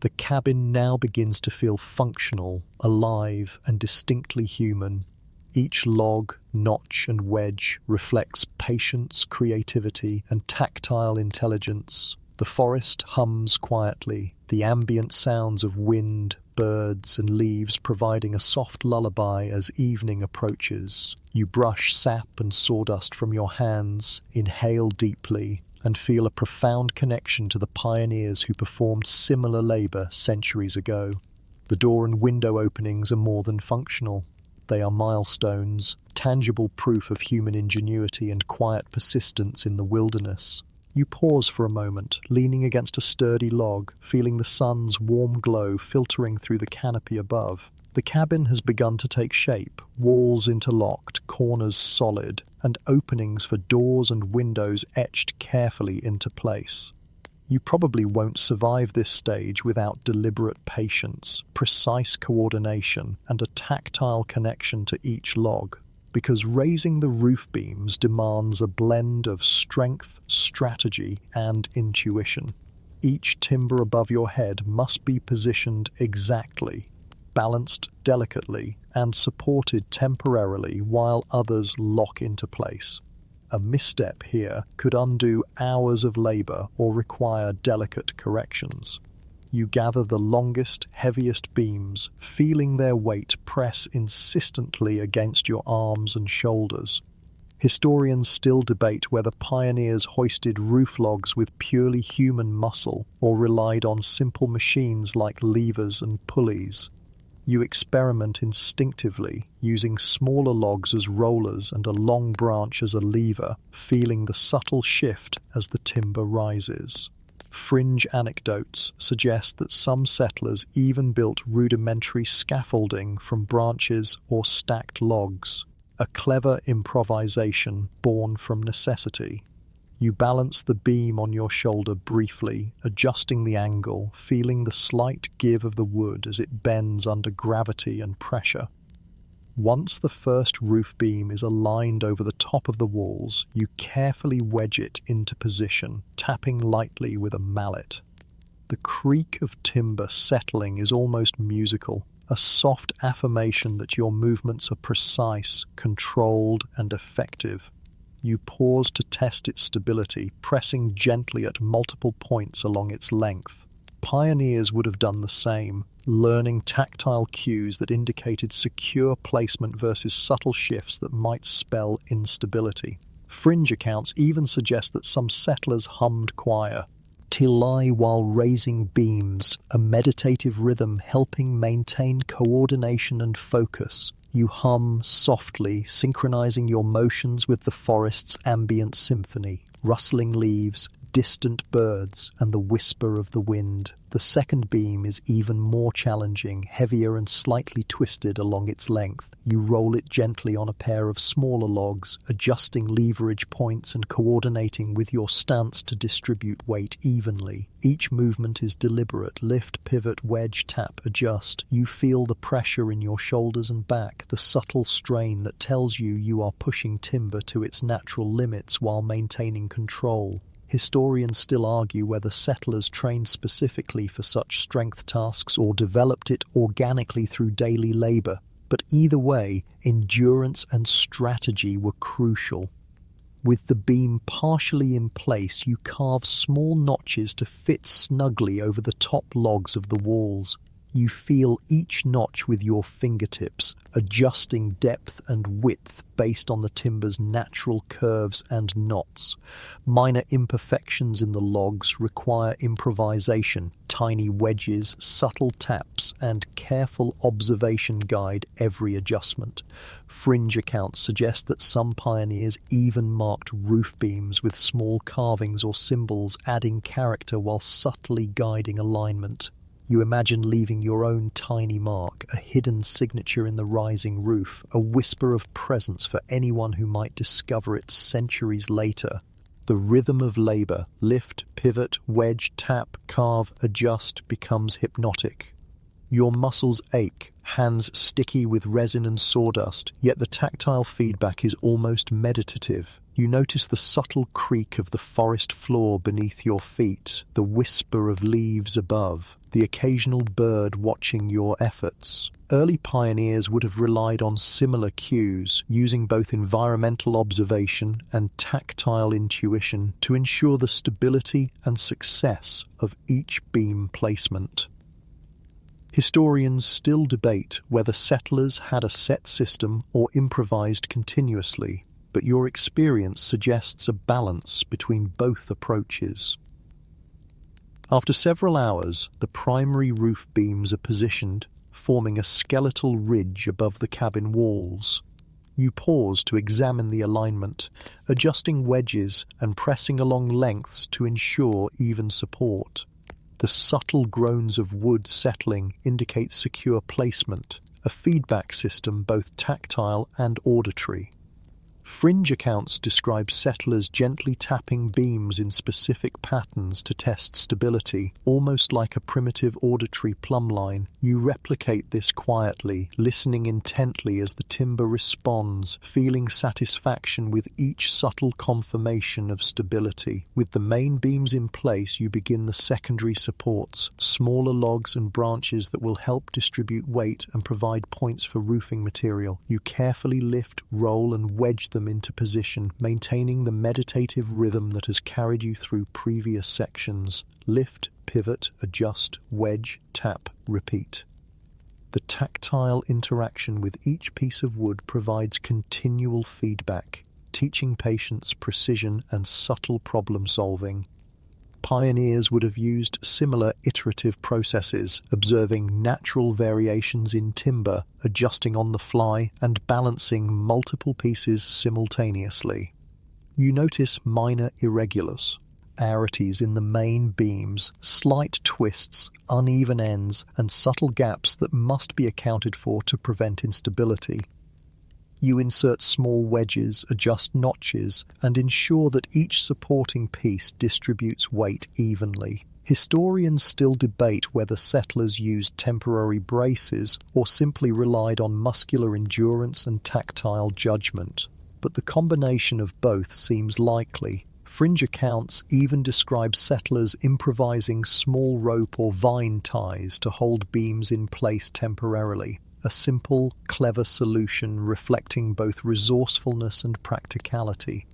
The cabin now begins to feel functional, alive, and distinctly human. Each log, notch, and wedge reflects patience, creativity, and tactile intelligence. The forest hums quietly, the ambient sounds of wind, birds, and leaves providing a soft lullaby as evening approaches. You brush sap and sawdust from your hands, inhale deeply, and feel a profound connection to the pioneers who performed similar labor centuries ago. The door and window openings are more than functional. They are milestones, tangible proof of human ingenuity and quiet persistence in the wilderness. You pause for a moment, leaning against a sturdy log, feeling the sun's warm glow filtering through the canopy above. The cabin has begun to take shape, walls interlocked, corners solid, and openings for doors and windows etched carefully into place. You probably won't survive this stage without deliberate patience, precise coordination, and a tactile connection to each log, because raising the roof beams demands a blend of strength, strategy, and intuition. Each timber above your head must be positioned exactly, balanced delicately, and supported temporarily while others lock into place. A misstep here could undo hours of labor or require delicate corrections. You gather the longest, heaviest beams, feeling their weight press insistently against your arms and shoulders. Historians still debate whether pioneers hoisted roof logs with purely human muscle or relied on simple machines like levers and pulleys. You experiment instinctively, using smaller logs as rollers and a long branch as a lever, feeling the subtle shift as the timber rises. Fringe anecdotes suggest that some settlers even built rudimentary scaffolding from branches or stacked logs, a clever improvisation born from necessity. You balance the beam on your shoulder briefly, adjusting the angle, feeling the slight give of the wood as it bends under gravity and pressure. Once the first roof beam is aligned over the top of the walls, you carefully wedge it into position, tapping lightly with a mallet. The creak of timber settling is almost musical, a soft affirmation that your movements are precise, controlled, and effective. You pause to test its stability, pressing gently at multiple points along its length. Pioneers would have done the same, learning tactile cues that indicated secure placement versus subtle shifts that might spell instability. Fringe accounts even suggest that some settlers hummed choir, tilai while raising beams, a meditative rhythm helping maintain coordination and focus. You hum softly, synchronizing your motions with the forest's ambient symphony, rustling leaves, distant birds, and the whisper of the wind. The second beam is even more challenging, heavier and slightly twisted along its length. You roll it gently on a pair of smaller logs, adjusting leverage points and coordinating with your stance to distribute weight evenly. Each movement is deliberate. Lift, pivot, wedge, tap, adjust. You feel the pressure in your shoulders and back, the subtle strain that tells you are pushing timber to its natural limits while maintaining control. Historians still argue whether settlers trained specifically for such strength tasks or developed it organically through daily labor, but either way, endurance and strategy were crucial. With the beam partially in place, you carve small notches to fit snugly over the top logs of the walls. You feel each notch with your fingertips, adjusting depth and width based on the timber's natural curves and knots. Minor imperfections in the logs require improvisation. Tiny wedges, subtle taps, and careful observation guide every adjustment. Fringe accounts suggest that some pioneers even marked roof beams with small carvings or symbols, adding character while subtly guiding alignment. You imagine leaving your own tiny mark, a hidden signature in the rising roof, a whisper of presence for anyone who might discover it centuries later. The rhythm of labor, lift, pivot, wedge, tap, carve, adjust, becomes hypnotic. Your muscles ache, hands sticky with resin and sawdust, yet the tactile feedback is almost meditative. You notice the subtle creak of the forest floor beneath your feet, the whisper of leaves above, the occasional bird watching your efforts. Early pioneers would have relied on similar cues, using both environmental observation and tactile intuition to ensure the stability and success of each beam placement. Historians still debate whether settlers had a set system or improvised continuously, but your experience suggests a balance between both approaches. After several hours, the primary roof beams are positioned, forming a skeletal ridge above the cabin walls. You pause to examine the alignment, adjusting wedges and pressing along lengths to ensure even support. The subtle groans of wood settling indicate secure placement, a feedback system both tactile and auditory. Fringe accounts describe settlers gently tapping beams in specific patterns to test stability, almost like a primitive auditory plumb line. You replicate this quietly, listening intently as the timber responds, feeling satisfaction with each subtle confirmation of stability. With the main beams in place, you begin the secondary supports, smaller logs and branches that will help distribute weight and provide points for roofing material. You carefully lift, roll, and wedge them into position, maintaining the meditative rhythm that has carried you through previous sections. Lift, pivot, adjust, wedge, tap, repeat. The tactile interaction with each piece of wood provides continual feedback, teaching patience, precision, and subtle problem solving. Pioneers would have used similar iterative processes, observing natural variations in timber, adjusting on the fly, and balancing multiple pieces simultaneously. You notice minor irregularities in the main beams, slight twists, uneven ends, and subtle gaps that must be accounted for to prevent instability. You insert small wedges, adjust notches, and ensure that each supporting piece distributes weight evenly. Historians still debate whether settlers used temporary braces or simply relied on muscular endurance and tactile judgment, but the combination of both seems likely. Fringe accounts even describe settlers improvising small rope or vine ties to hold beams in place temporarily. A simple, clever solution reflecting both resourcefulness and practicality.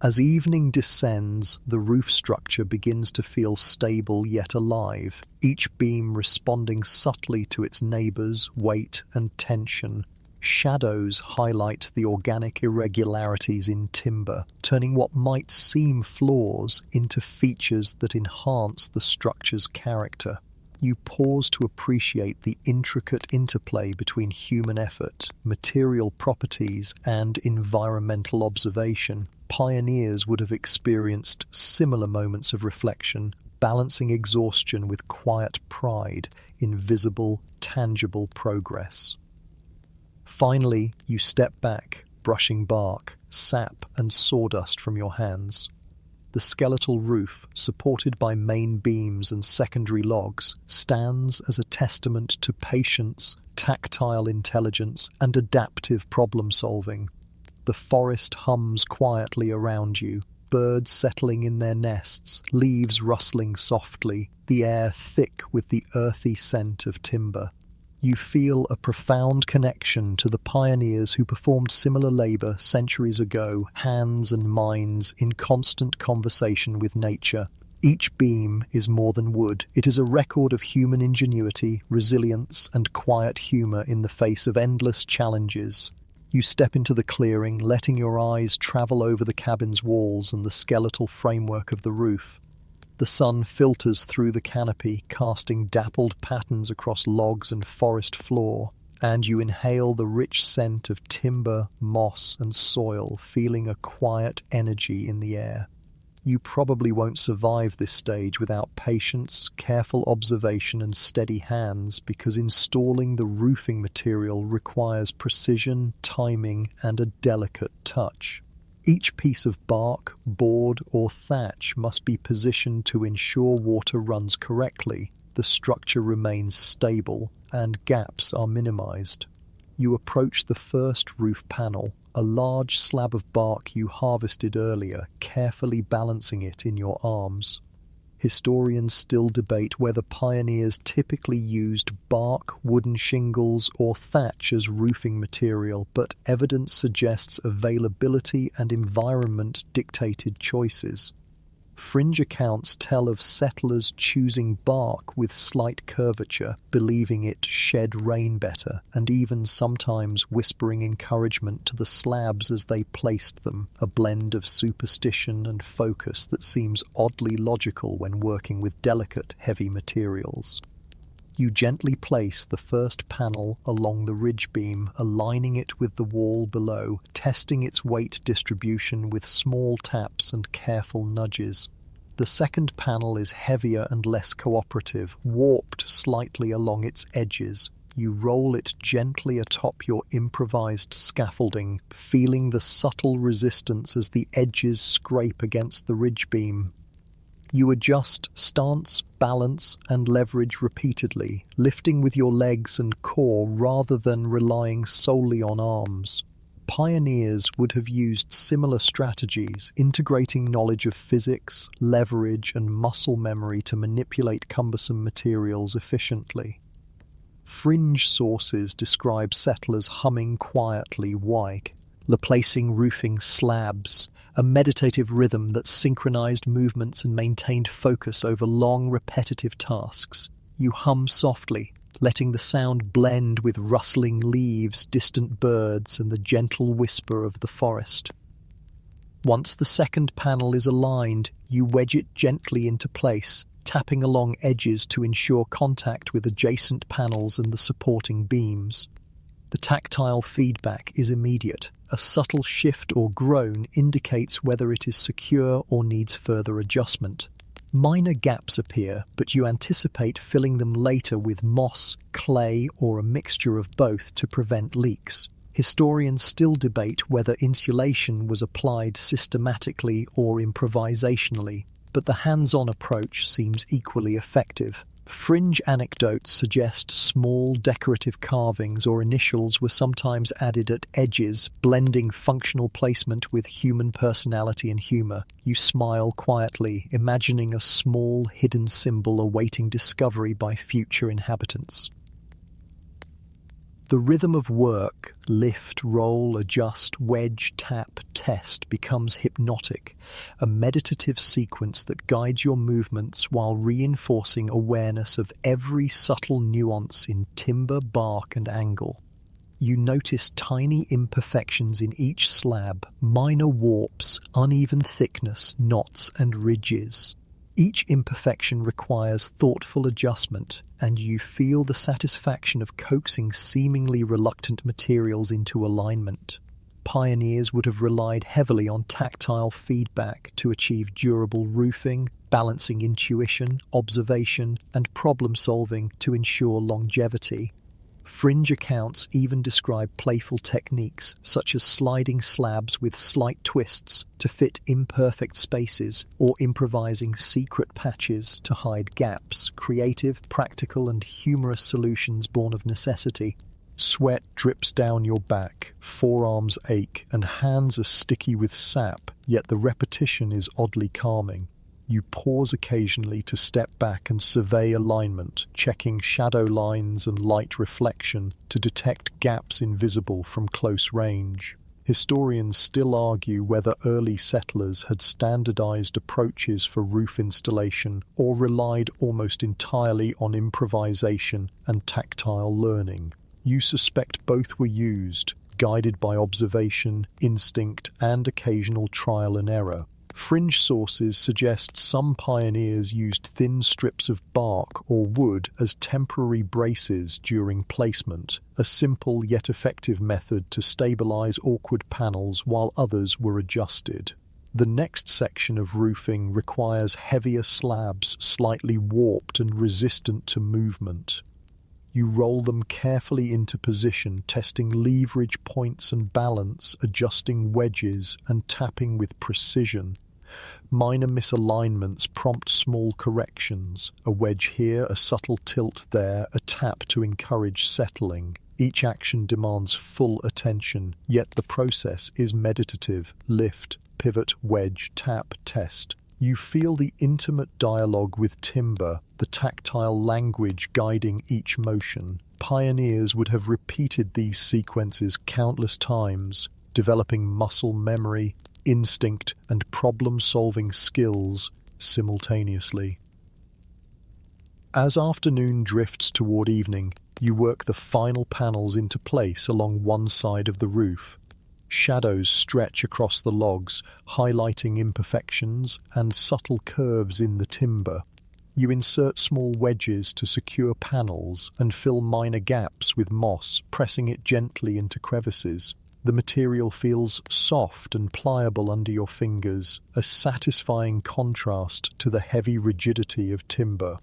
As evening descends, the roof structure begins to feel stable yet alive, each beam responding subtly to its neighbours' weight and tension. Shadows highlight the organic irregularities in timber, turning what might seem flaws into features that enhance the structure's character. You pause to appreciate the intricate interplay between human effort, material properties, and environmental observation. Pioneers would have experienced similar moments of reflection, balancing exhaustion with quiet pride in visible, tangible progress. Finally, you step back, brushing bark, sap, and sawdust from your hands. The skeletal roof, supported by main beams and secondary logs, stands as a testament to patience, tactile intelligence, and adaptive problem-solving. The forest hums quietly around you, birds settling in their nests, leaves rustling softly, the air thick with the earthy scent of timber. You feel a profound connection to the pioneers who performed similar labor centuries ago, hands and minds in constant conversation with nature. Each beam is more than wood. It is a record of human ingenuity, resilience, and quiet humor in the face of endless challenges. You step into the clearing, letting your eyes travel over the cabin's walls and the skeletal framework of the roof. The sun filters through the canopy, casting dappled patterns across logs and forest floor, and you inhale the rich scent of timber, moss, and soil, feeling a quiet energy in the air. You probably won't survive this stage without patience, careful observation, and steady hands, because installing the roofing material requires precision, timing, and a delicate touch. Each piece of bark, board, or thatch must be positioned to ensure water runs correctly, the structure remains stable, and gaps are minimized. You approach the first roof panel, a large slab of bark you harvested earlier, carefully balancing it in your arms. Historians still debate whether pioneers typically used bark, wooden shingles, or thatch as roofing material, but evidence suggests availability and environment dictated choices. Fringe accounts tell of settlers choosing bark with slight curvature, believing it shed rain better, and even sometimes whispering encouragement to the slabs as they placed them, a blend of superstition and focus that seems oddly logical when working with delicate, heavy materials. You gently place the first panel along the ridge beam, aligning it with the wall below, testing its weight distribution with small taps and careful nudges. The second panel is heavier and less cooperative, warped slightly along its edges. You roll it gently atop your improvised scaffolding, feeling the subtle resistance as the edges scrape against the ridge beam. You adjust stance, balance, and leverage repeatedly, lifting with your legs and core rather than relying solely on arms. Pioneers would have used similar strategies, integrating knowledge of physics, leverage, and muscle memory to manipulate cumbersome materials efficiently. Fringe sources describe settlers humming quietly while replacing roofing slabs, a meditative rhythm that synchronized movements and maintained focus over long, repetitive tasks. You hum softly, letting the sound blend with rustling leaves, distant birds, and the gentle whisper of the forest. Once the second panel is aligned, you wedge it gently into place, tapping along edges to ensure contact with adjacent panels and the supporting beams. The tactile feedback is immediate. A subtle shift or groan indicates whether it is secure or needs further adjustment. Minor gaps appear, but you anticipate filling them later with moss, clay, or a mixture of both to prevent leaks. Historians still debate whether insulation was applied systematically or improvisationally, but the hands-on approach seems equally effective. Fringe anecdotes suggest small decorative carvings or initials were sometimes added at edges, blending functional placement with human personality and humor. You smile quietly, imagining a small hidden symbol awaiting discovery by future inhabitants. The rhythm of work, lift, roll, adjust, wedge, tap, test, becomes hypnotic, a meditative sequence that guides your movements while reinforcing awareness of every subtle nuance in timber, bark, and angle. You notice tiny imperfections in each slab, minor warps, uneven thickness, knots, and ridges. Each imperfection requires thoughtful adjustment, and you feel the satisfaction of coaxing seemingly reluctant materials into alignment. Pioneers would have relied heavily on tactile feedback to achieve durable roofing, balancing intuition, observation, and problem-solving to ensure longevity. Fringe accounts even describe playful techniques, such as sliding slabs with slight twists to fit imperfect spaces, or improvising secret patches to hide gaps, creative, practical, and humorous solutions born of necessity. Sweat drips down your back, forearms ache, and hands are sticky with sap, yet the repetition is oddly calming. You pause occasionally to step back and survey alignment, checking shadow lines and light reflection to detect gaps invisible from close range. Historians still argue whether early settlers had standardized approaches for roof installation or relied almost entirely on improvisation and tactile learning. You suspect both were used, guided by observation, instinct, and occasional trial and error. Fringe sources suggest some pioneers used thin strips of bark or wood as temporary braces during placement, a simple yet effective method to stabilize awkward panels while others were adjusted. The next section of roofing requires heavier slabs slightly warped and resistant to movement. You roll them carefully into position, testing leverage points and balance, adjusting wedges, and tapping with precision. Minor misalignments prompt small corrections, a wedge here, a subtle tilt there, a tap to encourage settling. Each action demands full attention, yet the process is meditative. Lift, pivot, wedge, tap, test. You feel the intimate dialogue with timber, the tactile language guiding each motion. Pioneers would have repeated these sequences countless times, developing muscle memory, instinct, and problem-solving skills simultaneously. As afternoon drifts toward evening, you work the final panels into place along one side of the roof. Shadows stretch across the logs, highlighting imperfections and subtle curves in the timber. You insert small wedges to secure panels and fill minor gaps with moss, pressing it gently into crevices. The material feels soft and pliable under your fingers, a satisfying contrast to the heavy rigidity of timber.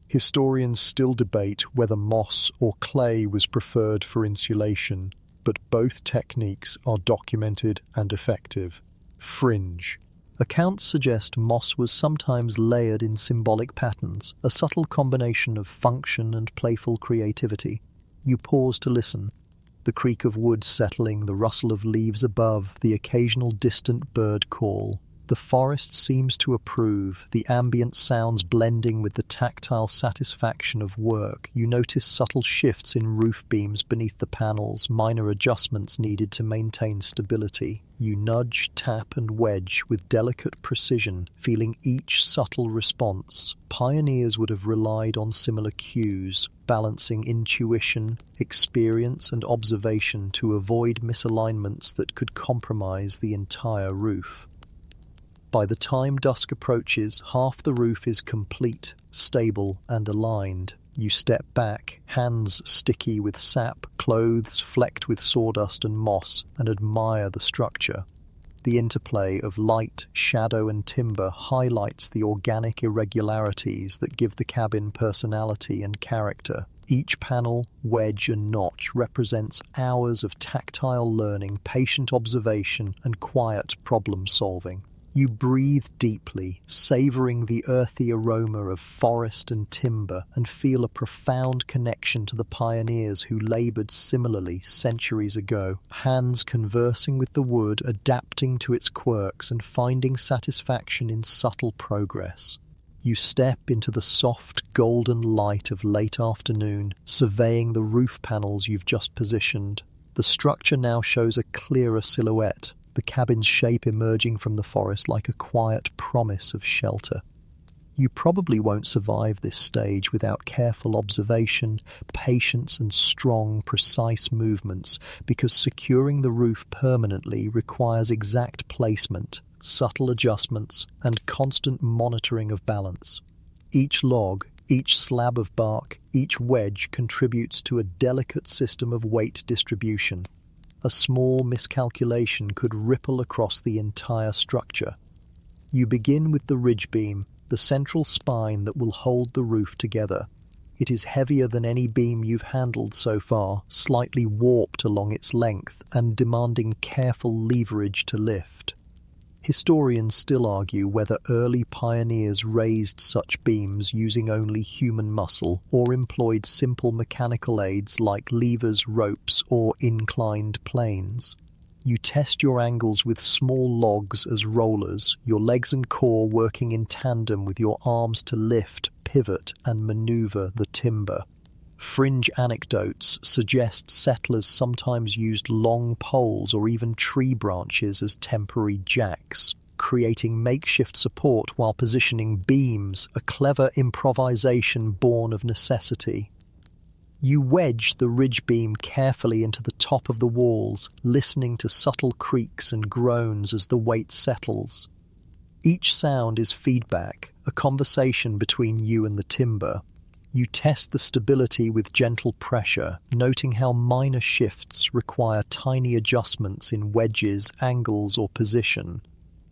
Historians still debate whether moss or clay was preferred for insulation, but both techniques are documented and effective. Fringe. Accounts suggest moss was sometimes layered in symbolic patterns, a subtle combination of function and playful creativity. You pause to listen. The creak of wood settling, the rustle of leaves above, the occasional distant bird call. The forest seems to approve, the ambient sounds blending with the tactile satisfaction of work. You notice subtle shifts in roof beams beneath the panels, minor adjustments needed to maintain stability. You nudge, tap, and wedge with delicate precision, feeling each subtle response. Pioneers would have relied on similar cues, balancing intuition, experience, and observation to avoid misalignments that could compromise the entire roof. By the time dusk approaches, half the roof is complete, stable, and aligned. You step back, hands sticky with sap, clothes flecked with sawdust and moss, and admire the structure. The interplay of light, shadow, and timber highlights the organic irregularities that give the cabin personality and character. Each panel, wedge, and notch represents hours of tactile learning, patient observation, and quiet problem-solving. You breathe deeply, savoring the earthy aroma of forest and timber, and feel a profound connection to the pioneers who labored similarly centuries ago, hands conversing with the wood, adapting to its quirks, and finding satisfaction in subtle progress. You step into the soft, golden light of late afternoon, surveying the roof panels you've just positioned. The structure now shows a clearer silhouette, the cabin's shape emerging from the forest like a quiet promise of shelter. You probably won't survive this stage without careful observation, patience, and strong, precise movements, because securing the roof permanently requires exact placement, subtle adjustments, and constant monitoring of balance. Each log, each slab of bark, each wedge contributes to a delicate system of weight distribution. A small miscalculation could ripple across the entire structure. You begin with the ridge beam, the central spine that will hold the roof together. It is heavier than any beam you've handled so far, slightly warped along its length and demanding careful leverage to lift. Historians still argue whether early pioneers raised such beams using only human muscle or employed simple mechanical aids like levers, ropes, or inclined planes. You test your angles with small logs as rollers, your legs and core working in tandem with your arms to lift, pivot, and maneuver the timber. Fringe anecdotes suggest settlers sometimes used long poles or even tree branches as temporary jacks, creating makeshift support while positioning beams, a clever improvisation born of necessity. You wedge the ridge beam carefully into the top of the walls, listening to subtle creaks and groans as the weight settles. Each sound is feedback, a conversation between you and the timber. You test the stability with gentle pressure, noting how minor shifts require tiny adjustments in wedges, angles, or position.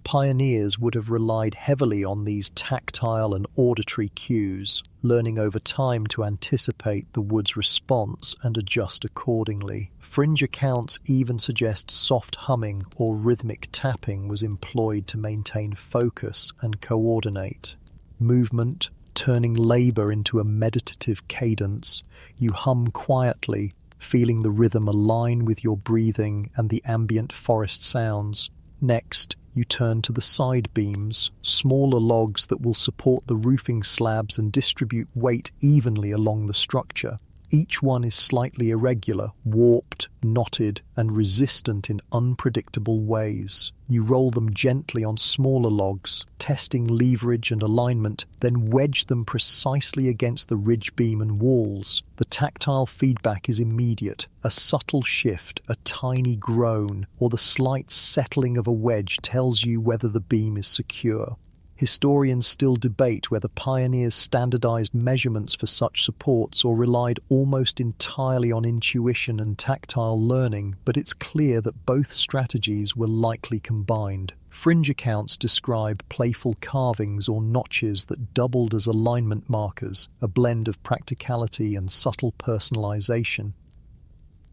Pioneers would have relied heavily on these tactile and auditory cues, learning over time to anticipate the wood's response and adjust accordingly. Fringe accounts even suggest soft humming or rhythmic tapping was employed to maintain focus and coordinate. Movement, turning labor into a meditative cadence, you hum quietly, feeling the rhythm align with your breathing and the ambient forest sounds. Next, you turn to the side beams, smaller logs that will support the roofing slabs and distribute weight evenly along the structure. Each one is slightly irregular, warped, knotted, and resistant in unpredictable ways. You roll them gently on smaller logs, testing leverage and alignment, then wedge them precisely against the ridge beam and walls. The tactile feedback is immediate. A subtle shift, a tiny groan, or the slight settling of a wedge tells you whether the beam is secure. Historians still debate whether pioneers standardized measurements for such supports or relied almost entirely on intuition and tactile learning, but it's clear that both strategies were likely combined. Fringe accounts describe playful carvings or notches that doubled as alignment markers, a blend of practicality and subtle personalization.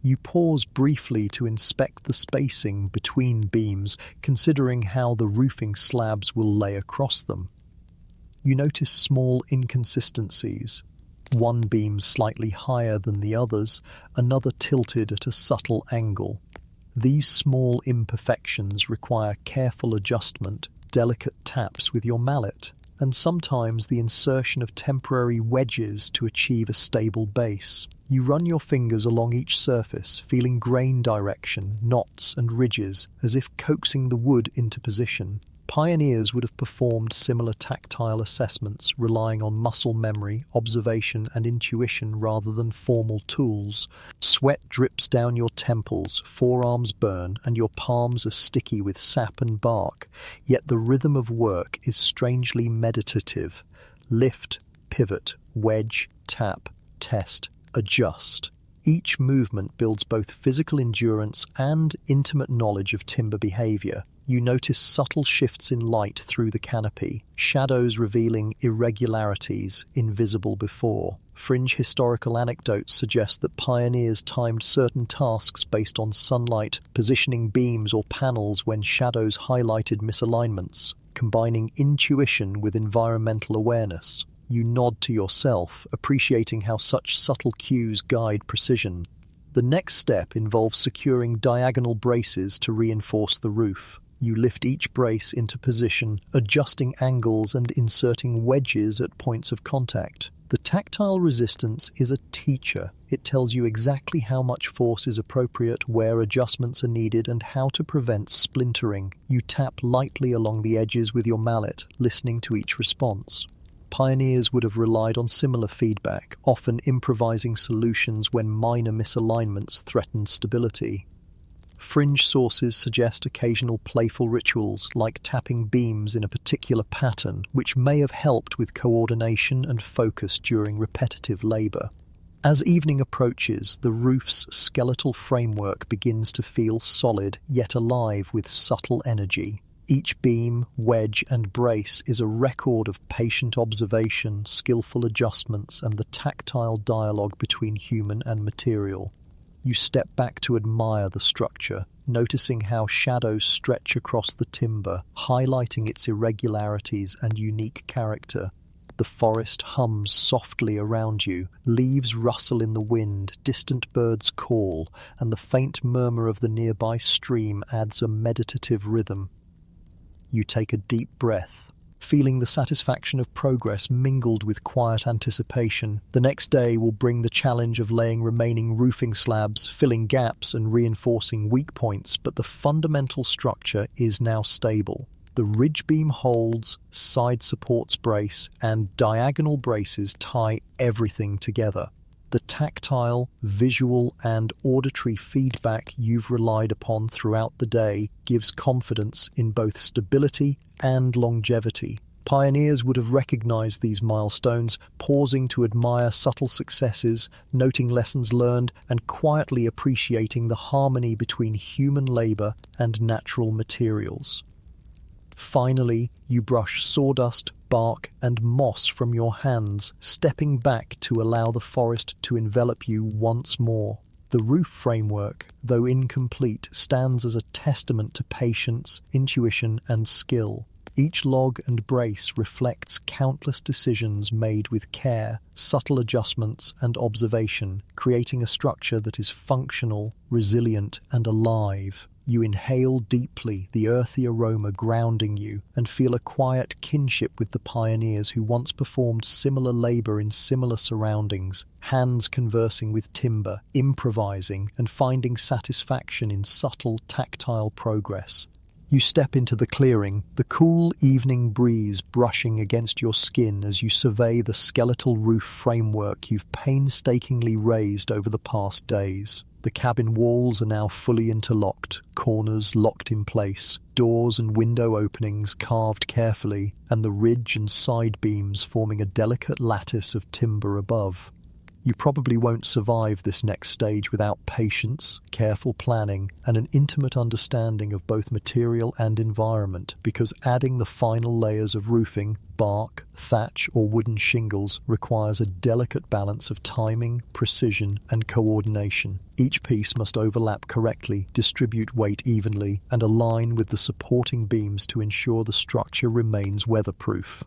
You pause briefly to inspect the spacing between beams, considering how the roofing slabs will lay across them. You notice small inconsistencies. One beam slightly higher than the others, another tilted at a subtle angle. These small imperfections require careful adjustment, delicate taps with your mallet, and sometimes the insertion of temporary wedges to achieve a stable base. You run your fingers along each surface, feeling grain direction, knots and ridges, as if coaxing the wood into position. Pioneers would have performed similar tactile assessments, relying on muscle memory, observation and intuition rather than formal tools. Sweat drips down your temples, forearms burn, and your palms are sticky with sap and bark, yet the rhythm of work is strangely meditative. Lift, pivot, wedge, tap, test, adjust. Each movement builds both physical endurance and intimate knowledge of timber behavior. You notice subtle shifts in light through the canopy, shadows revealing irregularities invisible before. Fringe historical anecdotes suggest that pioneers timed certain tasks based on sunlight, positioning beams or panels when shadows highlighted misalignments, combining intuition with environmental awareness. You nod to yourself, appreciating how such subtle cues guide precision. The next step involves securing diagonal braces to reinforce the roof. You lift each brace into position, adjusting angles and inserting wedges at points of contact. The tactile resistance is a teacher. It tells you exactly how much force is appropriate, where adjustments are needed, and how to prevent splintering. You tap lightly along the edges with your mallet, listening to each response. Pioneers would have relied on similar feedback, often improvising solutions when minor misalignments threatened stability. Fringe sources suggest occasional playful rituals, like tapping beams in a particular pattern, which may have helped with coordination and focus during repetitive labor. As evening approaches, the roof's skeletal framework begins to feel solid, yet alive with subtle energy. Each beam, wedge, and brace is a record of patient observation, skillful adjustments, and the tactile dialogue between human and material. You step back to admire the structure, noticing how shadows stretch across the timber, highlighting its irregularities and unique character. The forest hums softly around you, leaves rustle in the wind, distant birds call, and the faint murmur of the nearby stream adds a meditative rhythm. You take a deep breath, feeling the satisfaction of progress mingled with quiet anticipation. The next day will bring the challenge of laying remaining roofing slabs, filling gaps and reinforcing weak points, but the fundamental structure is now stable. The ridge beam holds, side supports brace, and diagonal braces tie everything together. The tactile, visual, and auditory feedback you've relied upon throughout the day gives confidence in both stability and longevity. Pioneers would have recognized these milestones, pausing to admire subtle successes, noting lessons learned, and quietly appreciating the harmony between human labor and natural materials. Finally, you brush sawdust, bark, and moss from your hands, stepping back to allow the forest to envelop you once more. The roof framework, though incomplete, stands as a testament to patience, intuition, and skill. Each log and brace reflects countless decisions made with care, subtle adjustments, and observation, creating a structure that is functional, resilient, and alive. You inhale deeply, the earthy aroma grounding you, and feel a quiet kinship with the pioneers who once performed similar labor in similar surroundings, hands conversing with timber, improvising, and finding satisfaction in subtle, tactile progress. You step into the clearing, the cool evening breeze brushing against your skin as you survey the skeletal roof framework you've painstakingly raised over the past days. The cabin walls are now fully interlocked, corners locked in place, doors and window openings carved carefully, and the ridge and side beams forming a delicate lattice of timber above. You probably won't survive this next stage without patience, careful planning, and an intimate understanding of both material and environment, because adding the final layers of roofing, bark, thatch, or wooden shingles requires a delicate balance of timing, precision, and coordination. Each piece must overlap correctly, distribute weight evenly, and align with the supporting beams to ensure the structure remains weatherproof.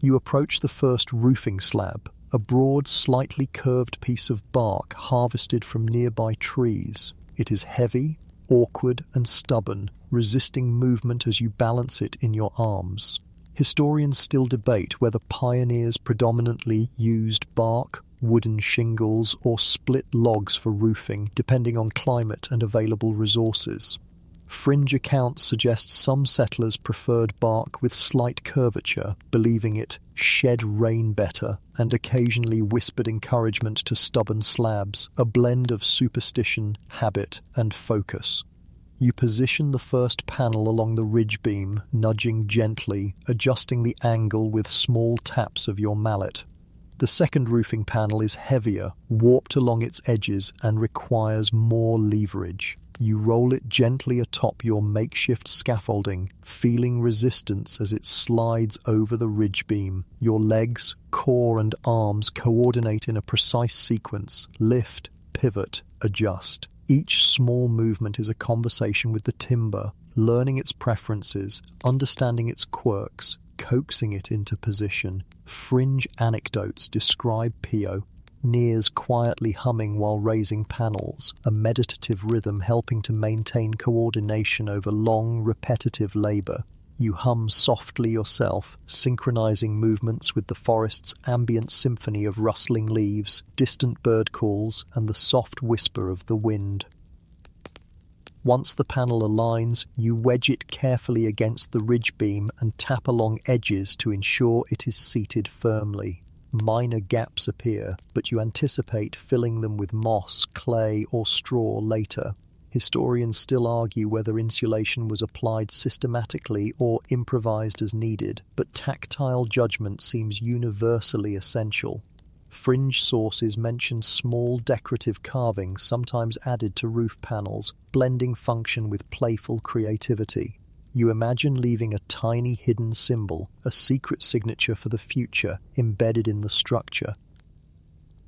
You approach the first roofing slab, a broad, slightly curved piece of bark harvested from nearby trees. It is heavy, awkward, and stubborn, resisting movement as you balance it in your arms. Historians still debate whether pioneers predominantly used bark, wooden shingles, or split logs for roofing, depending on climate and available resources. Fringe accounts suggest some settlers preferred bark with slight curvature, believing it shed rain better, and occasionally whispered encouragement to stubborn slabs, a blend of superstition, habit, and focus. You position the first panel along the ridge beam, nudging gently, adjusting the angle with small taps of your mallet. The second roofing panel is heavier, warped along its edges, and requires more leverage. You roll it gently atop your makeshift scaffolding, feeling resistance as it slides over the ridge beam. Your legs, core, and arms coordinate in a precise sequence: lift, pivot, adjust. Each small movement is a conversation with the timber, learning its preferences, understanding its quirks, coaxing it into position. Fringe anecdotes describe Pio. Nears quietly humming while raising panels, a meditative rhythm helping to maintain coordination over long, repetitive labor. You hum softly yourself, synchronizing movements with the forest's ambient symphony of rustling leaves, distant bird calls, and the soft whisper of the wind. Once the panel aligns, you wedge it carefully against the ridge beam and tap along edges to ensure it is seated firmly. Minor gaps appear, but you anticipate filling them with moss, clay, or straw later. Historians still argue whether insulation was applied systematically or improvised as needed, but tactile judgment seems universally essential. Fringe sources mention small decorative carvings sometimes added to roof panels, blending function with playful creativity. You imagine leaving a tiny hidden symbol, a secret signature for the future, embedded in the structure.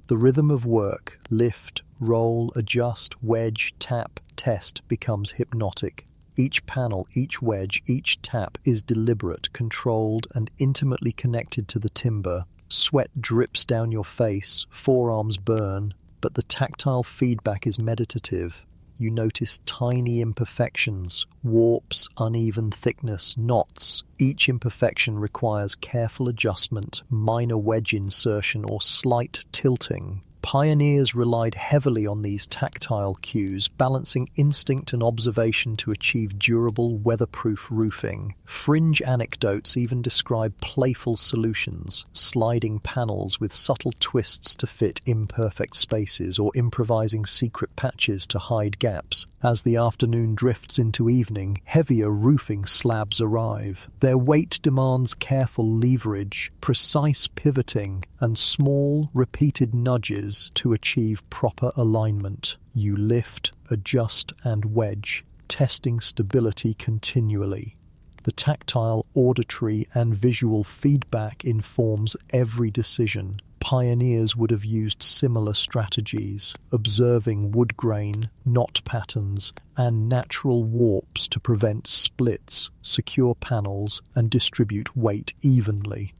The rhythm of work, lift, roll, adjust, wedge, tap, test, becomes hypnotic. Each panel, each wedge, each tap is deliberate, controlled, and intimately connected to the timber. Sweat drips down your face, forearms burn, but the tactile feedback is meditative. you notice tiny imperfections, warps, uneven thickness, knots. Each imperfection requires careful adjustment, minor wedge insertion, or slight tilting. Pioneers relied heavily on these tactile cues, balancing instinct and observation to achieve durable, weatherproof roofing. Fringe anecdotes even describe playful solutions, sliding panels with subtle twists to fit imperfect spaces, or improvising secret patches to hide gaps. As the afternoon drifts into evening, heavier roofing slabs arrive. Their weight demands careful leverage, precise pivoting, and small, repeated nudges to achieve proper alignment. You lift, adjust, and wedge, testing stability continually. The tactile, auditory, and visual feedback informs every decision. Pioneers would have used similar strategies, observing wood grain, knot patterns, and natural warps to prevent splits, secure panels, and distribute weight evenly.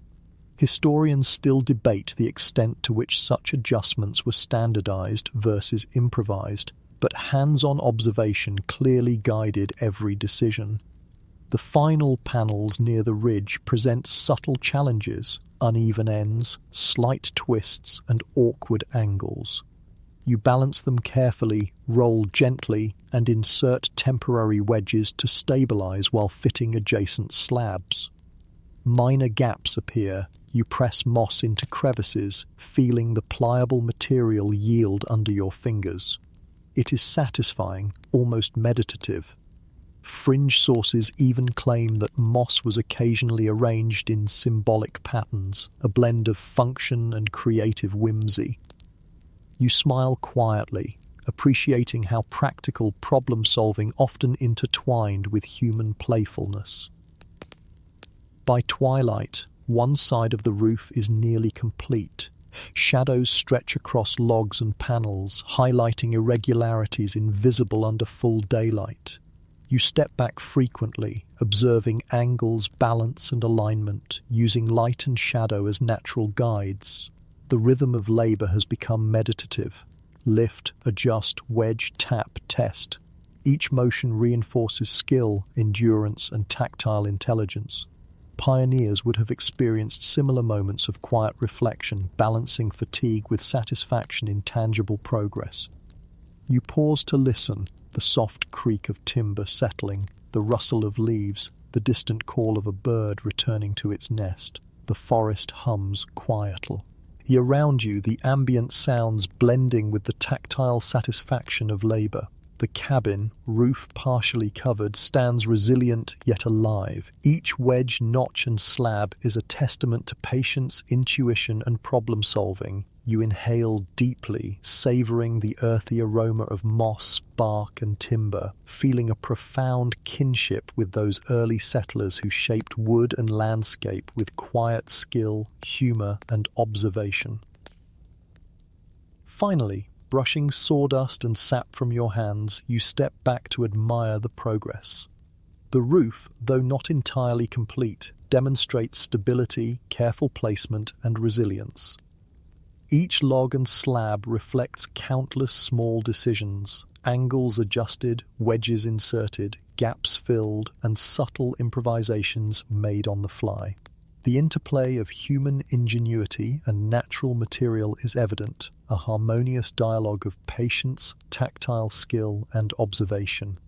Historians still debate the extent to which such adjustments were standardized versus improvised, but hands-on observation clearly guided every decision. The final panels near the ridge present subtle challenges, uneven ends, slight twists, and awkward angles. You balance them carefully, roll gently, and insert temporary wedges to stabilize while fitting adjacent slabs. Minor gaps appear. You press moss into crevices, feeling the pliable material yield under your fingers. It is satisfying, almost meditative. Fringe sources even claim that moss was occasionally arranged in symbolic patterns, a blend of function and creative whimsy. You smile quietly, appreciating how practical problem-solving often intertwined with human playfulness. By twilight, one side of the roof is nearly complete. Shadows stretch across logs and panels, highlighting irregularities invisible under full daylight. You step back frequently, observing angles, balance, and alignment, using light and shadow as natural guides. The rhythm of labor has become meditative. Lift, adjust, wedge, tap, test. Each motion reinforces skill, endurance, and tactile intelligence. Pioneers would have experienced similar moments of quiet reflection, balancing fatigue with satisfaction in tangible progress. You pause to listen, the soft creak of timber settling, the rustle of leaves, the distant call of a bird returning to its nest. The forest hums quietly. Around you, the ambient sounds blending with the tactile satisfaction of labor. The cabin, roof partially covered, stands resilient yet alive. Each wedge, notch, and slab is a testament to patience, intuition, and problem-solving. You inhale deeply, savoring the earthy aroma of moss, bark, and timber, feeling a profound kinship with those early settlers who shaped wood and landscape with quiet skill, humor, and observation. Finally, brushing sawdust and sap from your hands, you step back to admire the progress. The roof, though not entirely complete, demonstrates stability, careful placement, and resilience. Each log and slab reflects countless small decisions, angles adjusted, wedges inserted, gaps filled, and subtle improvisations made on the fly. The interplay of human ingenuity and natural material is evident, a harmonious dialogue of patience, tactile skill, and observation.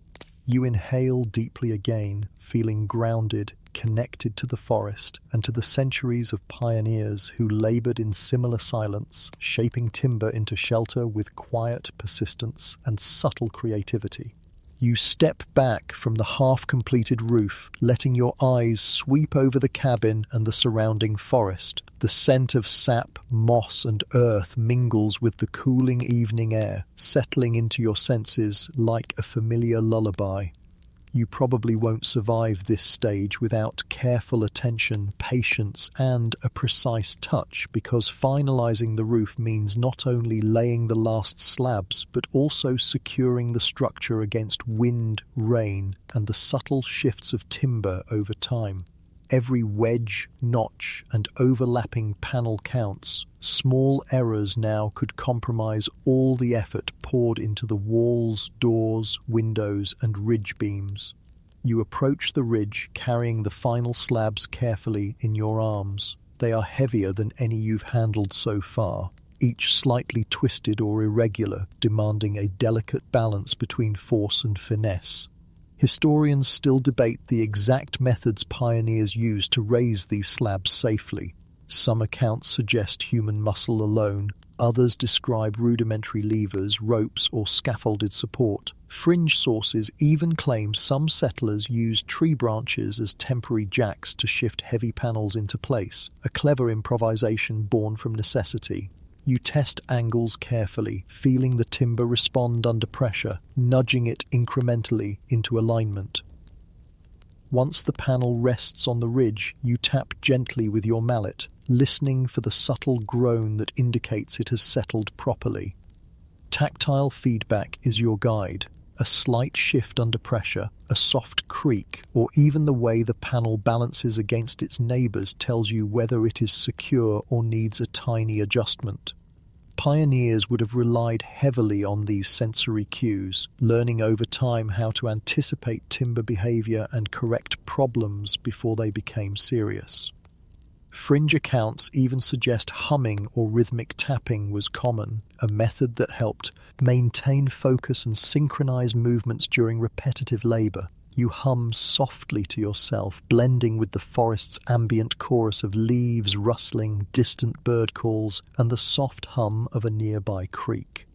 You inhale deeply again, feeling grounded, connected to the forest and to the centuries of pioneers who labored in similar silence, shaping timber into shelter with quiet persistence and subtle creativity. You step back from the half-completed roof, letting your eyes sweep over the cabin and the surrounding forest. The scent of sap, moss, and earth mingles with the cooling evening air, settling into your senses like a familiar lullaby. You probably won't survive this stage without careful attention, patience, and a precise touch, because finalizing the roof means not only laying the last slabs, but also securing the structure against wind, rain, and the subtle shifts of timber over time. Every wedge, notch, and overlapping panel counts. Small errors now could compromise all the effort poured into the walls, doors, windows, and ridge beams. You approach the ridge, carrying the final slabs carefully in your arms. They are heavier than any you've handled so far, each slightly twisted or irregular, demanding a delicate balance between force and finesse. Historians still debate the exact methods pioneers used to raise these slabs safely. Some accounts suggest human muscle alone, others describe rudimentary levers, ropes, or scaffolded support. Fringe sources even claim some settlers used tree branches as temporary jacks to shift heavy panels into place, a clever improvisation born from necessity. You test angles carefully, feeling the timber respond under pressure, nudging it incrementally into alignment. Once the panel rests on the ridge, you tap gently with your mallet, listening for the subtle groan that indicates it has settled properly. Tactile feedback is your guide. A slight shift under pressure, a soft creak, or even the way the panel balances against its neighbors tells you whether it is secure or needs a tiny adjustment. Pioneers would have relied heavily on these sensory cues, learning over time how to anticipate timber behavior and correct problems before they became serious. Fringe accounts even suggest humming or rhythmic tapping was common, a method that helped maintain focus and synchronize movements during repetitive labor. You hum softly to yourself, blending with the forest's ambient chorus of leaves rustling, distant bird calls, and the soft hum of a nearby creek.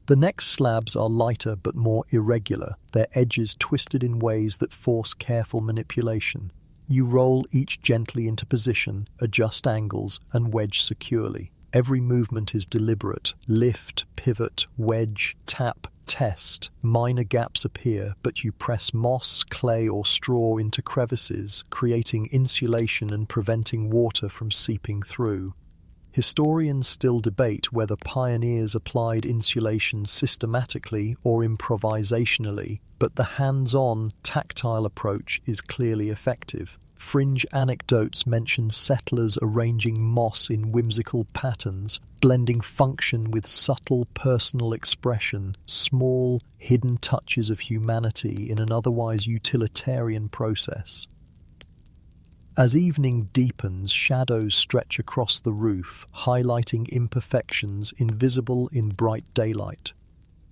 The next slabs are lighter but more irregular, their edges twisted in ways that force careful manipulation. You roll each gently into position, adjust angles, and wedge securely. Every movement is deliberate. Lift, pivot, wedge, tap, test. Minor gaps appear, but you press moss, clay, or straw into crevices, creating insulation and preventing water from seeping through. Historians still debate whether pioneers applied insulation systematically or improvisationally, but the hands-on, tactile approach is clearly effective. Fringe anecdotes mention settlers arranging moss in whimsical patterns, blending function with subtle personal expression, small, hidden touches of humanity in an otherwise utilitarian process. As evening deepens, shadows stretch across the roof, highlighting imperfections invisible in bright daylight.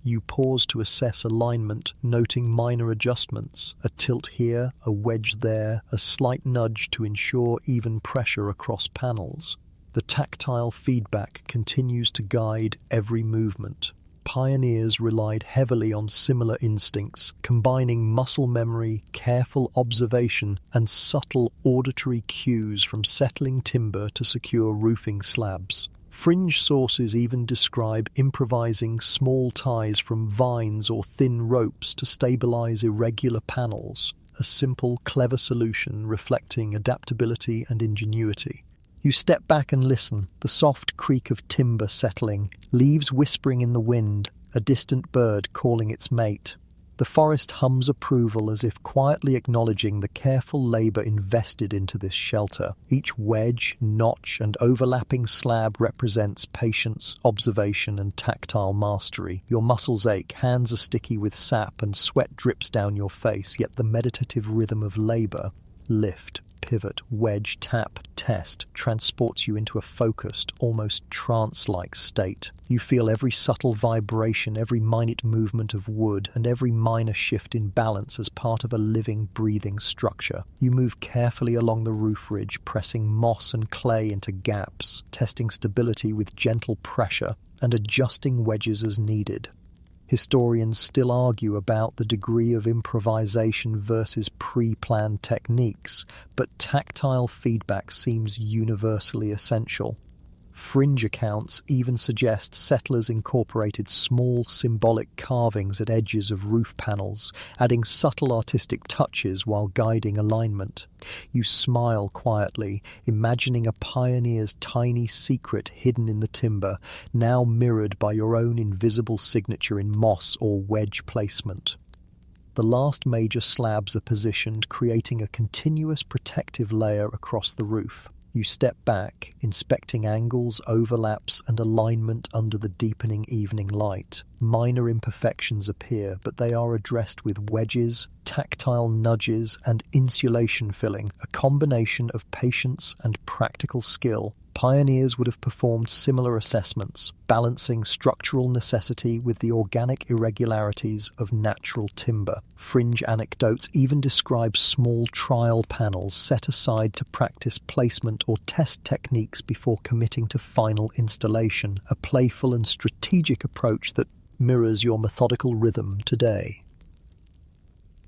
You pause to assess alignment, noting minor adjustments, a tilt here, a wedge there, a slight nudge to ensure even pressure across panels. The tactile feedback continues to guide every movement. Pioneers relied heavily on similar instincts, combining muscle memory, careful observation, and subtle auditory cues from settling timber to secure roofing slabs. Fringe sources even describe improvising small ties from vines or thin ropes to stabilize irregular panels, a simple, clever solution reflecting adaptability and ingenuity. You step back and listen, the soft creak of timber settling, leaves whispering in the wind, a distant bird calling its mate. The forest hums approval as if quietly acknowledging the careful labor invested into this shelter. Each wedge, notch, and overlapping slab represents patience, observation, and tactile mastery. Your muscles ache, hands are sticky with sap, and sweat drips down your face, yet the meditative rhythm of labor, lift, pivot, wedge, tap, test, transports you into a focused, almost trance-like state. You feel every subtle vibration, every minute movement of wood, and every minor shift in balance as part of a living, breathing structure. You move carefully along the roof ridge, pressing moss and clay into gaps, testing stability with gentle pressure, and adjusting wedges as needed. Historians still argue about the degree of improvisation versus pre-planned techniques, but tactile feedback seems universally essential. Fringe accounts even suggest settlers incorporated small symbolic carvings at edges of roof panels, adding subtle artistic touches while guiding alignment. You smile quietly, imagining a pioneer's tiny secret hidden in the timber, now mirrored by your own invisible signature in moss or wedge placement. The last major slabs are positioned, creating a continuous protective layer across the roof. You step back, inspecting angles, overlaps, and alignment under the deepening evening light. Minor imperfections appear, but they are addressed with wedges, tactile nudges, and insulation filling, a combination of patience and practical skill. Pioneers would have performed similar assessments, balancing structural necessity with the organic irregularities of natural timber. Fringe anecdotes even describe small trial panels set aside to practice placement or test techniques before committing to final installation, a playful and strategic approach that mirrors your methodical rhythm today.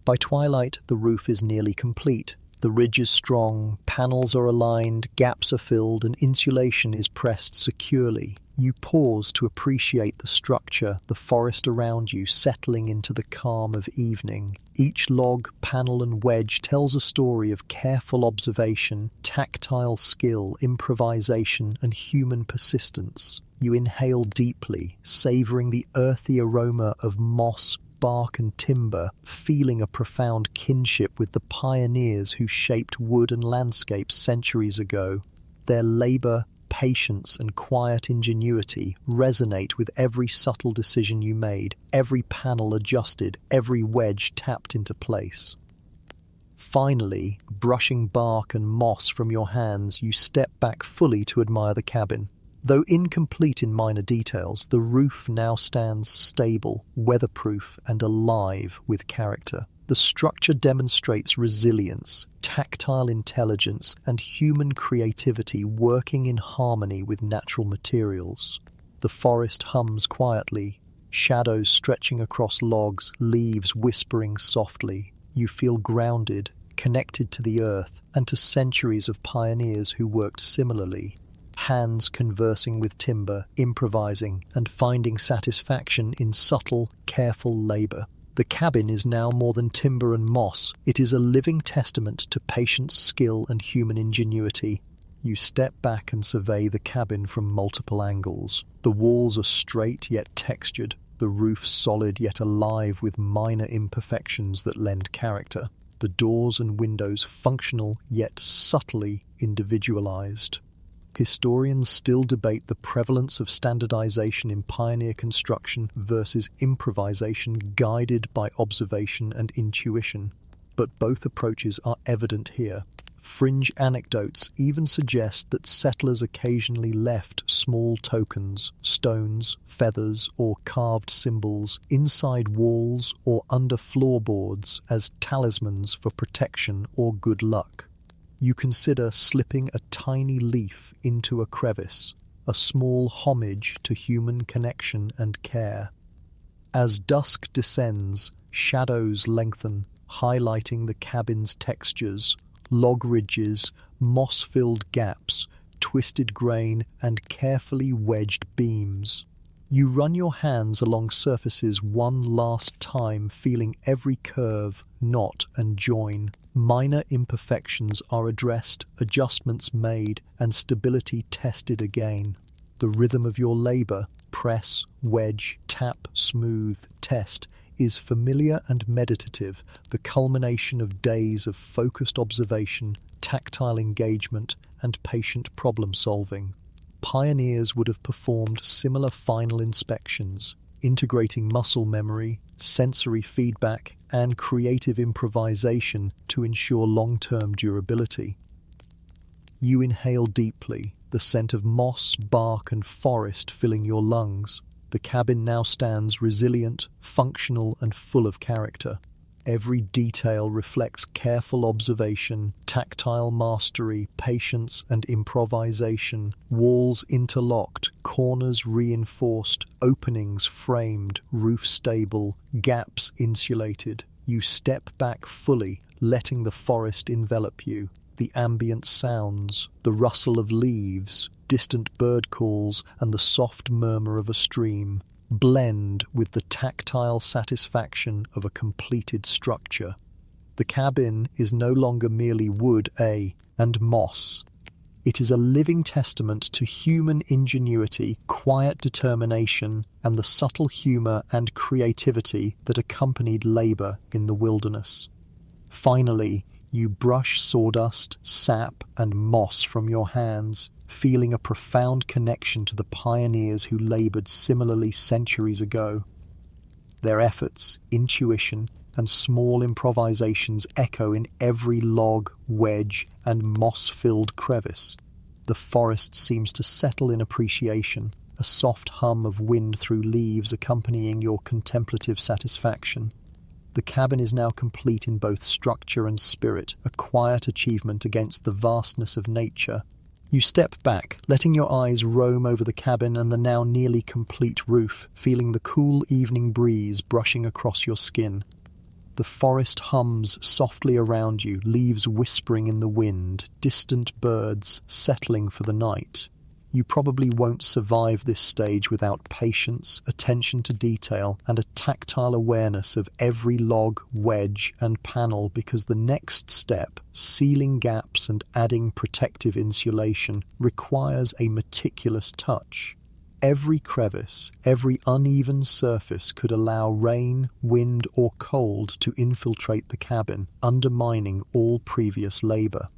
By twilight, the roof is nearly complete. The ridge is strong, panels are aligned, gaps are filled, and insulation is pressed securely. You pause to appreciate the structure, the forest around you settling into the calm of evening. Each log, panel, and wedge tells a story of careful observation, tactile skill, improvisation, and human persistence. You inhale deeply, savoring the earthy aroma of moss, bark, and timber, feeling a profound kinship with the pioneers who shaped wood and landscape centuries ago. Their labor, patience, and quiet ingenuity resonate with every subtle decision you made, every panel adjusted, every wedge tapped into place. Finally, brushing bark and moss from your hands, you step back fully to admire the cabin. Though incomplete in minor details, the roof now stands stable, weatherproof, and alive with character. The structure demonstrates resilience, tactile intelligence, and human creativity working in harmony with natural materials. The forest hums quietly, shadows stretching across logs, leaves whispering softly. You feel grounded, connected to the earth, and to centuries of pioneers who worked similarly. Hands conversing with timber, improvising, and finding satisfaction in subtle, careful labor. The cabin is now more than timber and moss. It is a living testament to patience, skill, and human ingenuity. You step back and survey the cabin from multiple angles. The walls are straight yet textured, the roof solid yet alive with minor imperfections that lend character. The doors and windows functional yet subtly individualized. Historians still debate the prevalence of standardization in pioneer construction versus improvisation guided by observation and intuition, but both approaches are evident here. Fringe anecdotes even suggest that settlers occasionally left small tokens, stones, feathers, or carved symbols inside walls or under floorboards as talismans for protection or good luck. You consider slipping a tiny leaf into a crevice, a small homage to human connection and care. As dusk descends, shadows lengthen, highlighting the cabin's textures, log ridges, moss-filled gaps, twisted grain, and carefully wedged beams. You run your hands along surfaces one last time, feeling every curve, knot, and join. Minor imperfections are addressed, adjustments made, and stability tested again. The rhythm of your labor, press, wedge, tap, smooth, test, is familiar and meditative, the culmination of days of focused observation, tactile engagement, and patient problem-solving. Pioneers would have performed similar final inspections, integrating muscle memory, sensory feedback, and creative improvisation to ensure long-term durability. You inhale deeply, the scent of moss, bark, and forest filling your lungs. The cabin now stands resilient, functional, and full of character. Every detail reflects careful observation, tactile mastery, patience, and improvisation. Walls interlocked, corners reinforced, openings framed, roof stable, gaps insulated. You step back fully, letting the forest envelop you. The ambient sounds, the rustle of leaves, distant bird calls, and the soft murmur of a stream blend with the tactile satisfaction of a completed structure. The cabin is no longer merely wood, and moss. It is a living testament to human ingenuity, quiet determination, and the subtle humor and creativity that accompanied labor in the wilderness. Finally, you brush sawdust, sap, and moss from your hands, feeling a profound connection to the pioneers who labored similarly centuries ago. Their efforts, intuition, and small improvisations echo in every log, wedge, and moss-filled crevice. The forest seems to settle in appreciation, a soft hum of wind through leaves accompanying your contemplative satisfaction. The cabin is now complete in both structure and spirit, a quiet achievement against the vastness of nature. You step back, letting your eyes roam over the cabin and the now nearly complete roof, feeling the cool evening breeze brushing across your skin. The forest hums softly around you, leaves whispering in the wind, distant birds settling for the night. You probably won't survive this stage without patience, attention to detail, and a tactile awareness of every log, wedge, and panel, because the next step, sealing gaps and adding protective insulation, requires a meticulous touch. Every crevice, every uneven surface could allow rain, wind, or cold to infiltrate the cabin, undermining all previous labor.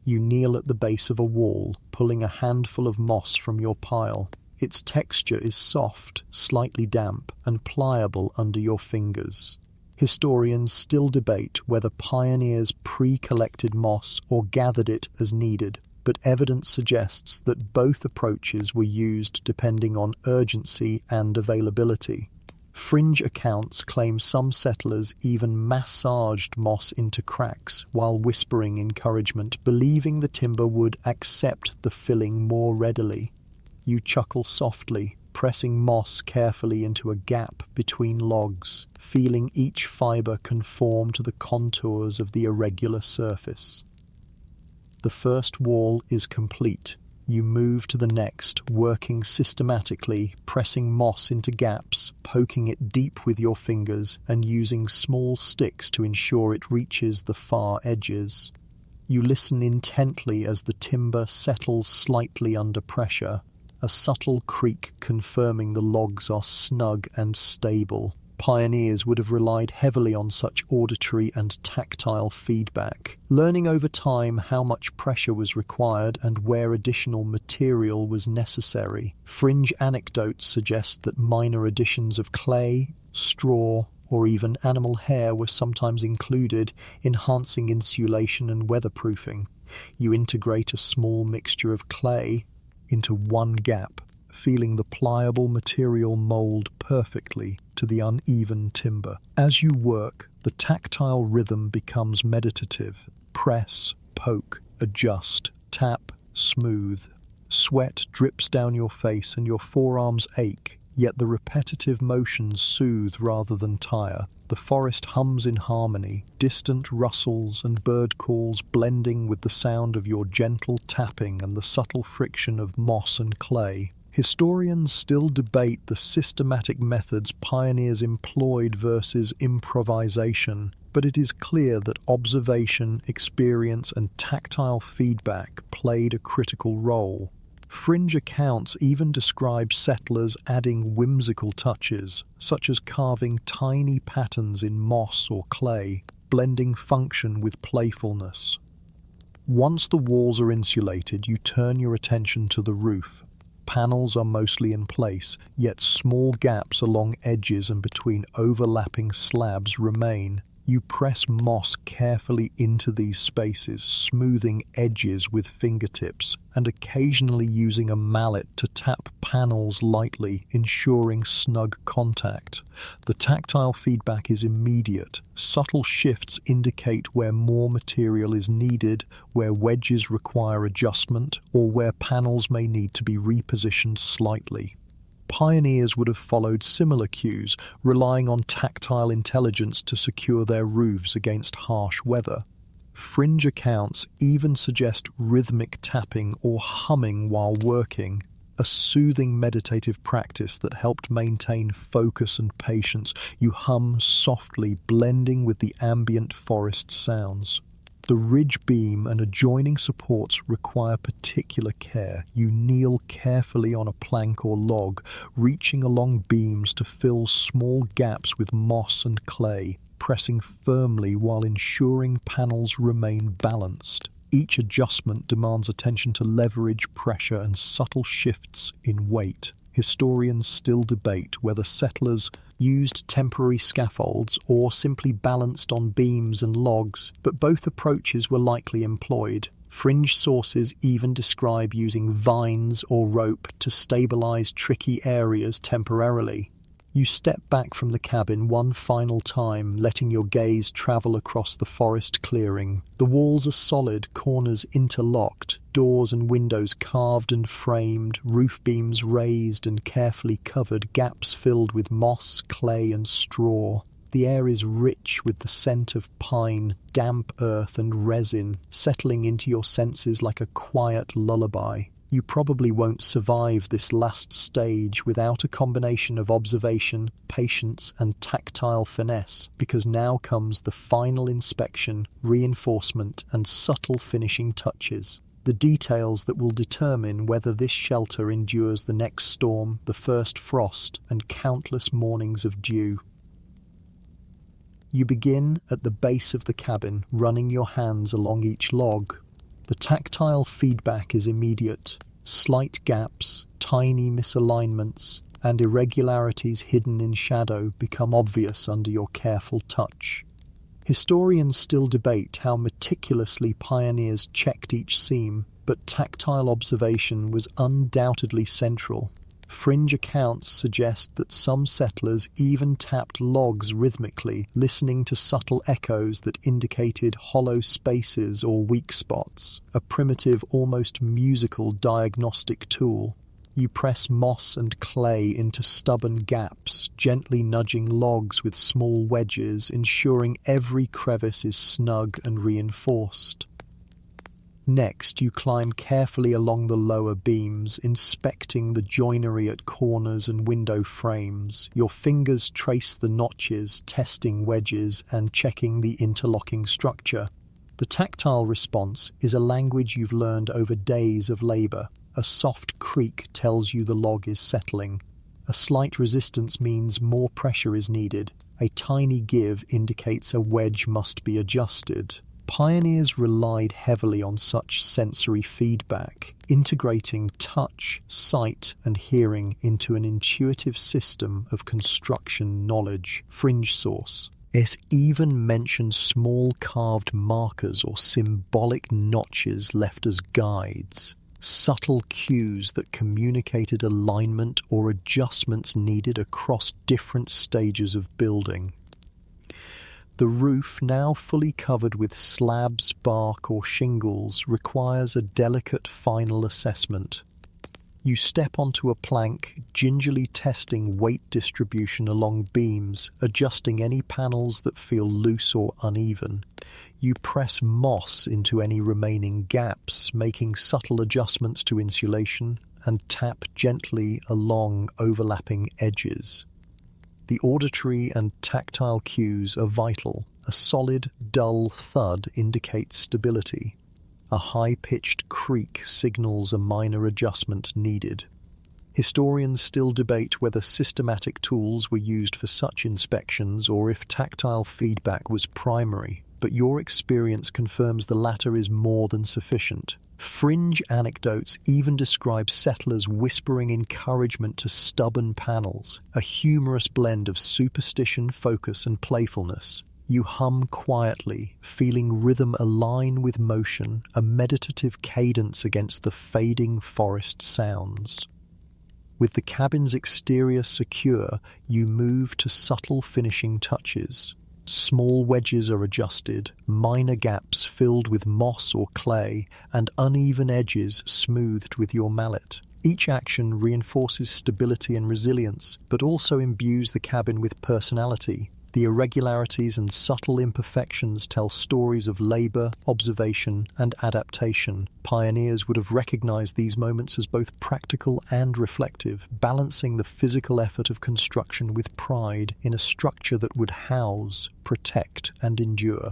You kneel at the base of a wall, pulling a handful of moss from your pile. Its texture is soft, slightly damp, and pliable under your fingers. Historians still debate whether pioneers pre-collected moss or gathered it as needed, but evidence suggests that both approaches were used depending on urgency and availability. Fringe accounts claim some settlers even massaged moss into cracks while whispering encouragement, believing the timber would accept the filling more readily. You chuckle softly, pressing moss carefully into a gap between logs, feeling each fiber conform to the contours of the irregular surface. The first wall is complete. You move to the next, working systematically, pressing moss into gaps, poking it deep with your fingers, and using small sticks to ensure it reaches the far edges. You listen intently as the timber settles slightly under pressure, a subtle creak confirming the logs are snug and stable. Pioneers would have relied heavily on such auditory and tactile feedback, learning over time how much pressure was required and where additional material was necessary. Fringe anecdotes suggest that minor additions of clay, straw, or even animal hair were sometimes included, enhancing insulation and weatherproofing. You integrate a small mixture of clay into one gap, feeling the pliable material mold perfectly to the uneven timber. As you work, the tactile rhythm becomes meditative. Press, poke, adjust, tap, smooth. Sweat drips down your face and your forearms ache, yet the repetitive motions soothe rather than tire. The forest hums in harmony, distant rustles and bird calls blending with the sound of your gentle tapping and the subtle friction of moss and clay. Historians still debate the systematic methods pioneers employed versus improvisation, but it is clear that observation, experience, and tactile feedback played a critical role. Fringe accounts even describe settlers adding whimsical touches, such as carving tiny patterns in moss or clay, blending function with playfulness. Once the walls are insulated, you turn your attention to the roof. Panels are mostly in place, yet small gaps along edges and between overlapping slabs remain. You press moss carefully into these spaces, smoothing edges with fingertips, and occasionally using a mallet to tap panels lightly, ensuring snug contact. The tactile feedback is immediate. Subtle shifts indicate where more material is needed, where wedges require adjustment, or where panels may need to be repositioned slightly. Pioneers would have followed similar cues, relying on tactile intelligence to secure their roofs against harsh weather. Fringe accounts even suggest rhythmic tapping or humming while working, a soothing meditative practice that helped maintain focus and patience. You hum softly, blending with the ambient forest sounds. The ridge beam and adjoining supports require particular care. You kneel carefully on a plank or log, reaching along beams to fill small gaps with moss and clay, pressing firmly while ensuring panels remain balanced. Each adjustment demands attention to leverage, pressure, and subtle shifts in weight. Historians still debate whether settlers used temporary scaffolds or simply balanced on beams and logs, but both approaches were likely employed. Fringe sources even describe using vines or rope to stabilize tricky areas temporarily. You step back from the cabin one final time, letting your gaze travel across the forest clearing. The walls are solid, corners interlocked, doors and windows carved and framed, roof beams raised and carefully covered, gaps filled with moss, clay and straw. The air is rich with the scent of pine, damp earth and resin, settling into your senses like a quiet lullaby. You probably won't survive this last stage without a combination of observation, patience, and tactile finesse, because now comes the final inspection, reinforcement, and subtle finishing touches. The details that will determine whether this shelter endures the next storm, the first frost, and countless mornings of dew. You begin at the base of the cabin, running your hands along each log. The tactile feedback is immediate. Slight gaps, tiny misalignments, and irregularities hidden in shadow become obvious under your careful touch. Historians still debate how meticulously pioneers checked each seam, but tactile observation was undoubtedly central. Fringe accounts suggest that some settlers even tapped logs rhythmically, listening to subtle echoes that indicated hollow spaces or weak spots, a primitive, almost musical diagnostic tool. You press moss and clay into stubborn gaps, gently nudging logs with small wedges, ensuring every crevice is snug and reinforced. Next, you climb carefully along the lower beams, inspecting the joinery at corners and window frames. Your fingers trace the notches, testing wedges and checking the interlocking structure. The tactile response is a language you've learned over days of labor. A soft creak tells you the log is settling. A slight resistance means more pressure is needed. A tiny give indicates a wedge must be adjusted. Pioneers relied heavily on such sensory feedback, integrating touch, sight, and hearing into an intuitive system of construction knowledge. Fringe source. It even mentions small carved markers or symbolic notches left as guides, subtle cues that communicated alignment or adjustments needed across different stages of building. The roof, now fully covered with slabs, bark or shingles, requires a delicate final assessment. You step onto a plank, gingerly testing weight distribution along beams, adjusting any panels that feel loose or uneven. You press moss into any remaining gaps, making subtle adjustments to insulation, and tap gently along overlapping edges. The auditory and tactile cues are vital. A solid, dull thud indicates stability. A high-pitched creak signals a minor adjustment needed. Historians still debate whether systematic tools were used for such inspections or if tactile feedback was primary, but your experience confirms the latter is more than sufficient. Fringe anecdotes even describe settlers whispering encouragement to stubborn panels, a humorous blend of superstition, focus, and playfulness. You hum quietly, feeling rhythm align with motion, a meditative cadence against the fading forest sounds. With the cabin's exterior secure, you move to subtle finishing touches. Small wedges are adjusted, minor gaps filled with moss or clay, and uneven edges smoothed with your mallet. Each action reinforces stability and resilience, but also imbues the cabin with personality. The irregularities and subtle imperfections tell stories of labor, observation, and adaptation. Pioneers would have recognized these moments as both practical and reflective, balancing the physical effort of construction with pride in a structure that would house, protect, and endure.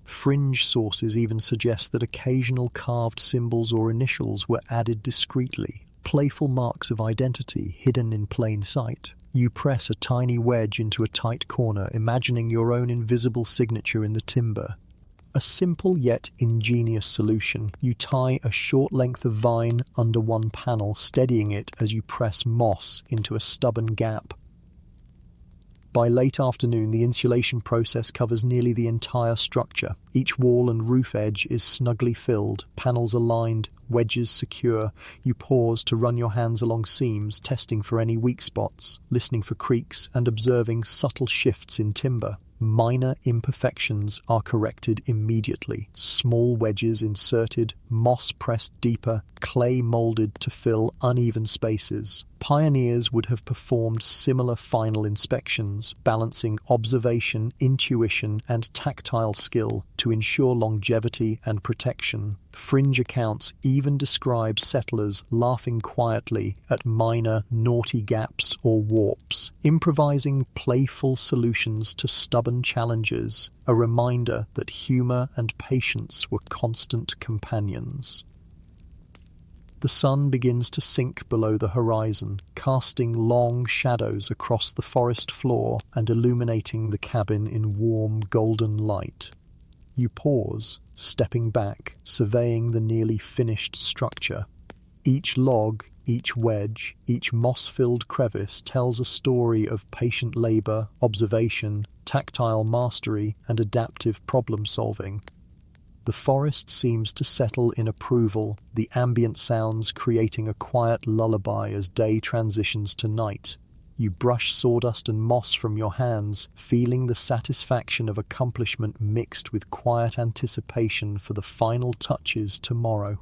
Fringe sources even suggest that occasional carved symbols or initials were added discreetly, playful marks of identity hidden in plain sight. You press a tiny wedge into a tight corner, imagining your own invisible signature in the timber. A simple yet ingenious solution. You tie a short length of vine under one panel, steadying it as you press moss into a stubborn gap. By late afternoon, the insulation process covers nearly the entire structure. Each wall and roof edge is snugly filled, panels aligned, wedges secure. You pause to run your hands along seams, testing for any weak spots, listening for creaks, and observing subtle shifts in timber. Minor imperfections are corrected immediately. Small wedges inserted, moss pressed deeper, clay molded to fill uneven spaces. Pioneers would have performed similar final inspections, balancing observation, intuition, and tactile skill to ensure longevity and protection. Fringe accounts even describe settlers laughing quietly at minor, naughty gaps or warps, improvising playful solutions to stubborn challenges, a reminder that humor and patience were constant companions. The sun begins to sink below the horizon, casting long shadows across the forest floor and illuminating the cabin in warm golden light. You pause, stepping back, surveying the nearly finished structure. Each log, each wedge, each moss-filled crevice tells a story of patient labor, observation, tactile mastery, and adaptive problem-solving. The forest seems to settle in approval, the ambient sounds creating a quiet lullaby as day transitions to night. You brush sawdust and moss from your hands, feeling the satisfaction of accomplishment mixed with quiet anticipation for the final touches tomorrow.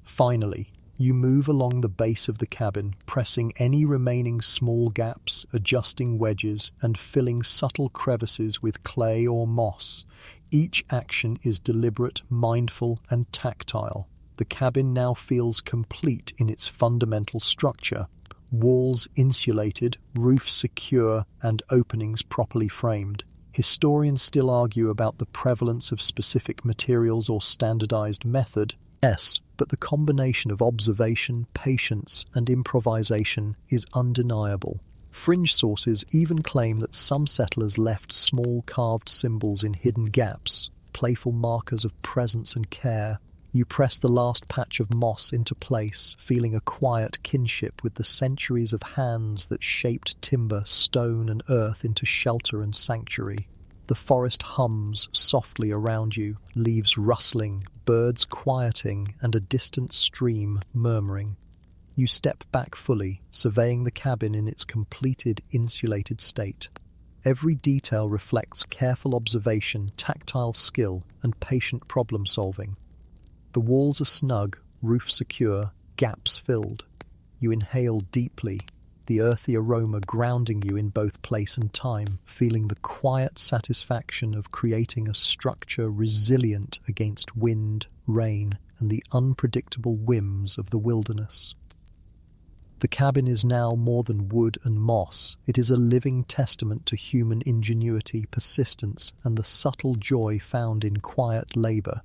Finally, you move along the base of the cabin, pressing any remaining small gaps, adjusting wedges, and filling subtle crevices with clay or moss. Each action is deliberate, mindful, and tactile. The cabin now feels complete in its fundamental structure. Walls insulated, roof secure, and openings properly framed. Historians still argue about the prevalence of specific materials or standardized method. Yes, but the combination of observation, patience, and improvisation is undeniable. Fringe sources even claim that some settlers left small carved symbols in hidden gaps, playful markers of presence and care. You press the last patch of moss into place, feeling a quiet kinship with the centuries of hands that shaped timber, stone, and earth into shelter and sanctuary. The forest hums softly around you, leaves rustling, birds quieting, and a distant stream murmuring. You step back fully, surveying the cabin in its completed, insulated state. Every detail reflects careful observation, tactile skill, and patient problem-solving. The walls are snug, roof secure, gaps filled. You inhale deeply, the earthy aroma grounding you in both place and time, feeling the quiet satisfaction of creating a structure resilient against wind, rain, and the unpredictable whims of the wilderness. The cabin is now more than wood and moss. It is a living testament to human ingenuity, persistence, and the subtle joy found in quiet labor.